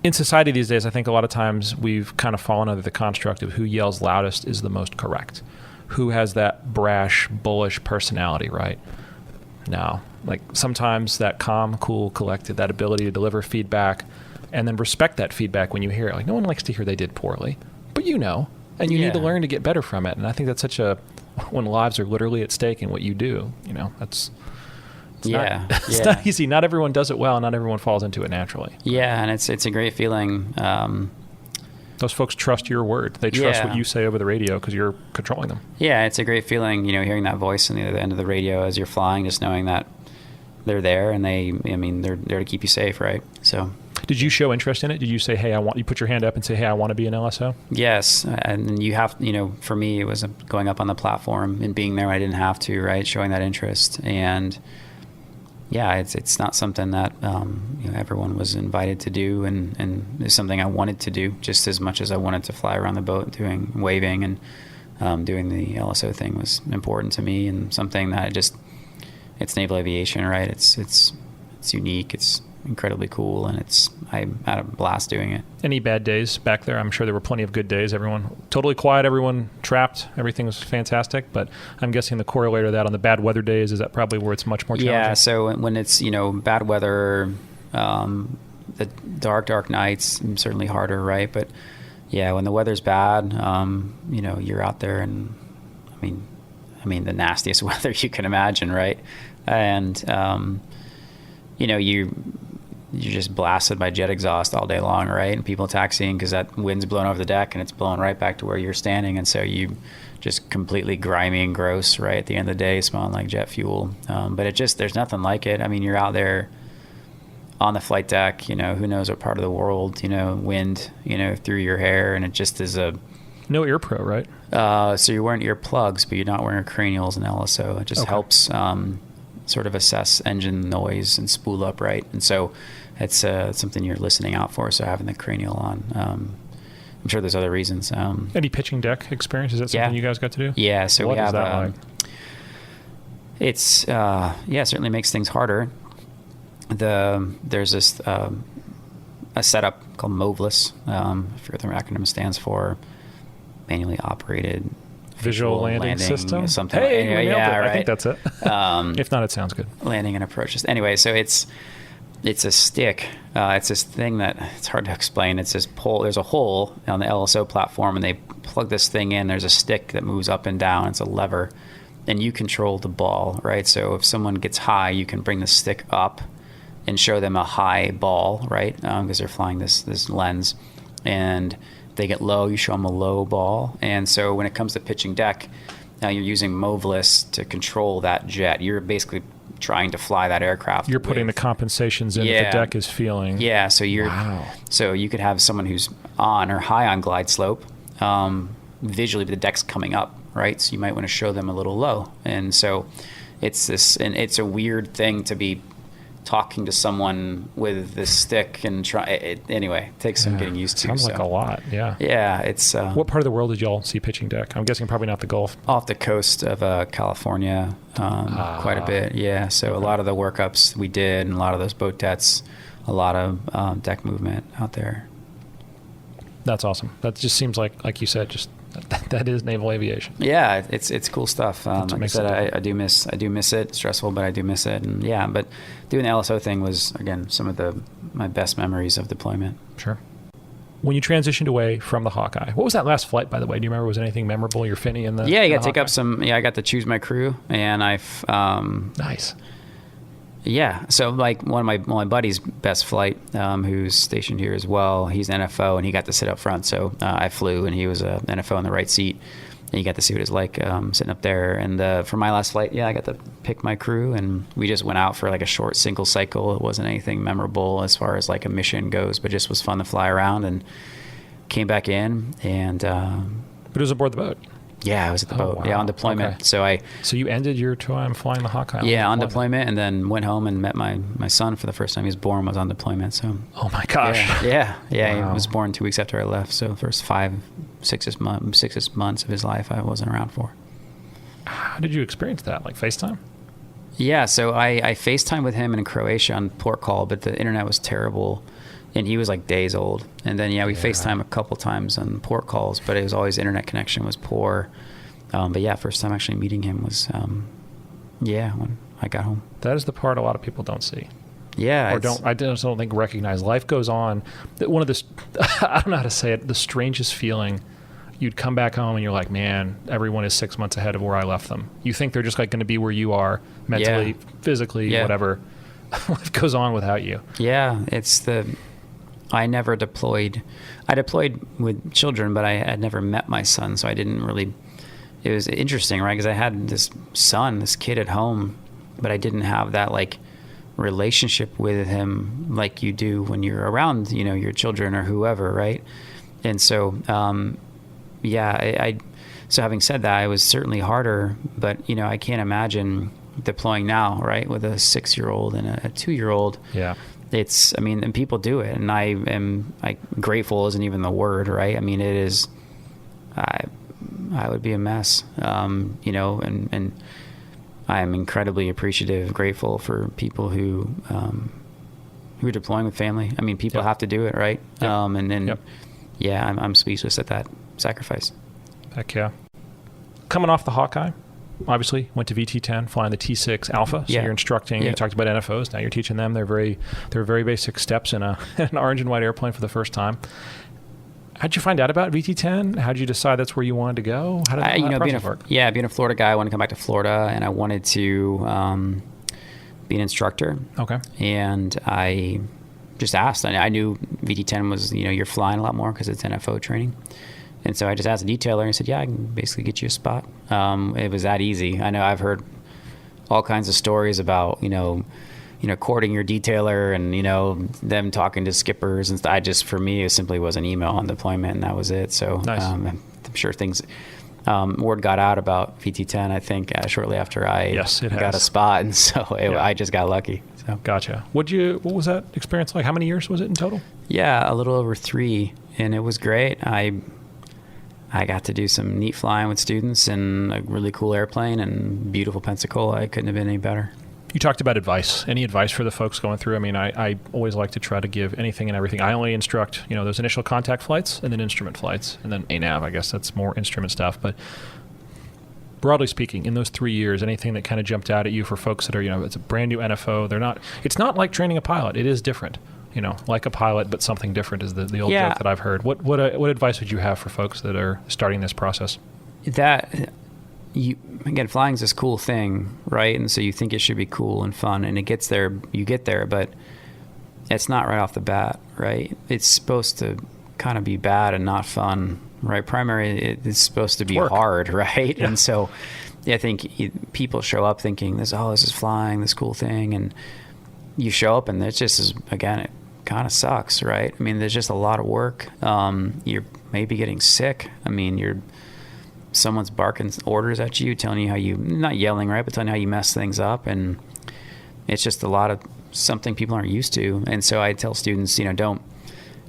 in society these days, I think a lot of times we've kind of fallen under the construct of who yells loudest is the most correct. Who has that brash, bullish personality, right? No. Like sometimes that calm, cool, collected, that ability to deliver feedback and then respect that feedback when you hear it. Like, no one likes to hear they did poorly, but and you need to learn to get better from it. And I think that's when lives are literally at stake in what you do, it's not easy. Not everyone does it well. Not everyone falls into it naturally. Yeah. And it's a great feeling. Those folks trust your word. They trust what you say over the radio because you're controlling them. Yeah. It's a great feeling, hearing that voice on the other end of the radio as you're flying, just knowing that they're there and they're there to keep you safe. Right. So. Did you show interest in it? Did you say, hey, you put your hand up and say, hey, I want to be an LSO? Yes. And you have, for me, it was going up on the platform and being there when I didn't have to, right? Showing that interest. And it's not something that, everyone was invited to do. And it's something I wanted to do just as much as I wanted to fly around the boat doing waving and doing the LSO thing was important to me and something that it's naval aviation, right? It's unique. It's incredibly cool, and I had a blast doing it. Any bad days back there? I'm sure there were plenty of good days. Everyone totally quiet, everyone trapped, everything was fantastic, but I'm guessing the correlator of that on the bad weather days, is that probably where it's much more challenging? Yeah, so when it's, bad weather, the dark nights, certainly harder, right? But yeah, when the weather's bad, you're out there and I mean the nastiest weather you can imagine, right? And you're just blasted by jet exhaust all day long, right? And people taxiing because that wind's blowing over the deck and it's blowing right back to where you're standing. And so you just completely grimy and gross, right? At the end of the day, smelling like jet fuel. But there's nothing like it. I mean, you're out there on the flight deck, who knows what part of the world, wind, through your hair. And it just is no ear pro, right? So you're wearing earplugs, but you're not wearing cranials and LSO. It just helps sort of assess engine noise and spool up, right? And so it's something you're listening out for, so having the cranial on. I'm sure there's other reasons. Any pitching deck experience? Is that something you guys got to do? Yeah, so what we have... What is that like? It's, it certainly makes things harder. There's this a setup called MOVLS. I forget what the acronym stands for. Manually operated... Visual landing system? Something. Hey, yeah, right. I think that's it. If not, it sounds good. Landing and approach. Anyway, so it's a stick. It's this thing that it's hard to explain. It's this pole. There's a hole on the LSO platform, and they plug this thing in. There's a stick that moves up and down. It's a lever, and you control the ball, right? So if someone gets high, you can bring the stick up and show them a high ball, right? Because they're flying this lens, and they get low, you show them a low ball. And so when it comes to pitching deck, now you're using MOVLS to control that jet. You're basically trying to fly that aircraft. You're putting the compensations in that the deck is feeling. Yeah, so so you could have someone who's on or high on glide slope. Visually, the deck's coming up, right? So you might want to show them a little low. And so and it's a weird thing to be talking to someone with this stick and anyway, it takes some getting used to. Sounds like a lot. Yeah. Yeah. It's, what part of the world did y'all see pitching deck? I'm guessing probably not the Gulf. Off the coast of California, quite a bit. Yeah. So a lot of the workups we did, and a lot of those boat debts, a lot of deck movement out there. That's awesome. That just seems like you said, just that is naval aviation. Yeah, it's cool stuff. Like I said, I do miss it. It's stressful, but I do miss it. And yeah, but doing the LSO thing was, again, some of my best memories of deployment. Sure. When you transitioned away from the Hawkeye, what was that last flight, by the way? Do you remember? Was anything memorable? Your Finney in the you got to take up some. Yeah, I got to choose my crew, and nice. Yeah, so like one of my buddy's best flight, who's stationed here as well, he's an NFO, and he got to sit up front. So I flew, and he was an NFO in the right seat, and you got to see what it's like sitting up there. And for my last flight, I got to pick my crew, and we just went out for like a short single cycle. It wasn't anything memorable as far as like a mission goes, but just was fun to fly around, and came back in. And but it was aboard the boat. Yeah, I was at the boat. Wow. Yeah, on deployment. Okay. So you ended your time flying the Hawkeye? Yeah, on deployment, and then went home and met my son for the first time. He was born, was on deployment. So. Oh my gosh. Yeah. Wow. He was born 2 weeks after I left. So the first 6 months of his life, I wasn't around for. How did you experience that? Like FaceTime? Yeah, so I FaceTime with him in Croatia on port call, but the internet was terrible. And he was like days old. And then, we FaceTime a couple times on port calls, but it was always internet connection was poor. But yeah, first time actually meeting him was, when I got home. That is the part a lot of people don't see. Yeah. Or I just don't think recognize. Life goes on. One of the, I don't know how to say it, the strangest feeling, you'd come back home and you're like, man, everyone is 6 months ahead of where I left them. You think they're just like going to be where you are mentally, physically, whatever. Life goes on without you. Yeah. I never deployed. I deployed with children, but I had never met my son, so I didn't really. It was interesting, right? Because I had this kid at home, but I didn't have that like relationship with him like you do when you're around, your children or whoever, right? And so, So having said that, it was certainly harder, but I can't imagine deploying now, right, with a 6-year-old and a 2-year-old. Yeah. And people do it, and I am grateful isn't even the word, right? I mean, it is. I would be a mess, and I am incredibly appreciative, grateful for people who are deploying with family. I mean, people have to do it, right? Yep. I'm speechless at that sacrifice. Heck yeah. Coming off the Hawkeye, obviously went to VT10, flying the T6 Alpha. So you're instructing. You talked about NFOs. Now you're teaching them. They're very basic steps in an orange and white airplane for the first time. How'd you find out about VT10? How'd you decide that's where you wanted to go? How did that process work? Being a Florida guy, I wanted to come back to Florida, and I wanted to be an instructor. Okay. And I just asked. I knew VT10 was, you're flying a lot more because it's NFO training. And so I just asked the detailer, and he said, I can basically get you a spot. It was that easy. I know I've heard all kinds of stories about, courting your detailer and, them talking to skippers. And for me, it simply was an email on deployment, and that was it. So nice. I'm sure things, word got out about VT10, I think, shortly after I got a spot. And so I just got lucky. So. Gotcha. What was that experience like? How many years was it in total? Yeah, a little over 3. And it was great. I got to do some neat flying with students and a really cool airplane and beautiful Pensacola. It couldn't have been any better. You talked about advice. Any advice for the folks going through? I mean, I always like to try to give anything and everything. I only instruct, those initial contact flights and then instrument flights and then ANAV. I guess that's more instrument stuff. But broadly speaking, in those 3 years, anything that kind of jumped out at you for folks that are, it's a brand new NFO. It's not like training a pilot. It is different. Like a pilot, but something different is the old joke that I've heard. What advice would you have for folks that are starting this process? Flying is this cool thing, right? And so you think it should be cool and fun, and you get there, but it's not right off the bat, right? It's supposed to kind of be bad and not fun, right? Primary, it's supposed to be hard, right? Yeah. And so I think people show up thinking this is flying, this cool thing, and you show up and it kind of sucks, right? I mean, there's just a lot of work. You're maybe getting sick. I mean, someone's barking orders at you, telling you how you, not yelling, right, but telling you how you mess things up. And it's just a lot of something people aren't used to. And so I tell students, don't,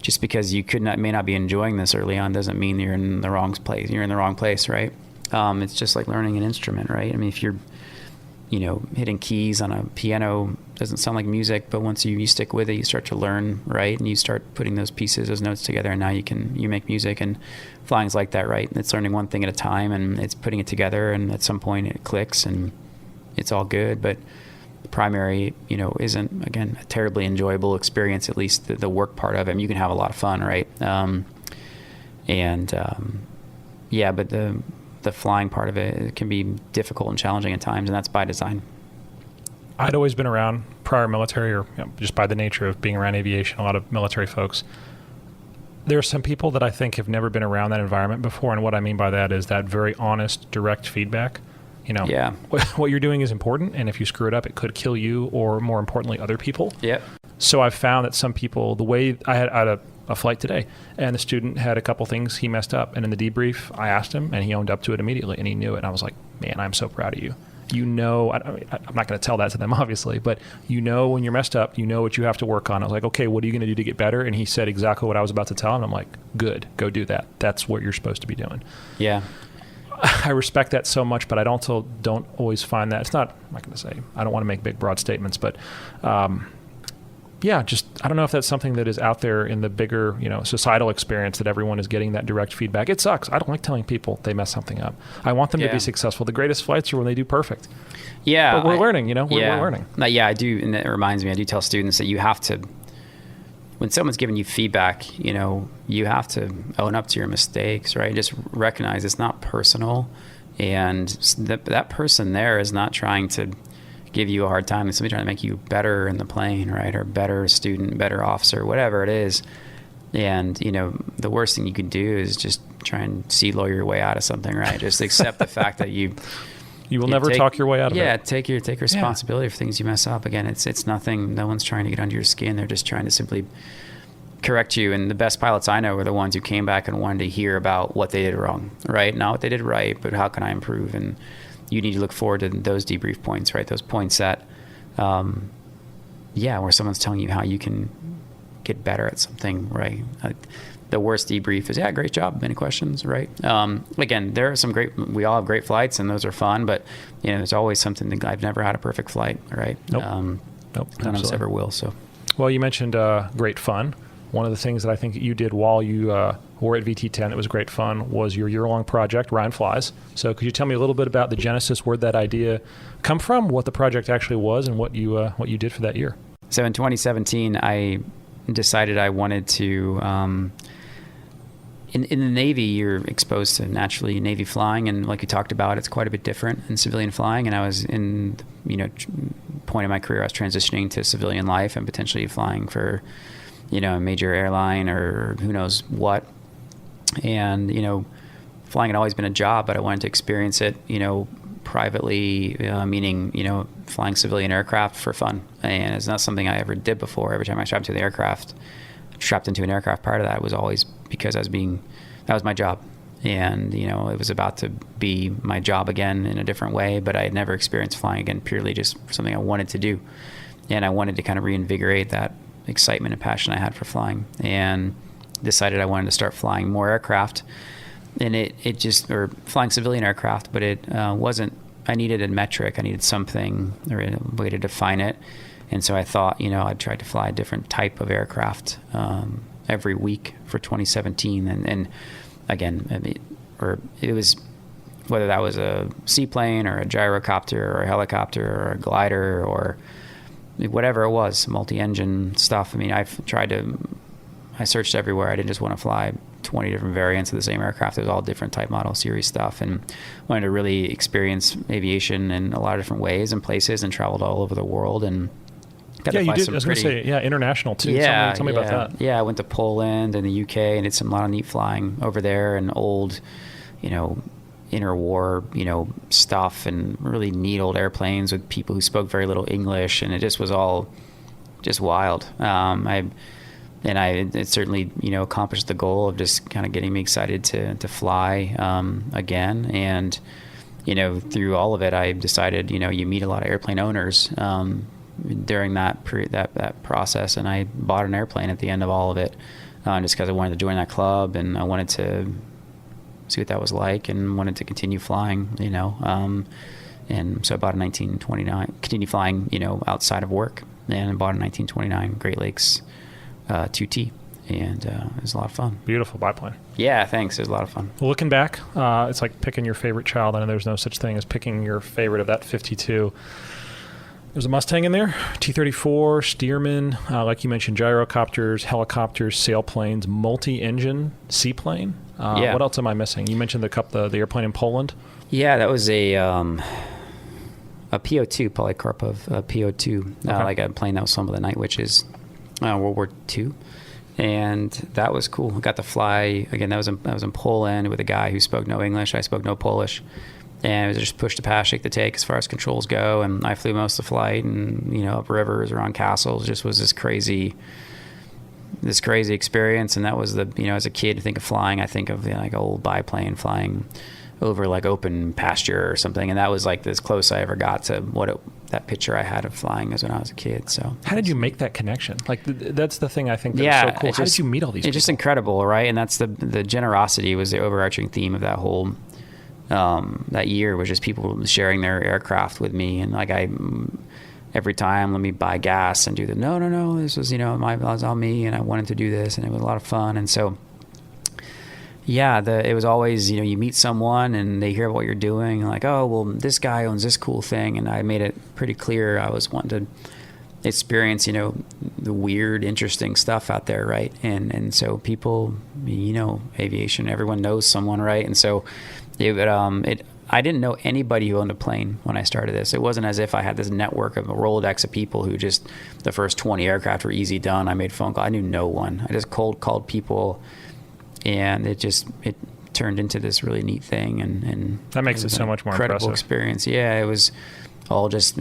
just because you may not be enjoying this early on doesn't mean you're in the wrong place. You're in the wrong place, right? It's just like learning an instrument, right? I mean, if you're, hitting keys on a piano, doesn't sound like music, but once you stick with it, you start to learn, right? And you start putting those pieces, those notes together, and now you make music. And flying's like that, right? It's learning one thing at a time, and it's putting it together, and at some point it clicks, and it's all good. But the primary, isn't, again, a terribly enjoyable experience, at least the work part of it. I mean, you can have a lot of fun, right? But the flying part of it can be difficult and challenging at times, and that's by design. I'd always been around prior military, or just by the nature of being around aviation, a lot of military folks. There are some people that I think have never been around that environment before, and what I mean by that is that very honest, direct feedback. What you're doing is important, and if you screw it up, it could kill you, or more importantly, other people. Yep. So I've found that some people, the way I had a flight today, and the student had a couple things he messed up, and in the debrief, I asked him, and he owned up to it immediately, and he knew it, and I was like, man, I'm so proud of you. I'm not going to tell that to them, obviously, but when you're messed up, what you have to work on. I was like, okay, what are you going to do to get better? And he said exactly what I was about to tell him. I'm like, good, go do that. That's what you're supposed to be doing. Yeah. I respect that so much, but I don't always find that. I'm not going to say, I don't want to make big, broad statements, but I don't know if that's something that is out there in the bigger, societal experience, that everyone is getting that direct feedback. It sucks. I don't like telling people they mess something up. I want them to be successful. The greatest flights are when they do perfect. Yeah. But we're learning, we're learning. Yeah, I do. And it reminds me, I do tell students that you have to, when someone's giving you feedback, you have to own up to your mistakes, right? Just recognize it's not personal. And that person there is not trying to give you a hard time. It's somebody trying to make you better in the plane, right? Or better student, better officer, whatever it is. And, the worst thing you can do is just try and lawyer your way out of something, right? Just accept the fact that you will never talk your way out of it. Yeah, take responsibility for things you mess up. Again, it's nothing, no one's trying to get under your skin. They're just trying to simply correct you. And the best pilots I know are the ones who came back and wanted to hear about what they did wrong, right? Not what they did right, but how can I improve? And you need to look forward to those debrief points, right? Those points that, where someone's telling you how you can get better at something, right? The worst debrief is, great job, many questions, right? Again, there are we all have great flights, and those are fun, but, there's always something that I've never had a perfect flight, right? Nope. None of us ever will, so. Well, you mentioned great fun. One of the things that I think you did while you were at VT10 that was great fun was your year-long project, Ryan Flies. So could you tell me a little bit about the genesis, where'd that idea come from, what the project actually was, and what you did for that year? So in 2017, I decided I wanted to, in the Navy, you're exposed to naturally Navy flying, and like you talked about, it's quite a bit different in civilian flying. And I was in, point in my career, I was transitioning to civilian life and potentially flying for, a major airline or who knows what. And, flying had always been a job, but I wanted to experience it, privately, meaning, flying civilian aircraft for fun. And it's not something I ever did before. Every time I strapped into an aircraft prior to that, it was always because that was my job. And, it was about to be my job again in a different way, but I had never experienced flying again, purely just something I wanted to do. And I wanted to kind of reinvigorate that excitement and passion I had for flying, and decided I wanted to start flying more aircraft. And or flying civilian aircraft, but it wasn't, I needed a metric, I needed something or a way to define it. And so I thought, I'd try to fly a different type of aircraft every week for 2017. And again, it was, whether that was a seaplane or a gyrocopter or a helicopter or a glider or whatever it was, multi-engine stuff. I mean, I searched everywhere. I didn't just want to fly 20 different variants of the same aircraft. It was all different type model series stuff, and wanted to really experience aviation in a lot of different ways and places, and traveled all over the world. And got to fly you did. I was going to say, international too. Yeah, tell me about that. Yeah, I went to Poland and the UK and did a lot of neat flying over there, and old, interwar, stuff, and really neat old airplanes with people who spoke very little English, and it just was all just wild. I it certainly, accomplished the goal of just kind of getting me excited to fly again. And, through all of it, I decided, you meet a lot of airplane owners during that process. And I bought an airplane at the end of all of it just because I wanted to join that club and I wanted to see what that was like and wanted to continue flying, and so I bought a 1929, continued flying, outside of work, and I bought a 1929 Great Lakes 2T, and it was a lot of fun. Beautiful biplane. Yeah, thanks. It was a lot of fun. Well, looking back, it's like picking your favorite child. I know there's no such thing as picking your favorite of that 52. There's a Mustang in there, T34, Stearman, like you mentioned, gyrocopters, helicopters, sailplanes, multi-engine seaplane. What else am I missing? You mentioned the airplane in Poland. Yeah, that was a PO2, polycarp of PO2, like a plane that was flown by the Night Witches, World War II. And that was cool. I got to fly, again, that was in Poland with a guy who spoke no English. I spoke no Polish. And it was just push to pass, shake the take as far as controls go. And I flew most of the flight and, up rivers, around castles. Just was this crazy experience. And that was as a kid, to think of flying, I think of like old biplane flying over like open pasture or something. And that was like as close I ever got to that picture I had of flying as when I was a kid. So how did you make that connection? Like that's the thing I think that's so cool. How did you meet all these people? It's just incredible, right? And that's the generosity was the overarching theme of that whole that year, was just people sharing their aircraft with me. And like every time, let me buy gas and do no, this was, it was on me and I wanted to do this and it was a lot of fun. And so, it was always, you meet someone and they hear what you're doing, like, oh, well, this guy owns this cool thing. And I made it pretty clear I was wanting to experience, the weird, interesting stuff out there, right? And so people, aviation, everyone knows someone, right? And so I didn't know anybody who owned a plane when I started this. It wasn't as if I had this network of a Rolodex of people who just, the first 20 aircraft were easy done. I made phone calls. I knew no one. I just cold called people, and it turned into this really neat thing. And that makes it so much more incredible impressive experience. Yeah, it was all just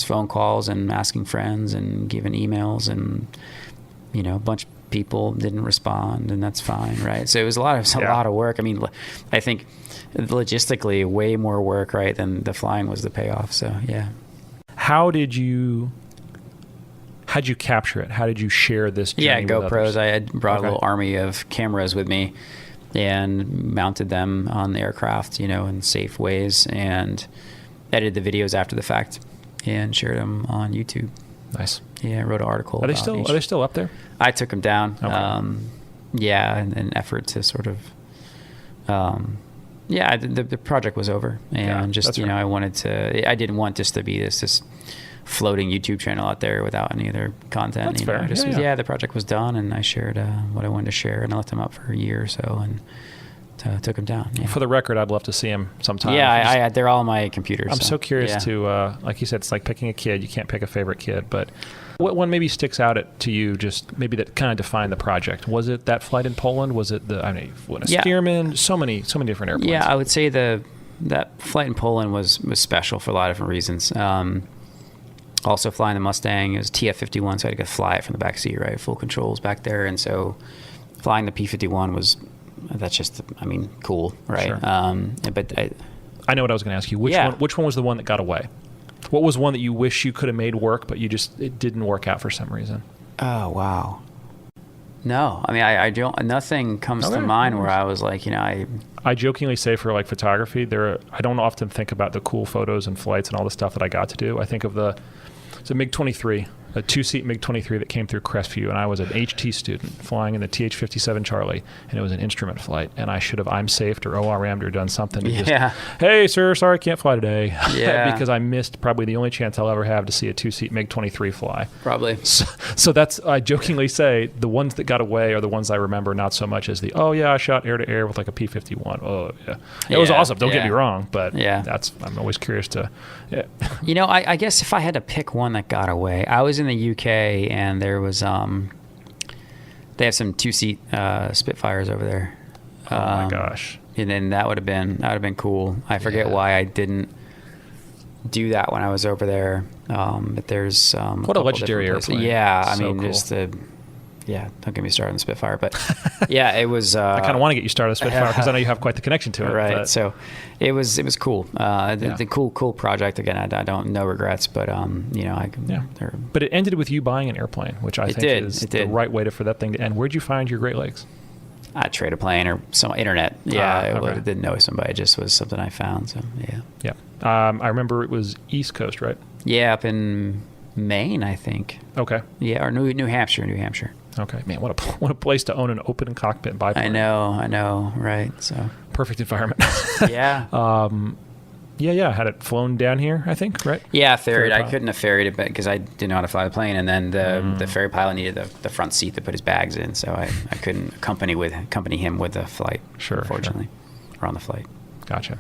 phone calls and asking friends and giving emails, and a bunch of people didn't respond, and that's fine, right? So it was a lot of work. I mean, I think logistically way more work, right, than the flying was the payoff. So yeah. How'd you capture it? How did you share this journey with GoPros. others? I had brought a little army of cameras with me and mounted them on the aircraft, in safe ways, and edited the videos after the fact and shared them on YouTube. Nice. Yeah, I wrote an article. Are they still up there? I took them down. Okay. In an effort to sort of the project was over, and I didn't want this to be this floating YouTube channel out there without any other content. That's fair. The project was done, and I shared what I wanted to share, and I left them up for a year or so, and took them down. Yeah. For the record, I'd love to see them sometime. Yeah, they're all on my computer. I'm so curious to, like you said, it's like picking a kid. You can't pick a favorite kid, but what one maybe sticks out to you, just maybe that kind of defined the project? Was it that flight in Poland? Was it a Stearman? So many different airplanes. Yeah, I would say that flight in Poland was special for a lot of different reasons. Also flying the Mustang, it was TF-51, so I had to fly it from the back seat, right? Full controls back there, and so flying the P-51 that's just, cool, right? Sure. But I know what I was going to ask you. Which one was the one that got away? What was one that you wish you could have made work, but it didn't work out for some reason? Oh, wow. No, I don't. Nothing comes to mind where I was like, I jokingly say for like photography, I don't often think about the cool photos and flights and all the stuff that I got to do. I think of it's a MiG-23, a two-seat MiG-23 that came through Crestview, and I was an HT student flying in the TH-57 Charlie, and it was an instrument flight, and I should have IMSAFE'd or ORM'd or done something to hey, sir, sorry, I can't fly today. Yeah. Because I missed probably the only chance I'll ever have to see a two-seat MiG-23 fly. Probably. So that's, I jokingly say, the ones that got away are the ones I remember not so much as I shot air-to-air with like a P-51. Oh, yeah. It was awesome, don't get me wrong, but I'm always curious to... Yeah. I guess if I had to pick one that got away, I was in the UK, and there was they have some two-seat Spitfires over there. Oh my gosh! And then that would have been cool. I forget why I didn't do that when I was over there. But there's what a legendary airplane. Yeah, so cool. Just the yeah, don't get me started on the Spitfire. But yeah, it was. I kind of want to get you started on Spitfire because I know you have quite the connection to it. Right. But. So it was cool. The cool project. Again, I don't no regrets, but But it ended with you buying an airplane, which I think is the right way for that thing to end. Where'd you find your Great Lakes? I trade a plane or some internet. Yeah, I didn't know somebody. It just was something I found. So yeah. Yeah. I remember it was East Coast, right? Yeah, up in Maine, I think. Okay. Yeah, or New Hampshire. Okay, man, what a place to own an open cockpit biplane. I know, right? So perfect environment. Yeah. Yeah. Had it flown down here, I think, right? Yeah, ferried. I couldn't have ferried it because I didn't know how to fly the plane, and then the ferry pilot needed the front seat to put his bags in, so I couldn't accompany him with the flight. Sure, unfortunately, or on the flight. Gotcha.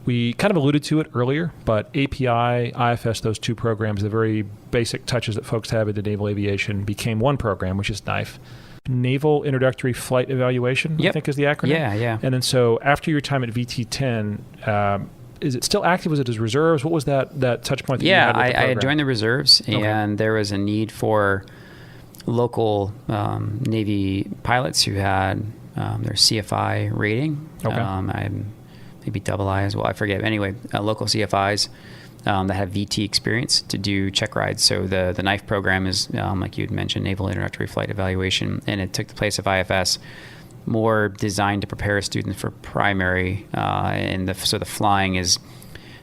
We kind of alluded to it earlier, but API, IFS, those two programs, the very basic touches that folks have into naval aviation, became one program, which is NIFE. Naval Introductory Flight Evaluation, I think is the acronym. Yeah. And then so after your time at VT10, is it still active? Was it as reserves? What was that touch point that you had with the program? I had joined the reserves, and there was a need for local Navy pilots who had their CFI rating. Okay. Maybe double I as well. I forget. Anyway, local CFIs that have VT experience to do check rides. So the NIFE program is, like you had mentioned, Naval Introductory Flight Evaluation, and it took the place of IFS, more designed to prepare a student for primary. So the flying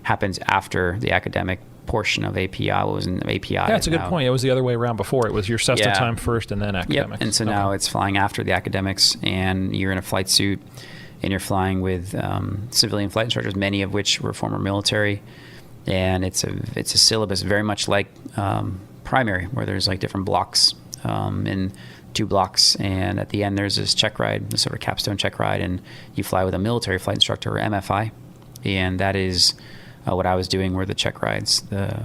happens after the academic portion of API. What was an API? Yeah, that's a good point. It was the other way around before. It was your CESTA time first and then academics. Yep. And so now it's flying after the academics, and you're in a flight suit, and you're flying with civilian flight instructors, many of which were former military. And it's a syllabus very much like primary, where there's like different blocks in 2 blocks, and at the end there's this check ride, this sort of capstone check ride, and you fly with a military flight instructor, or MFI, and that is what I was doing were the check rides, the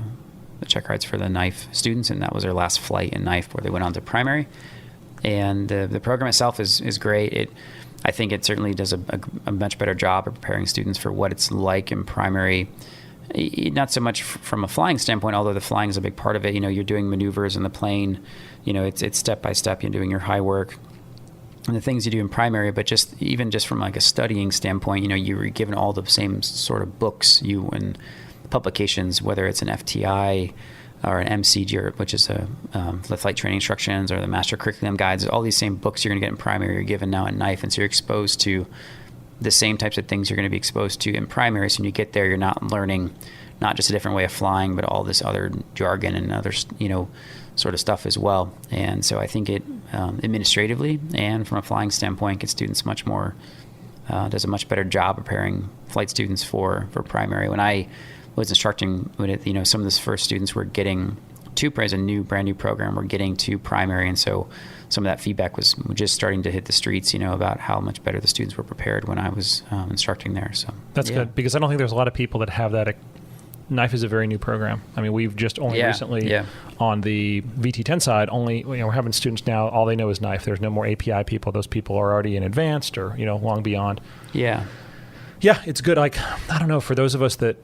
check rides for the NIFE students, and that was their last flight in NIFE before they went on to primary. And the program itself is great. I think it certainly does a much better job of preparing students for what it's like in primary. Not so much from a flying standpoint, although the flying is a big part of it. You're doing maneuvers in the plane. It's step by step. You're doing your high work and the things you do in primary. But even from like a studying standpoint, you're given all the same sort of books and publications, whether it's an FTI or an MCG, which is the flight training instructions, or the master curriculum guides. All these same books you're going to get in primary, you're given now at NIFE, and so you're exposed to the same types of things you're going to be exposed to in primary. So when you get there, you're not learning not just a different way of flying, but all this other jargon and other sort of stuff as well. And so I think it administratively and from a flying standpoint gets students much more does a much better job preparing flight students for primary. When I was instructing, some of the first students were getting to, as a brand new program, were getting to primary, and so some of that feedback was just starting to hit the streets, about how much better the students were prepared when I was instructing there. So that's good, because I don't think there's a lot of people that have that. NIFE is a very new program. I mean, we've just only recently on the VT10 side, we're having students now, all they know is NIFE. There's no more API people. Those people are already in advanced or, long beyond. Yeah. Yeah, it's good. Like, I don't know, for those of us that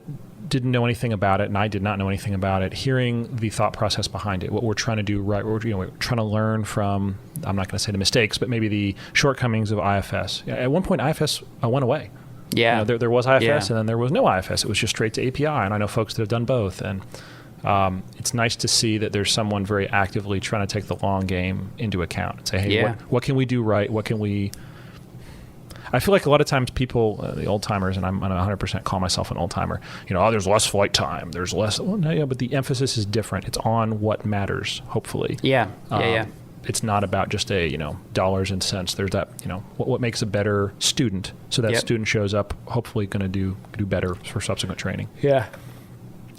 didn't know anything about it, and I did not know anything about it, hearing the thought process behind it, what we're trying to do right, we're trying to learn from, I'm not going to say the mistakes, but maybe the shortcomings of IFS. At one point, IFS went away. Yeah. There was IFS, and then there was no IFS. It was just straight to API, and I know folks that have done both. And it's nice to see that there's someone very actively trying to take the long game into account and say, hey, what can we do right? What can we... I feel like a lot of times people, the old timers, and I'm 100% call myself an old timer, there's less flight time, there's less, but the emphasis is different. It's on what matters, hopefully. Yeah. It's not about just dollars and cents. There's that, what makes a better student. So that student shows up, hopefully going to do better for subsequent training. Yeah.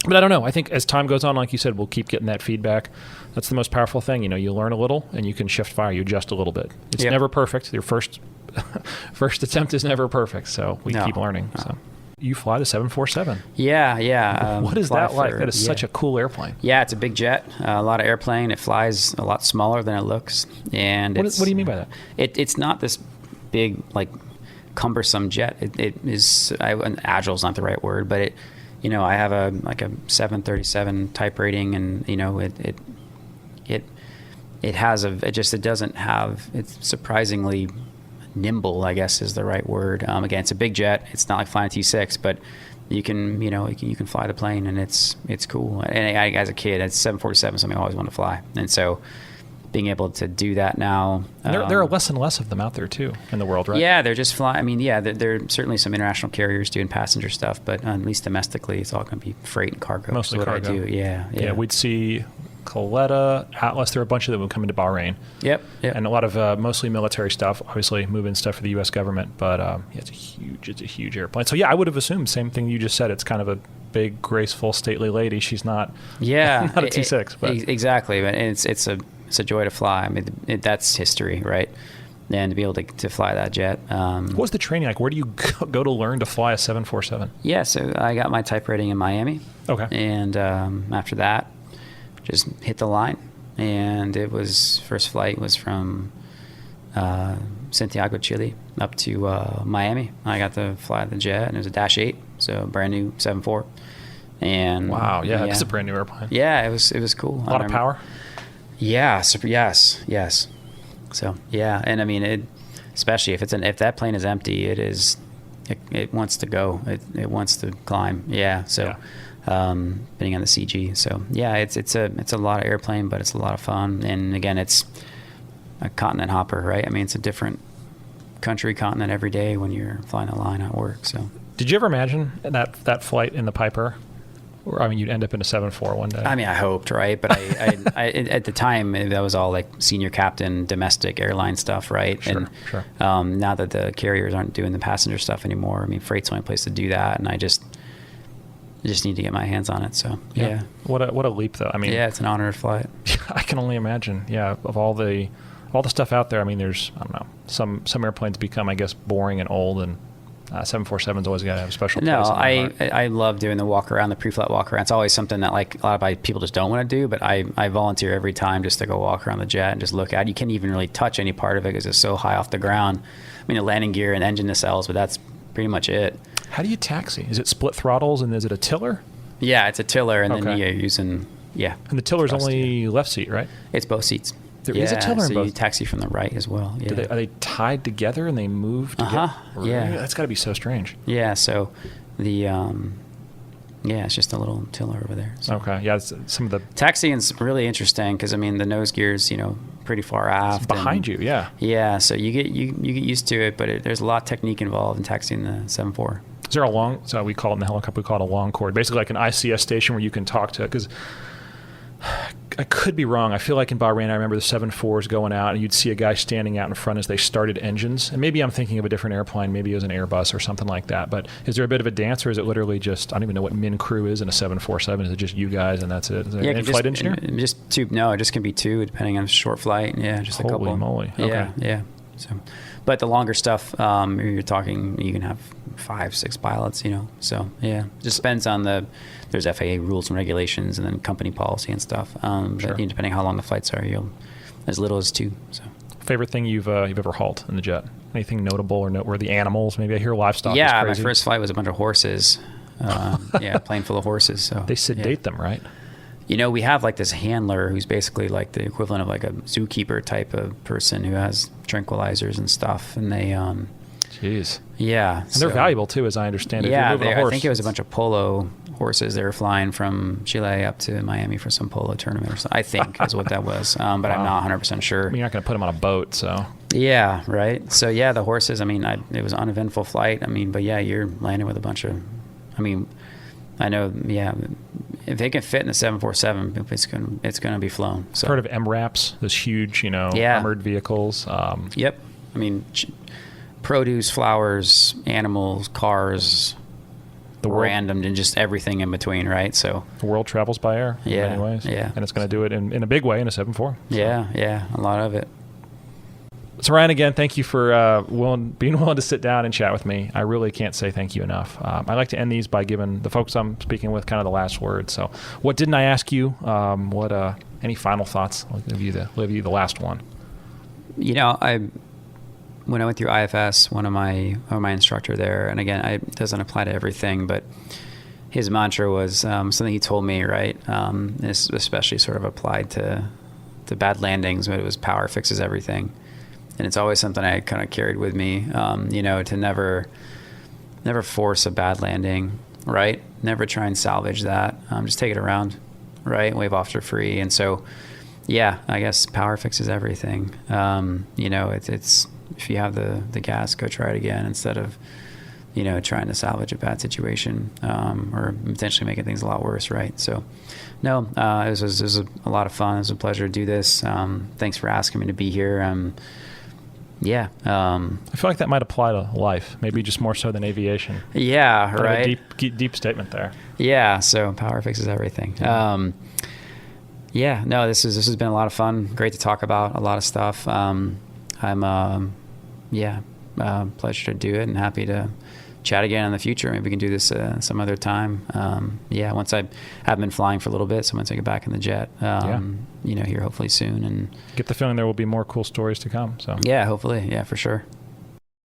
But I don't know. I think as time goes on, like you said, we'll keep getting that feedback. That's the most powerful thing. You learn a little and you can shift fire. You adjust a little bit. It's never perfect. Your first attempt is never perfect. So we keep learning. No. So you fly the 747. Yeah. What is that like? That is such a cool airplane. Yeah, it's a big jet. A lot of airplane. It flies a lot smaller than it looks. And what do you mean by that? It's not this big, cumbersome jet. It is. Agile is not the right word, but it. I have a 737 type rating, and it doesn't have, it's surprisingly nimble, I guess is the right word. Again, it's a big jet. It's not like flying a T6, but you can fly the plane, and it's cool. And I, as a kid, it's 747, something I always wanted to fly. And so being able to do that now. There are less and less of them out there too in the world, right? Yeah, they're just flying. I mean, yeah, there are certainly some international carriers doing passenger stuff, but at least domestically, it's all going to be freight and cargo. Mostly what cargo. I do. Yeah. We'd see Coletta, Atlas. There are a bunch of them who come into Bahrain. Yep. And a lot of mostly military stuff, obviously moving stuff for the U.S. government. But it's a huge airplane. So yeah, I would have assumed same thing you just said. It's kind of a big, graceful, stately lady. She's not. Yeah. not a T6. But exactly. And it's a joy to fly. I mean, that's history, right? And to be able to fly that jet. What was the training like? Where do you go to learn to fly a 747? Yeah, so I got my type rating in Miami. Okay. And after that, just hit the line. And first flight was from Santiago, Chile, up to Miami. I got to fly the jet, and it was a Dash 8, so brand new 7.4. And wow, yeah, that's a brand new airplane. Yeah, it was cool. A lot of power? Yeah, yes. So yeah, and I mean, especially if that plane is empty, it wants to go. It wants to climb. Yeah. So, depending on the CG. So yeah, it's a lot of airplane, but it's a lot of fun. And again, it's a continent hopper, right? I mean, it's a different continent every day when you're flying a line at work. So. Did you ever imagine that flight in the Piper? Or, I mean, you'd end up in a 7.4 one day. I mean, I hoped, right? But I at the time, that was all like senior captain, domestic airline stuff, right? Sure. Now that the carriers aren't doing the passenger stuff anymore, I mean, freight's the only place to do that, and I just need to get my hands on it. So yeah. What a leap, though. I mean, yeah, it's an honor to fly it. I can only imagine. Yeah, of all the stuff out there. I mean, there's, I don't know, some airplanes become, I guess, boring and old, and 747's always got to have a special place. No, I love doing the walk around, the pre-flight walk around. It's always something that like a lot of people just don't want to do, but I volunteer every time just to go walk around the jet and just look at it. You can't even really touch any part of it because it's so high off the ground. I mean, the landing gear and engine nacelles, but that's pretty much it. How do you taxi? Is it split throttles, and is it a tiller? Yeah, it's a tiller, and then you're using, And the tiller's only left seat, right? It's both seats. There is a tiller in both. So you taxi from the right as well. Yeah. Are they tied together and they move together? Yeah. That's got to be so strange. Yeah. So the it's just a little tiller over there. So. Okay. Yeah. Some of the taxiing's really interesting because I mean the nose gear's pretty far aft. It's behind you. Yeah. Yeah. So you get used to it, but there's a lot of technique involved in taxiing the 7.4. Is there a long? So we call it in the helicopter. We call it a long cord. Basically, like an ICS station where you can talk to. Because I could be wrong. I feel like in Bahrain, I remember the 7.4s going out, and you'd see a guy standing out in front as they started engines. And maybe I'm thinking of a different airplane. Maybe it was an Airbus or something like that. But is there a bit of a dance, or is it literally just, I don't even know what min crew is in a 747. Is it just you guys and that's it? Is there an in-flight engineer? Just two. No, it just can be two, depending on short flight. Yeah, just a couple. Holy moly. Okay. Yeah. So, but the longer stuff, you're talking, you can have 5-6 pilots, So yeah, it just depends on there's FAA rules and regulations, and then company policy and stuff. But depending how long the flights are, you'll as little as 2. So. Favorite thing you've ever hauled in the jet? Anything notable or noteworthy? Animals? Maybe I hear livestock. Yeah, my first flight was a bunch of horses. A plane full of horses. So they sedate them, right? We have like this handler who's basically like the equivalent of like a zookeeper type of person who has tranquilizers and stuff, and they. Jeez. Yeah. And they're valuable too, as I understand it. Yeah, I think it was a bunch of polo horses. They were flying from Chile up to Miami for some polo tournament or something, I think is what that was. But wow. I'm not 100% sure. I mean, you're not going to put them on a boat, so. Yeah, right. So yeah, the horses, I mean, it was an uneventful flight. I mean, but yeah, you're landing with a bunch of, I know, if they can fit in the 747, it's going to be flown. So. Heard of MRAPs, those huge, armored vehicles? Yep. I mean, produce, flowers, animals, cars, random, and just everything in between, right? So the world travels by air in many ways. Yeah. And it's going to do it in a big way in a 7.4. So. Yeah, a lot of it. So Ryan, again, thank you for being willing to sit down and chat with me. I really can't say thank you enough. I like to end these by giving the folks I'm speaking with kind of the last word. So what didn't I ask you? Any final thoughts? I'll give you the last one. When I went through IFS, one of my instructor there, and again, it doesn't apply to everything, but his mantra was something he told me, right? This especially sort of applied to the bad landings, but it was power fixes everything. And it's always something I kind of carried with me, to never force a bad landing, right? Never try and salvage that. Just take it around, right? Wave off for free. And so, yeah, I guess power fixes everything. It's if you have the gas, go try it again instead of, trying to salvage a bad situation, or potentially making things a lot worse, right? So, no, it was a lot of fun. It was a pleasure to do this. Thanks for asking me to be here. Yeah. I feel like that might apply to life, maybe just more so than aviation. Yeah, kind right. of a deep statement there. Yeah, so power fixes everything. This has been a lot of fun. Great to talk about a lot of stuff. Pleasure to do it and happy to chat again in the future. Maybe we can do this some other time. Once I have been flying for a little bit, so once I get back in the jet, here hopefully soon. And get the feeling there will be more cool stories to come. So yeah, hopefully. Yeah, for sure.